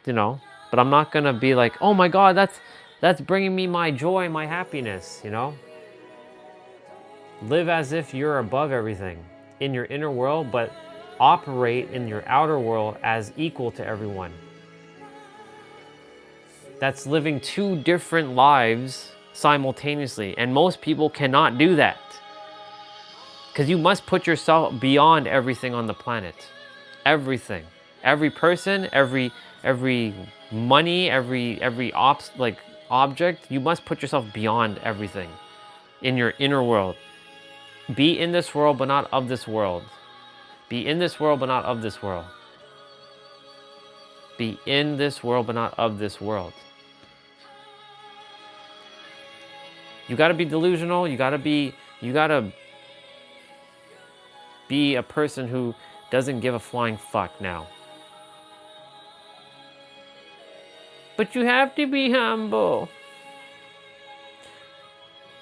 you know, but I'm not gonna be like, oh my god, that's bringing me my joy, my happiness, you know. Live as if you're above everything in your inner world, but operate in your outer world as equal to everyone. That's living two different lives simultaneously, and most people cannot do that. Because you must put yourself beyond everything on the planet. Everything. Every person, every money, every object, you must put yourself beyond everything in your inner world. Be in this world, but not of this world. Be in this world, but not of this world. Be in this world, but not of this world. You gotta be delusional. You gotta be a person who doesn't give a flying fuck now. But you have to be humble.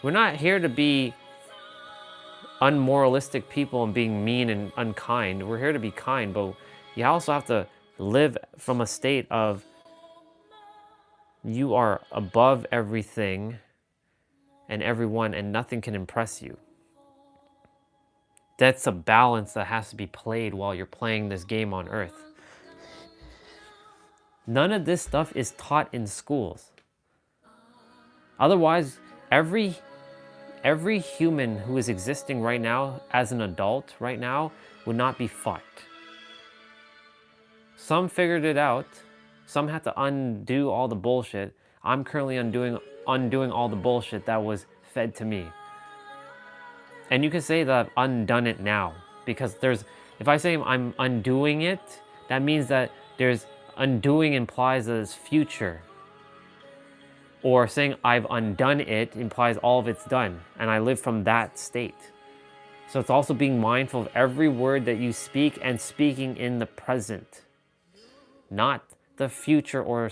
We're not here to be unmoralistic people and being mean and unkind. We're here to be kind, but you also have to live from a state of you are above everything and everyone, and nothing can impress you. That's a balance that has to be played while you're playing this game on Earth. None of this stuff is taught in schools. Otherwise, every human who is existing right now as an adult right now would not be fucked. Some figured it out. Some had to undo all the bullshit. I'm currently undoing all the bullshit that was fed to me. And you can say that I've undone it now, because if I say I'm undoing it, that means that there's undoing implies that it's future. Or saying I've undone it implies all of it's done, and I live from that state. So it's also being mindful of every word that you speak and speaking in the present, not the future or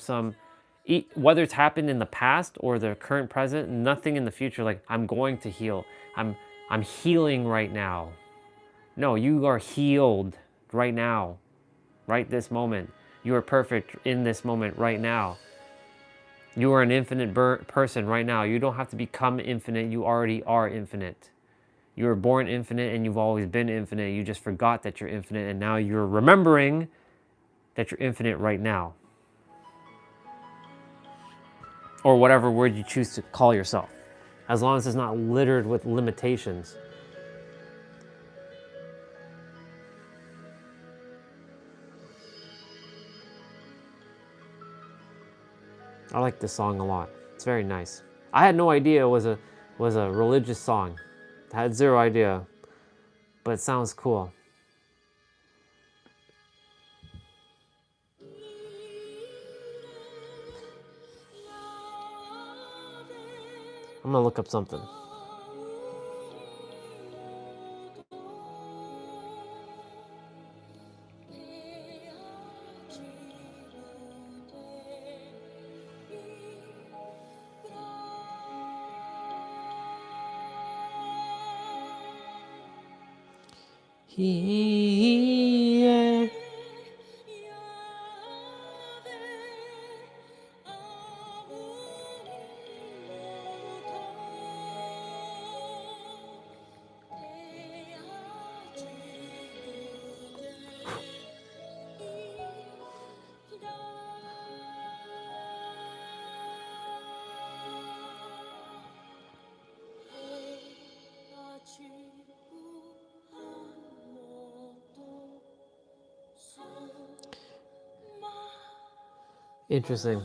whether it's happened in the past or the current present, nothing in the future. Like, I'm going to heal. I'm healing right now. No, you are healed right now, right this moment. You are perfect in this moment right now. You are an infinite person right now. You don't have to become infinite. You already are infinite. You were born infinite and you've always been infinite. You just forgot that you're infinite, and now you're remembering that you're infinite right now. Or whatever word you choose to call yourself, as long as it's not littered with limitations. I like this song a lot. It's very nice. I had no idea it was a religious song. I had zero idea, but it sounds cool. I'm gonna look up something. Yeah. Interesting.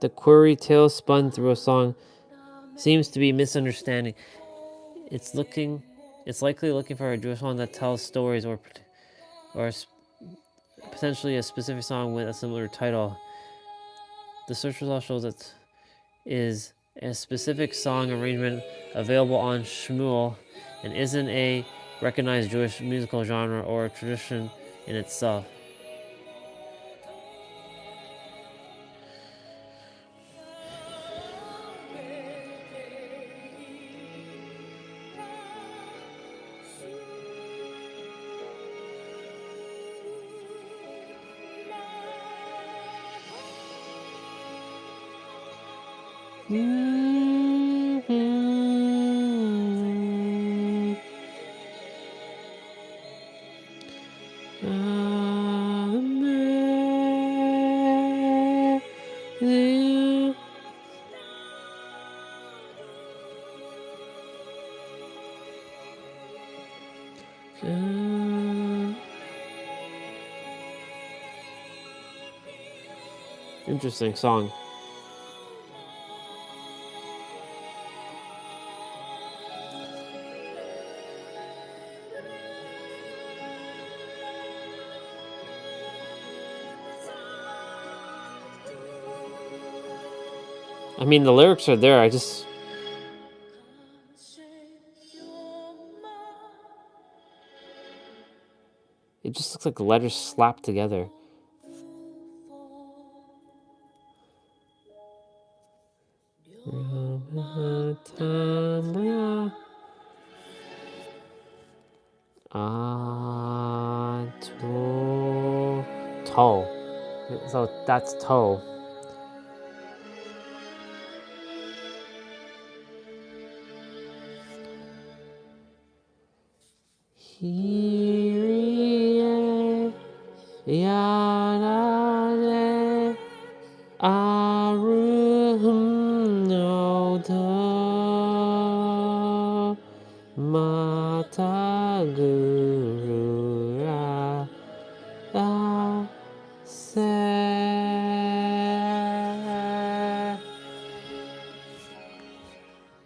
The query tale spun through a song seems to be misunderstanding. It's likely looking for a Jewish song that tells stories or potentially a specific song with a similar title. The search result shows that is a specific song arrangement available on Shmuel and isn't a recognized Jewish musical genre or tradition in itself. Interesting song. I mean, the lyrics are there. It just looks like the letters slapped together. Toe. So that's toe. Kyrie Yanane Arunnoto Mata Gurura Se